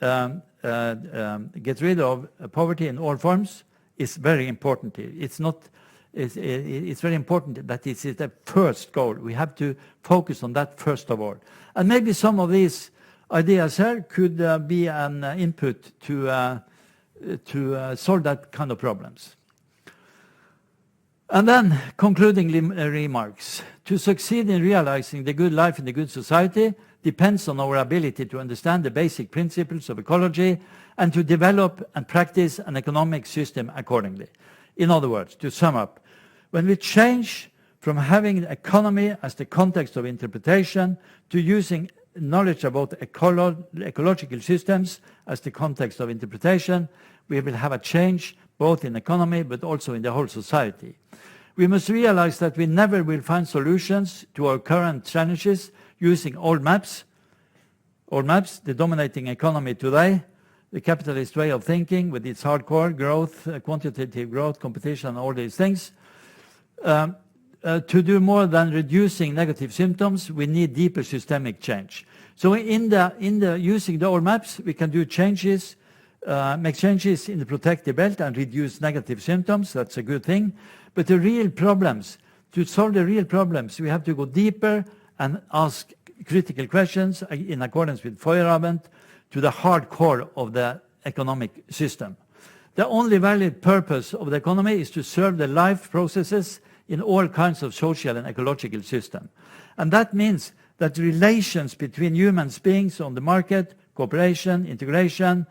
get rid of poverty in all forms, is very important. It's very important that it's the first goal. We have to focus on that first of all. And maybe some of these ideas here could be an input to solve that kind of problems. And then concluding remarks. To succeed in realizing the good life in the good society depends on our ability to understand the basic principles of ecology and to develop and practice an economic system accordingly. In other words, to sum up, when we change from having the economy as the context of interpretation to using knowledge about ecological systems as the context of interpretation, we will have a change both in economy but also in the whole society. We must realize that we never will find solutions to our current challenges using old maps, the dominating economy today, the capitalist way of thinking with its hardcore growth, quantitative growth, competition, all these things. To do more than reducing negative symptoms, we need deeper systemic change. So in the using the old maps, we can do changes, make changes in the protective belt and reduce negative symptoms. That's a good thing. But the real problems, to solve the real problems, we have to go deeper and ask critical questions in accordance with Feuerabend to the hard core of the economic system. The only valid purpose of the economy is to serve the life processes in all kinds of social and ecological systems. And that means that relations between human beings on the market, cooperation, integration,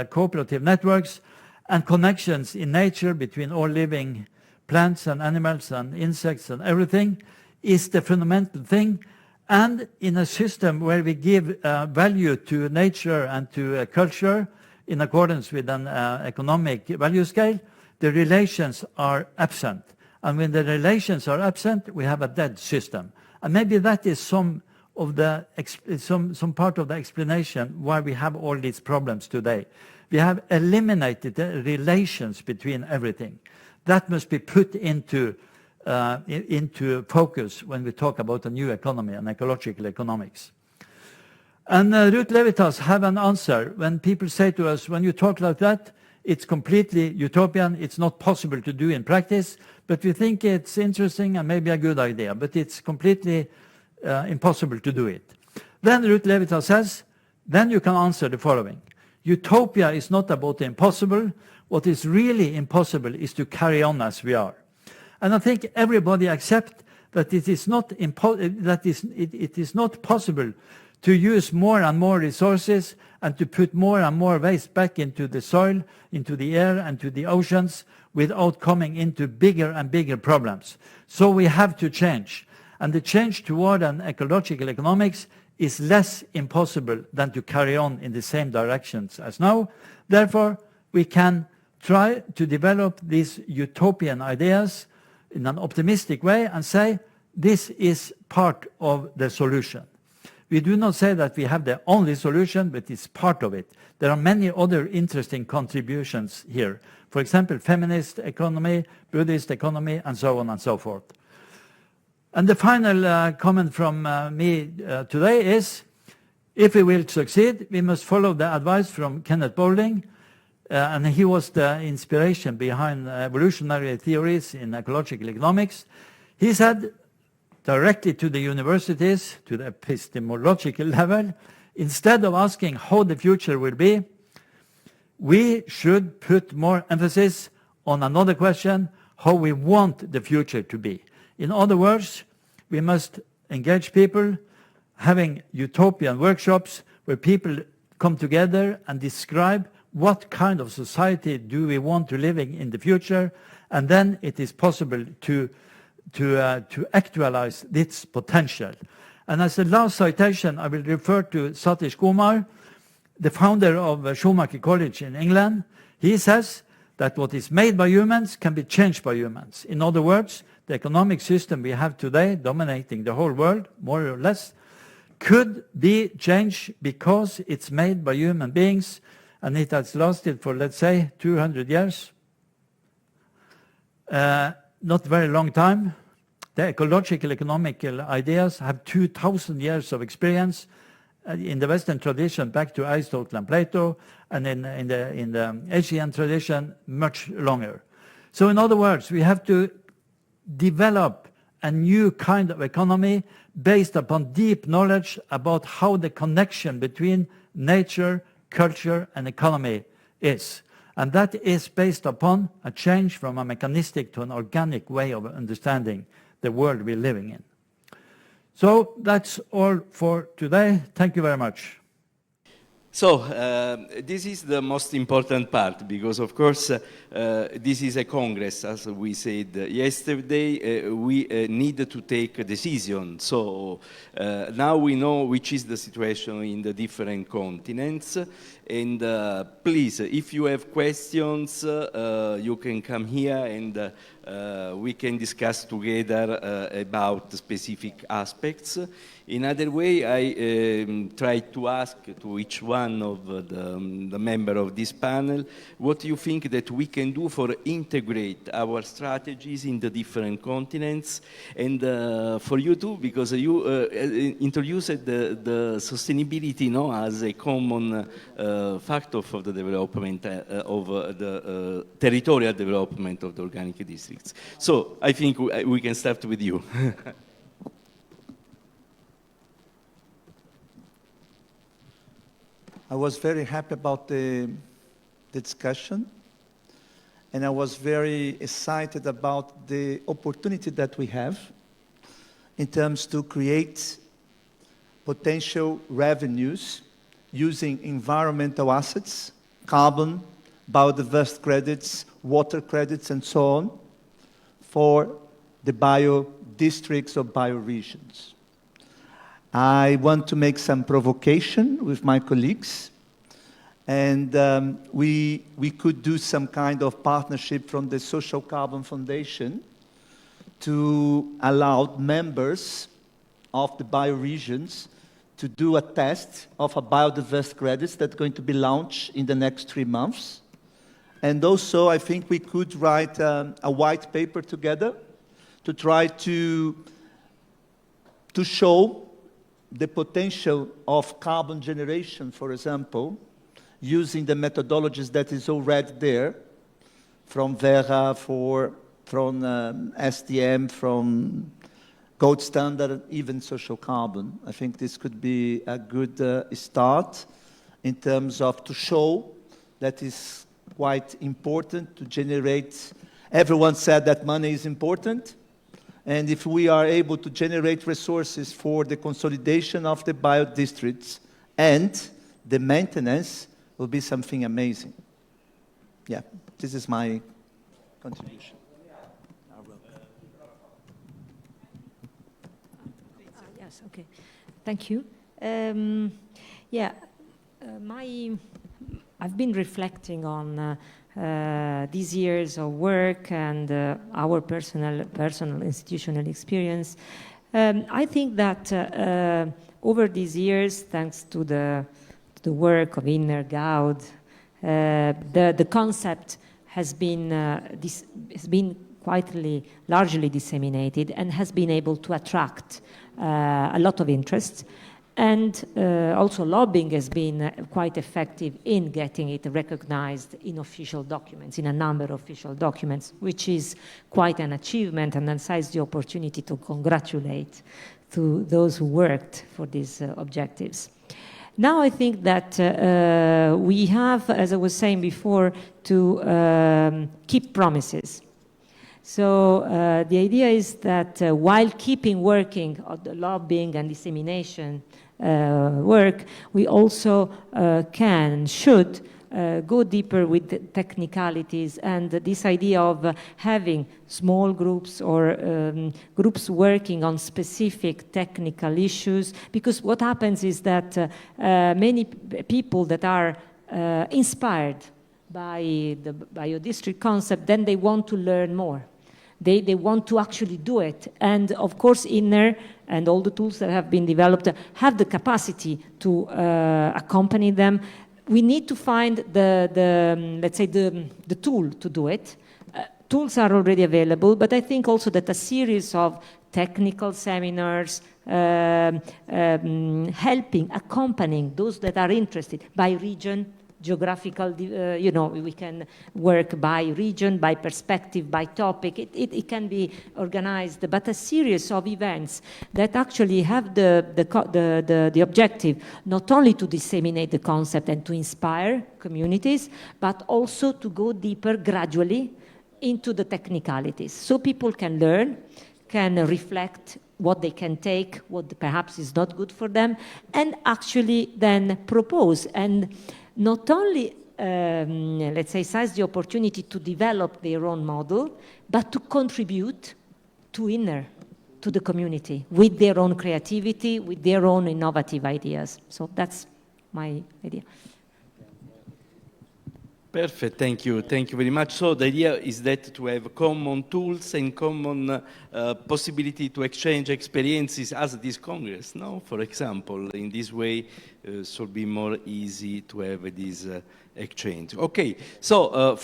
cooperative networks, and connections in nature between all living plants and animals and insects and everything is the fundamental thing. And in a system where we give value to nature and to culture in accordance with an economic value scale, the relations are absent. And when the relations are absent, we have a dead system. And maybe that is some part of the explanation why we have all these problems today. We have eliminated the relations between everything. That must be put into focus when we talk about a new economy and ecological economics. And Ruth Levitas have an answer when people say to us, when you talk like that, it's completely utopian, it's not possible to do in practice, but we think it's interesting and maybe a good idea, but it's completely impossible to do it. Then Ruth Levitas says, then you can answer the following. Utopia is not about the impossible. What is really impossible is to carry on as we are. And I think everybody accepts that it is not it is not possible to use more and more resources and to put more and more waste back into the soil, into the air, and to the oceans without coming into bigger and bigger problems. So we have to change. And the change toward an ecological economics is less impossible than to carry on in the same directions as now. Therefore, we can try to develop these utopian ideas in an optimistic way and say this is part of the solution. We do not say that we have the only solution, but it's part of it. There are many other interesting contributions here. For example, feminist economy, Buddhist economy, and so on and so forth. And the final comment from me today is, if we will succeed, we must follow the advice from Kenneth Boulding, and he was the inspiration behind evolutionary theories in ecological economics. He said, directly to the universities, to the epistemological level, instead of asking how the future will be, we should put more emphasis on another question, how we want the future to be. In other words, we must engage people, having utopian workshops where people come together and describe what kind of society do we want to live in the future, and then it is possible to actualize its potential. And as a last citation, I will refer to Satish Kumar, the founder of Schumacher College in England. He says that what is made by humans can be changed by humans. In other words, the economic system we have today, dominating the whole world, more or less, could be changed because it's made by human beings, and it has lasted for, let's say, 200 years. Not very long time. The ecological economical ideas have 2,000 years of experience in the Western tradition back to Aristotle and Plato, and in the Asian tradition much longer. So in other words, we have to develop a new kind of economy based upon deep knowledge about how the connection between nature, culture, and economy is. And that is based upon a change from a mechanistic to an organic way of understanding the world we're living in. So that's all for today. Thank you very much. So this is the most important part because, of course, this is a Congress, as we said yesterday. We need to take a decision. So now we know which is the situation in the different continents. And please, if you have questions, you can come here and we can discuss together about specific aspects. In other way, I tried to ask to each one of the member of this panel what you think that we can do for integrate our strategies in the different continents, and for you too, because you introduced the sustainability, no, as a common factor for the development of the territorial development of the organic districts. So I think we can start with you. I was very happy about the discussion, and I was very excited about the opportunity that we have in terms to create potential revenues using environmental assets, carbon, biodiversity credits, water credits, and so on, for the bio-districts or bioregions. I want to make some provocation with my colleagues, and we could do some kind of partnership from the Social Carbon Foundation to allow members of the bioregions to do a test of a biodiversity credits that's going to be launched in the next 3 months. And also, I think we could write a white paper together to try to show the potential of carbon generation, for example, using the methodologies that is already there, from Vera, from STM, from Gold Standard, even social carbon. I think this could be a good start in terms of to show that is quite important to generate. Everyone said that money is important. And if we are able to generate resources for the consolidation of the biodistricts and the maintenance, will be something amazing. Yeah, this is my contribution. Yes, okay. Thank you. I've been reflecting on these years of work and our personal institutional experience. I think that over these years, thanks to the work of In.N.E.R, Gaud, the concept has been largely disseminated and has been able to attract a lot of interest. And also lobbying has been quite effective in getting it recognized in official documents, in a number of official documents, which is quite an achievement, and then seize the opportunity to congratulate to those who worked for these objectives. Now I think that we have, as I was saying before, to keep promises. So the idea is that while keeping working on the lobbying and dissemination work, we also can and should go deeper with the technicalities, and this idea of having small groups or groups working on specific technical issues, because what happens is that many people that are inspired by the biodistrict concept, then they want to learn more. They want to actually do it. And of course, In.N.E.R and all the tools that have been developed have the capacity to accompany them. We need to find let's say, the tool to do it. Tools are already available, but I think also that a series of technical seminars helping, accompanying those that are interested by region, geographical, we can work by region, by perspective, by topic. It can be organized, but a series of events that actually have the objective not only to disseminate the concept and to inspire communities, but also to go deeper gradually into the technicalities. So people can learn, can reflect what they can take, what perhaps is not good for them, and actually then propose. And not only, let's say, seize the opportunity to develop their own model, but to contribute to In.N.E.R, to the community, with their own creativity, with their own innovative ideas. So that's my idea. Perfect, thank you very much. So the idea is that to have common tools and common possibility to exchange experiences as this Congress, no? For example, in this way, should be more easy to have this exchange. Okay, so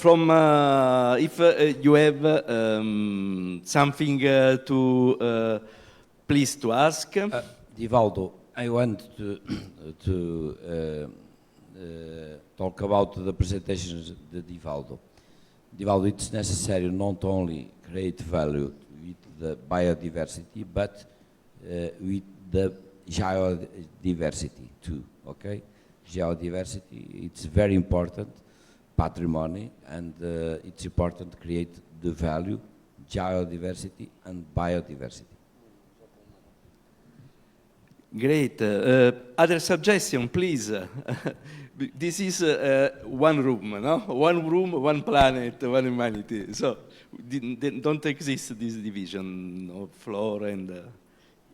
if you have something to please to ask. Divaldo, I want to talk about the presentations of Divaldo. Divaldo, it's necessary not only create value with the biodiversity, but with the geodiversity too, okay? Geodiversity, it's very important, patrimony, and it's important to create the value, geodiversity and biodiversity. Great. Other suggestion, please. This is one room, no? One room, one planet, one humanity. So don't exist this division of floor. And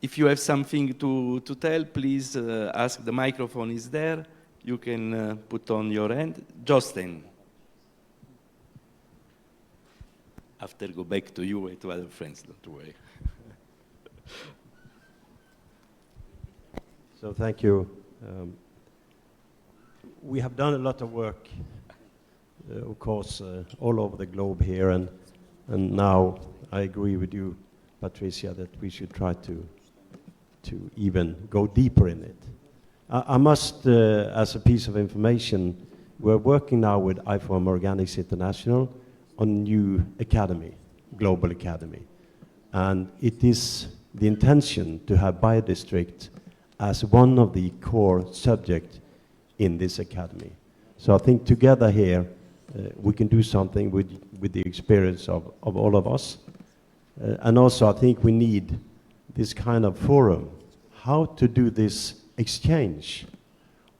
if you have something to tell, please ask. The microphone is there. You can put on your hand. Justin. After go back to you and to other friends, don't worry. So thank you. We have done a lot of work, of course, all over the globe here, and now I agree with you, Patrizia, that we should try to even go deeper in it. I must, as a piece of information, we're working now with IFOAM Organics International on new academy, global academy, and it is the intention to have biodistrict as one of the core subjects in this academy. So I think together here we can do something with the experience of all of us. And also I think we need this kind of forum, how to do this exchange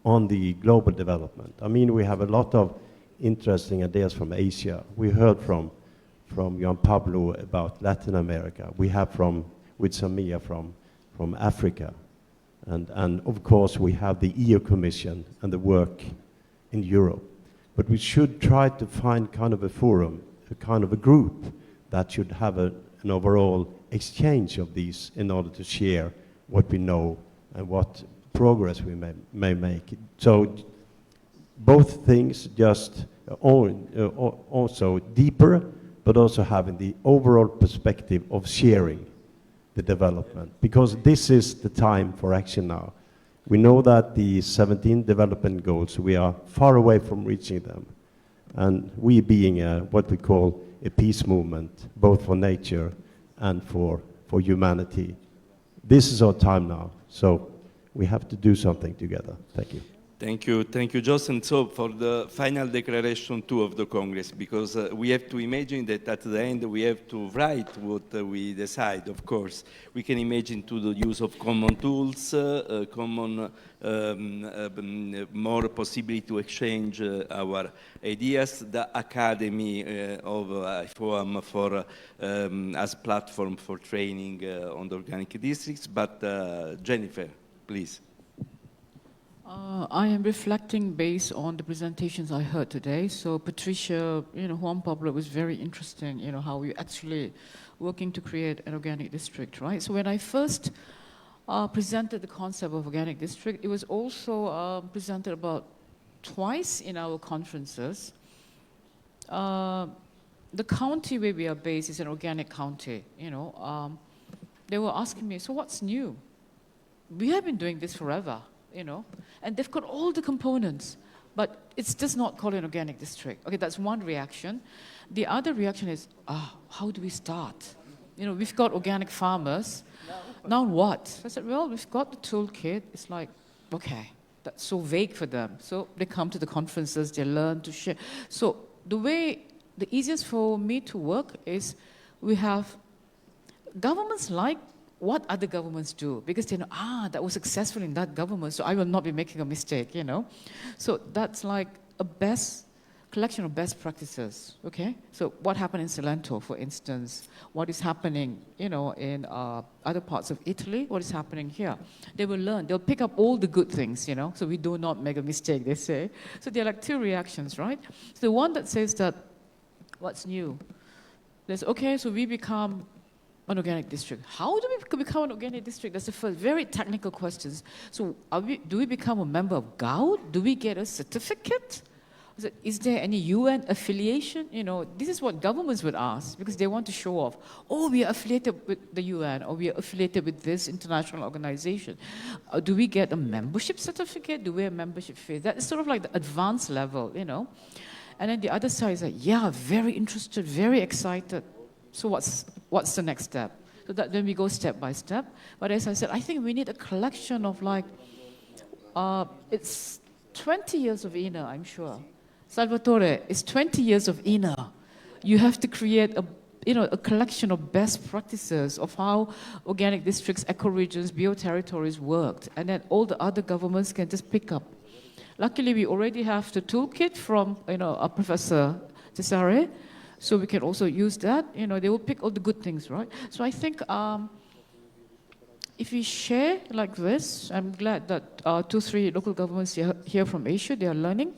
on the global development. I mean, we have a lot of interesting ideas from Asia. We heard from Juan Pablo about Latin America. We have with Samia from Africa. And of course, we have the EU Commission and the work in Europe. But we should try to find kind of a forum, a kind of a group that should have an overall exchange of these in order to share what we know and what progress we may make. So both things, just also deeper, but also having the overall perspective of sharing the development, because this is the time for action now. We know that the 17 development goals, we are far away from reaching them. And we being what we call a peace movement, both for nature and for humanity. This is our time now, so we have to do something together. Thank you. Thank you, Justin. So for the final declaration too of the Congress, because we have to imagine that at the end we have to write what we decide, of course. We can imagine to the use of common tools, more possibility to exchange our ideas, the Academy of IFOAM for, as platform for training on the organic districts. But Jennifer, please. I am reflecting based on the presentations I heard today. So Patrizia, Juan Pablo, was very interesting, how we're actually working to create an organic district, right? So when I first presented the concept of organic district, it was also presented about twice in our conferences. The county where we are based is an organic county, They were asking me, so what's new? We have been doing this forever. And they've got all the components, but it's just not called an organic district. Okay, that's one reaction. The other reaction is, how do we start? We've got organic farmers. Now what? So I said, well, we've got the toolkit. It's like, okay, that's so vague for them. So they come to the conferences, they learn to share. So the easiest for me to work is we have governments like what other governments do, because they know, that was successful in that government, so I will not be making a mistake, So that's like a best collection of best practices, okay? So what happened in Salento, for instance? What is happening, you know, in other parts of Italy? What is happening here? They will learn. They'll pick up all the good things, you know, so we do not make a mistake, they say. So there are like two reactions, right? So the one that says that, what's new? There's, okay, so we become an organic district. How do we become an organic district? That's the first very technical questions. So do we become a member of GAUD? Do we get a certificate? Is there any UN affiliation? You know, this is what governments would ask because they want to show off. Oh, we are affiliated with the UN or we are affiliated with this international organization. Do we get a membership certificate? Do we have a membership fee? That is sort of like the advanced level, you know. And then the other side is like, yeah, very interested, very excited. So what's the next step? So that then we go step by step. But as I said, I think we need a collection of like, it's 20 years of IN.N.E.R, I'm sure. Salvatore, it's 20 years of IN.N.E.R. You have to create a collection of best practices of how organic districts, ecoregions, bioterritories worked, and then all the other governments can just pick up. Luckily, we already have the toolkit from Professor Cesare, so we can also use that. You know, they will pick all the good things, right? So I think if we share like this, I'm glad that 2-3 local governments here from Asia, they are learning.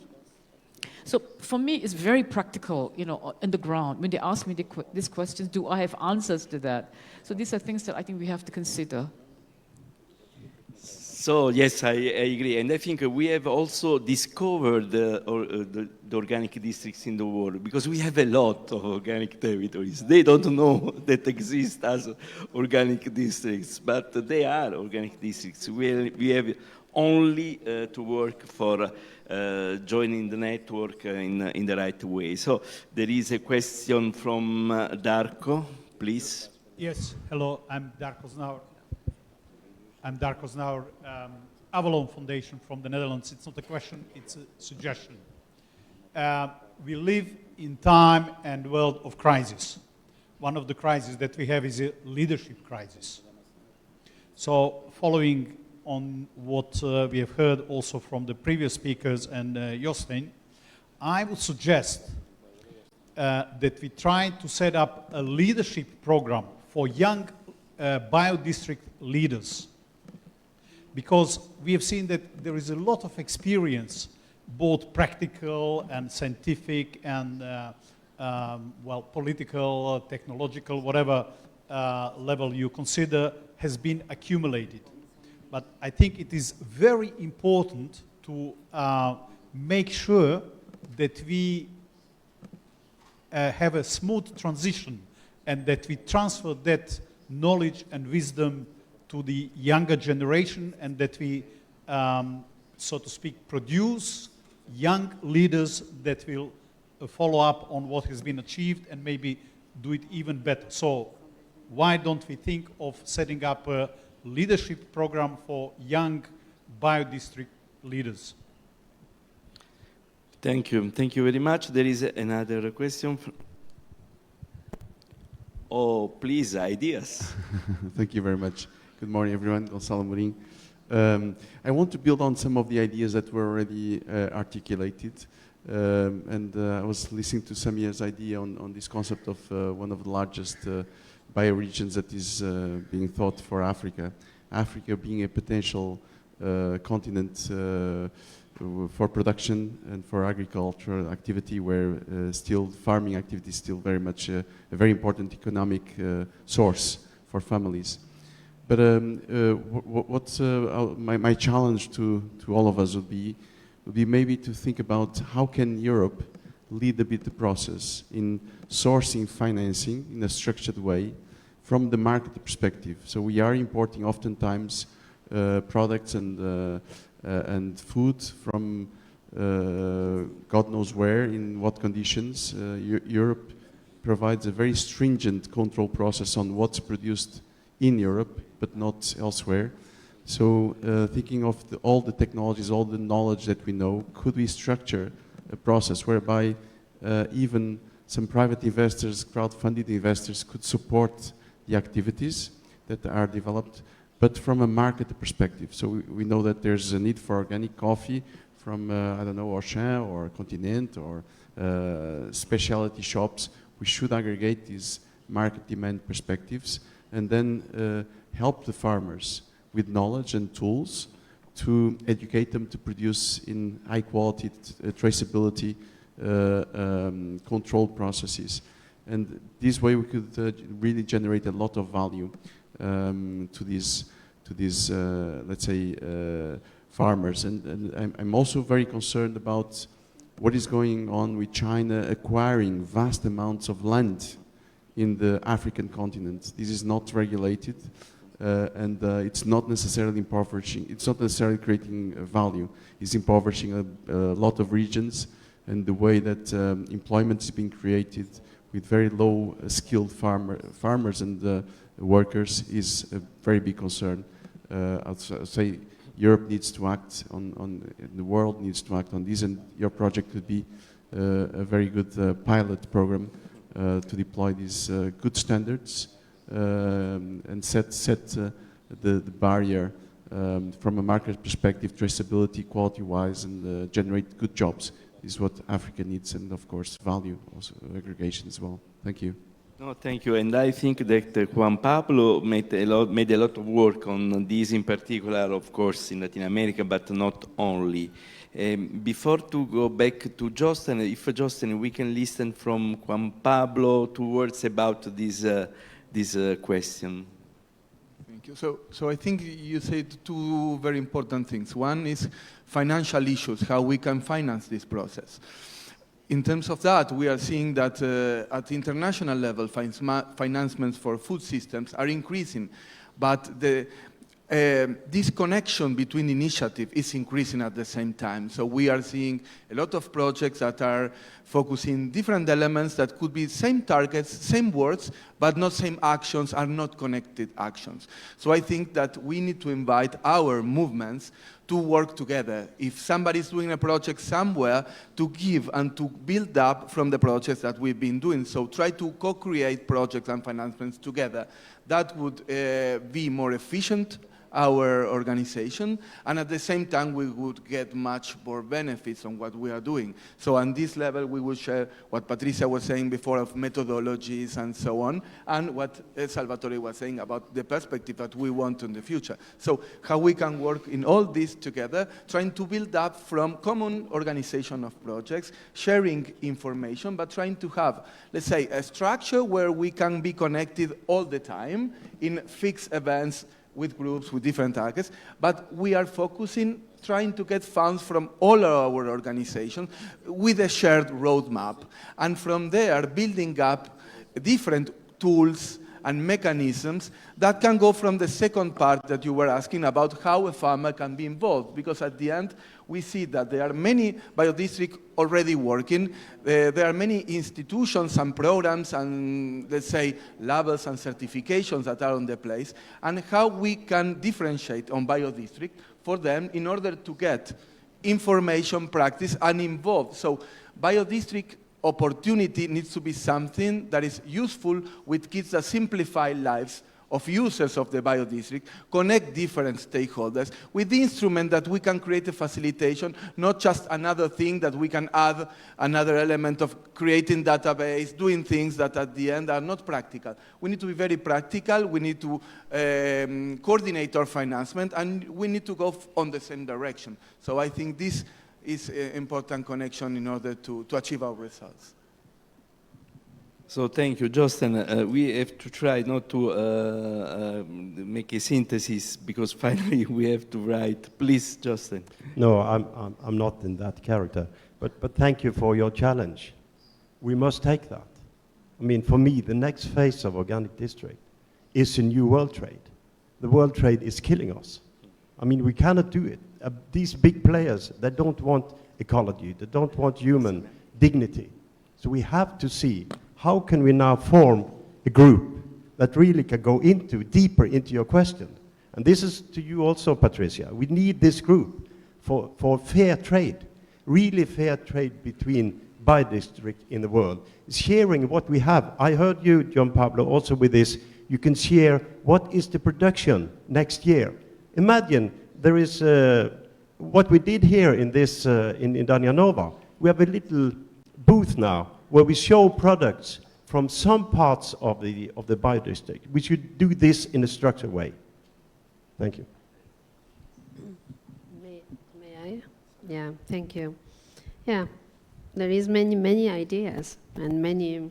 So for me, it's very practical, you know, on the ground. When they ask me these questions, do I have answers to that? So these are things that I think we have to consider. So yes, I agree. And I think we have also discovered the organic districts in the world because we have a lot of organic territories. They don't know that exist as organic districts, but they are organic districts. We have only to work for joining the network in the right way. So there is a question from Darko, please. Yes, hello, I'm Darko Znaur. Avalon Foundation from the Netherlands. It's not a question, it's a suggestion. We live in time and world of crisis. One of the crises that we have is a leadership crisis. So following on what we have heard also from the previous speakers and Jostein, I would suggest that we try to set up a leadership program for young bio-district leaders, because we have seen that there is a lot of experience, both practical and scientific and well, political, technological, whatever level you consider, has been accumulated. But I think it is very important to make sure that we have a smooth transition and that we transfer that knowledge and wisdom to the younger generation, and that we, so to speak, produce young leaders that will follow up on what has been achieved and maybe do it even better. So why don't we think of setting up a leadership program for young bio-district leaders? Thank you. Thank you very much. There is another question. Oh, please, ideas. Thank you very much. Good morning, everyone. Gonçalo Mourinho. I want to build on some of the ideas that were already articulated. I was listening to Samia's idea on this concept of one of the largest bioregions that is being thought for Africa. Africa being a potential continent for production and for agricultural activity, where still farming activity is still very much a very important economic source for families. But my challenge to all of us would be maybe to think about how can Europe lead a bit the process in sourcing financing in a structured way from the market perspective. So we are importing oftentimes products and food from God knows where, in what conditions. Europe provides a very stringent control process on what's produced in Europe, but not elsewhere. So thinking of all the technologies, all the knowledge that we know, could we structure a process whereby even some private investors, crowd-funded investors, could support the activities that are developed, but from a market perspective. So we know that there's a need for organic coffee, from I don't know, Auchan or Continent or specialty shops. We should aggregate these market demand perspectives and then help the farmers with knowledge and tools to educate them to produce in high quality, traceability, controlled processes. And this way we could really generate a lot of value to these let's say, farmers. And I'm also very concerned about what is going on with China acquiring vast amounts of land in the African continent. This is not regulated, and it's not necessarily impoverishing. It's not necessarily creating value. It's impoverishing a lot of regions, and the way that employment is being created with very low skilled farmers and workers is a very big concern. I'd say Europe needs to act the world needs to act on this, and your project could be a very good pilot program to deploy these good standards and set the barrier from a market perspective, traceability, quality-wise, and generate good jobs. This is what Africa needs, and of course value, also aggregation as well. Thank you. No, thank you. And I think that Juan Pablo made a lot of work on this in particular, of course, in Latin America, but not only. Before to go back to Justin, if Justin, we can listen from Juan Pablo 2 words about this question. Thank you. So I think you said 2 very important things. One is financial issues, how we can finance this process. In terms of that, we are seeing that at the international level, financements for food systems are increasing, but this connection between initiatives is increasing at the same time. So we are seeing a lot of projects that are focusing different elements that could be same targets, same words, but not same actions, are not connected actions. So I think that we need to invite our movements to work together. If somebody is doing a project somewhere, to give and to build up from the projects that we've been doing. So try to co-create projects and financements together. That would be more efficient, our organization, and at the same time we would get much more benefits on what we are doing. So on this level we will share what Patrizia was saying before of methodologies and so on, and what Salvatore was saying about the perspective that we want in the future. So how we can work in all this together, trying to build up from common organization of projects, sharing information, but trying to have, let's say, a structure where we can be connected all the time in fixed events with groups, with different targets, but we are focusing, trying to get funds from all our organizations with a shared roadmap. And from there, building up different tools and mechanisms that can go from the second part that you were asking about how a farmer can be involved. Because at the end, we see that there are many biodistricts already working. There are many institutions and programs and, let's say, labels and certifications that are on the place, and how we can differentiate on biodistrict for them in order to get information, practice, and involved. So biodistrict opportunity needs to be something that is useful with kids that simplify lives of users of the biodistrict, connect different stakeholders with the instrument that we can create a facilitation, not just another thing that we can add another element of creating database, doing things that at the end are not practical. We need to be very practical, we need to coordinate our financement, and we need to go on the same direction. So I think this is an important connection in order to achieve our results. So thank you, Justin. We have to try not to make a synthesis because finally we have to write. Please, Justin. No, I'm not in that character. But thank you for your challenge. We must take that. I mean, for me, the next phase of organic district is a new world trade. The world trade is killing us. I mean, we cannot do it. These big players, they don't want ecology, they don't want human dignity. So we have to see how can we now form a group that really can go deeper into your question. And this is to you also, Patrizia. We need this group for fair trade, really fair trade between biodistrict in the world. Sharing what we have. I heard you, Juan Pablo, also with this. You can share what is the production next year. Imagine there is what we did here in this, in Idanha-a-Nova, we have a little booth now where we show products from some parts of the biodistrict. We should do this in a structured way. Thank you. May I? Yeah, thank you. Yeah, there is many ideas and many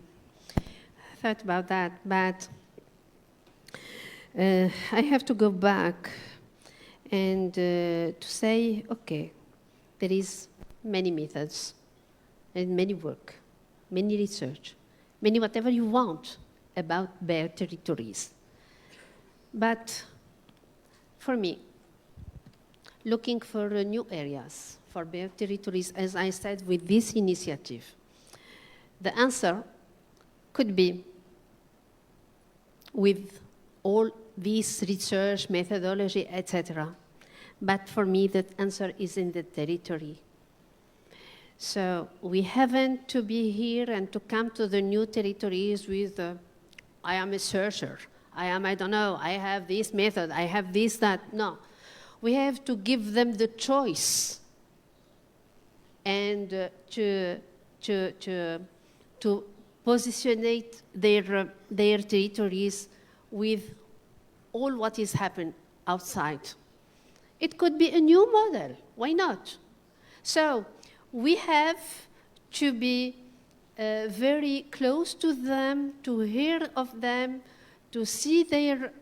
thought about that, but I have to go back and to say, okay, there is many methods and many work, many research, many whatever you want about BioTerritories. But for me, looking for new areas for BioTerritories, as I said, with this initiative, the answer could be with all this research, methodology, etc. But for me, that answer is in the territory. So we haven't to be here and to come to the new territories with, I am a searcher, I don't know, I have this method, I have this, that. No, we have to give them the choice and to positionate their territories with all what is happening outside. It could be a new model, why not? So we have to be very close to them, to hear of them, to see their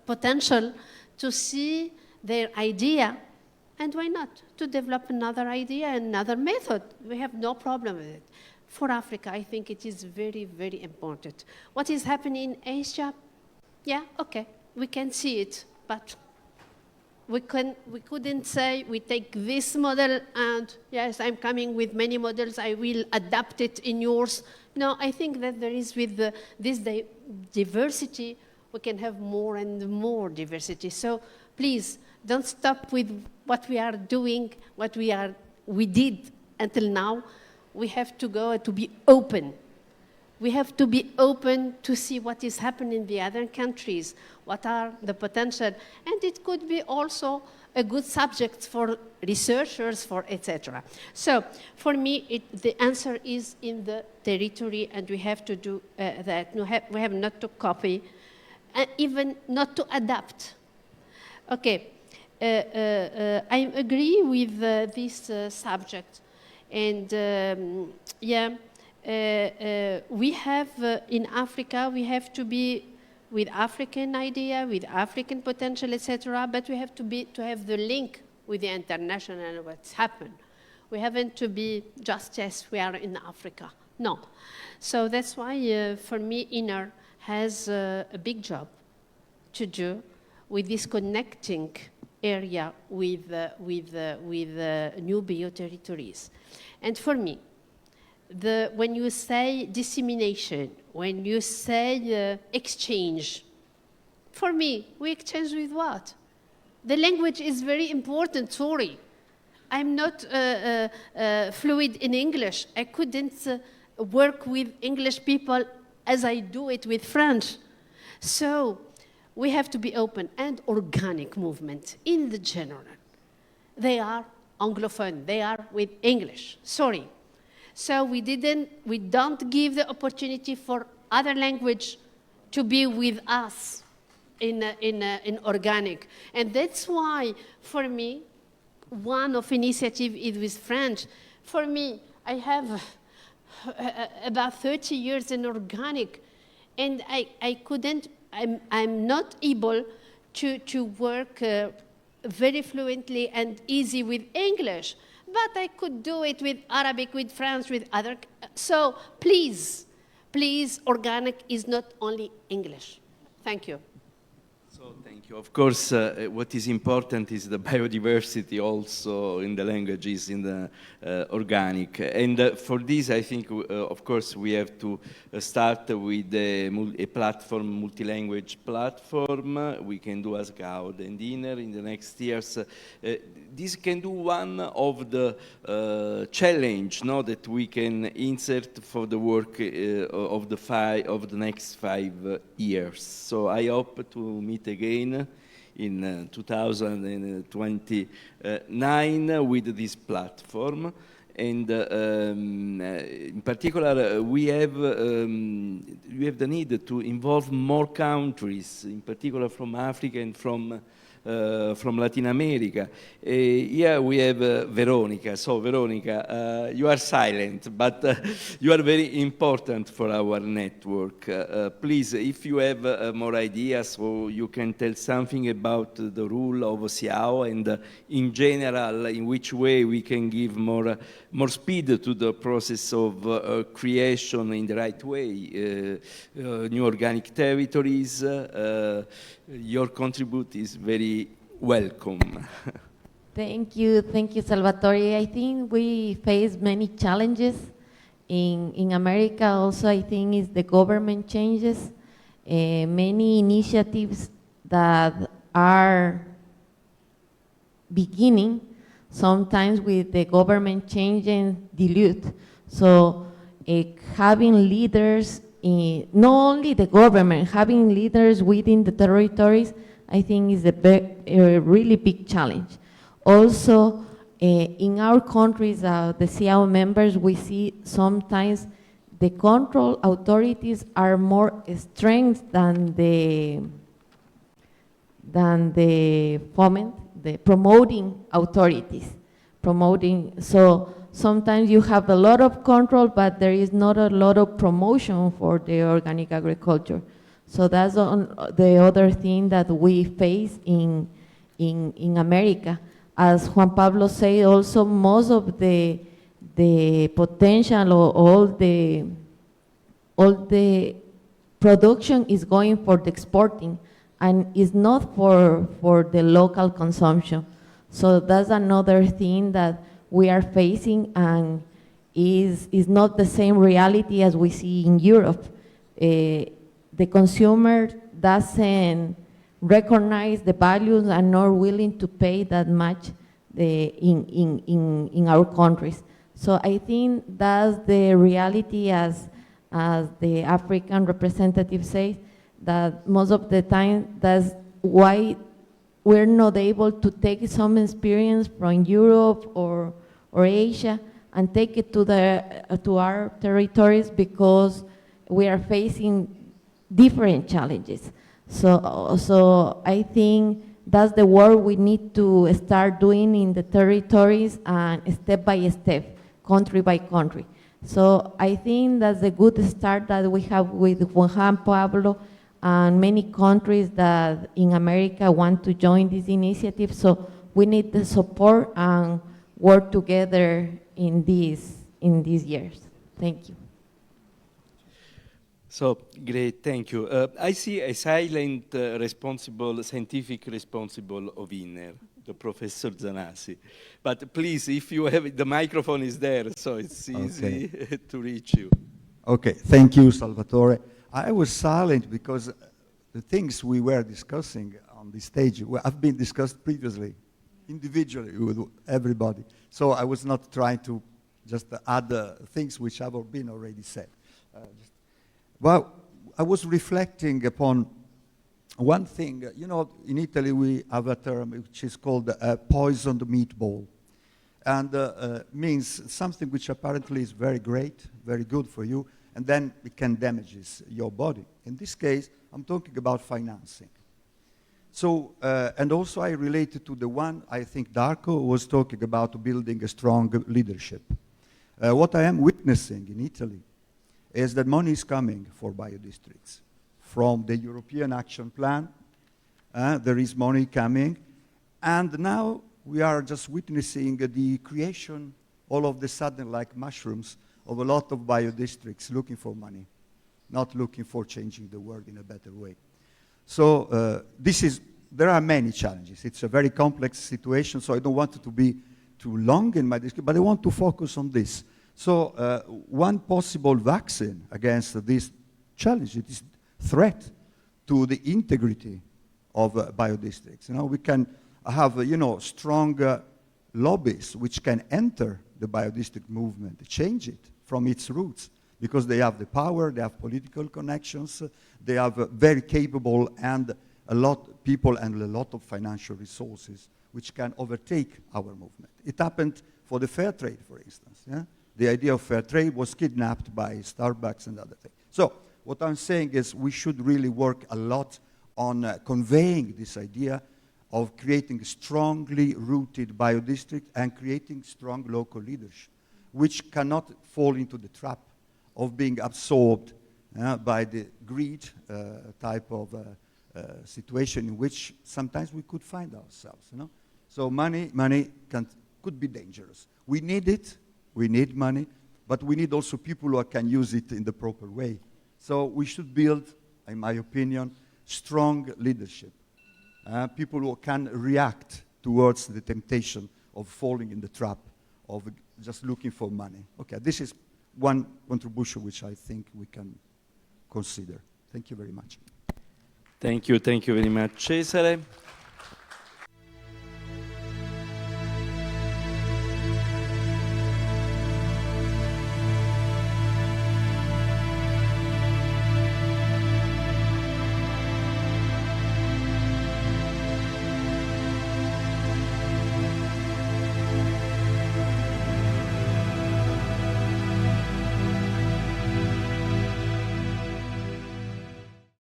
potential, to see their idea, and why not? To develop another idea, another method. We have no problem with it. For Africa, I think it is very, very important. What is happening in Asia? Yeah, okay, we can see it, but we couldn't say we take this model and yes, I'm coming with many models, I will adapt it in yours. No, I think that there is with this diversity, we can have more and more diversity. So please, don't stop with what we are doing, what we did until now. We have to go to be open. We have to be open to see what is happening in the other countries, what are the potential, and it could be also a good subject for researchers, for etc. So for me, the answer is in the territory, and we have to do that. We have not to copy, and even not to adapt. Okay, I agree with this subject, and yeah. We have, in Africa, we have to be with African idea, with African potential, etc., but we have to have the link with the international and what's happened. We haven't to be just, yes, we are in Africa. No. So that's why, for me, IN.N.E.R has a big job to do with this connecting area with new BioTerritories. And for me, when you say dissemination, when you say exchange, for me, we exchange with what? The language is very important, sorry. I'm not fluid in English. I couldn't work with English people as I do it with French. So we have to be open, and organic movement in the general. They are Anglophone, they are with English, sorry. So we don't give the opportunity for other language to be with us in organic. And that's why, for me, one of initiative is with French. For me, I have about 30 years in organic, and I'm not able to work very fluently and easy with English. But I could do it with Arabic, with French, with other. So please, organic is not only English. Thank you. So thank you. Of course, what is important is the biodiversity also in the languages, in the organic. And for this, I think, of course, we have to start with a platform, multi-language platform. We can do as GAUD and IN.N.E.R in the next years. This can do one of the challenge, no, that we can insert for the work of the next 5 years. So I hope to meet again in 2029 with this platform. And in particular, we have the need to involve more countries, in particular from Africa and from Latin America. Here we have Veronica. So Veronica, you are silent, but you are very important for our network. Please, if you have more ideas, or you can tell something about the rule of CIAO and in general, in which way we can give more speed to the process of creation in the right way, new organic territories. Your contribute is very welcome. Thank you, Salvatore. I think we face many challenges in America. Also, I think it's the government changes, many initiatives that are beginning, sometimes with the government changing dilute. So having leaders, not only the government, having leaders within the territories, I think is a really big challenge. Also, in our countries, the CIAO members, we see sometimes the control authorities are more strength than the foment, the promoting authorities. So sometimes you have a lot of control, but there is not a lot of promotion for the organic agriculture. So that's the other thing that we face in America. As Juan Pablo said, also most of the potential or all the production is going for the exporting and is not for the local consumption. So that's another thing that we are facing, and is not the same reality as we see in Europe. The consumer doesn't recognize the values and not willing to pay that much in our countries. So I think that's the reality, as the African representative says, that most of the time that's why we're not able to take some experience from Europe or Asia and take it to our territories, because we are facing different challenges. So I think that's the work we need to start doing in the territories, and step by step, country by country. So I think that's a good start that we have with Juan Pablo and many countries that in America want to join this initiative. So we need the support and work together in these years. Thank you. So, great, thank you. I see a silent scientific responsible of IN.N.E.R, the Professor Zanassi. But please, if you have, the microphone is there, so it's easy to reach you. Okay, thank you, Salvatore. I was silent because the things we were discussing on this stage have been discussed previously, individually with everybody. So I was not trying to just add things which have been already said. Well, I was reflecting upon one thing. You know, in Italy we have a term which is called poisoned meatball, and means something which apparently is very great, very good for you, and then it can damage your body. In this case, I'm talking about financing. So, and also I related to the one, I think Darko was talking about building a strong leadership. What I am witnessing in Italy is that money is coming for biodistricts. From the European Action Plan, there is money coming, and now we are just witnessing the creation, all of the sudden, like mushrooms, of a lot of biodistricts looking for money, not looking for changing the world in a better way. So there are many challenges. It's a very complex situation, so I don't want it to be too long in my discussion, but I want to focus on this. So one possible vaccine against this challenge, this threat to the integrity of biodistricts. You know, we can have, strong lobbies which can enter the biodistrict movement, change it from its roots, because they have the power, they have political connections, they have very capable and a lot people and a lot of financial resources which can overtake our movement. It happened for the fair trade, for instance. Yeah? The idea of fair trade was kidnapped by Starbucks and other things. So what I'm saying is we should really work a lot on conveying this idea of creating a strongly rooted biodistrict and creating strong local leadership, which cannot fall into the trap of being absorbed by the greed type of situation in which sometimes we could find ourselves. You know? So money could be dangerous. We need it, we need money, but we need also people who can use it in the proper way. So we should build, in my opinion, strong leadership. People who can react towards the temptation of falling in the trap of just looking for money. Okay, this is one contribution which I think we can consider. Thank you very much. Thank you very much, Cesare.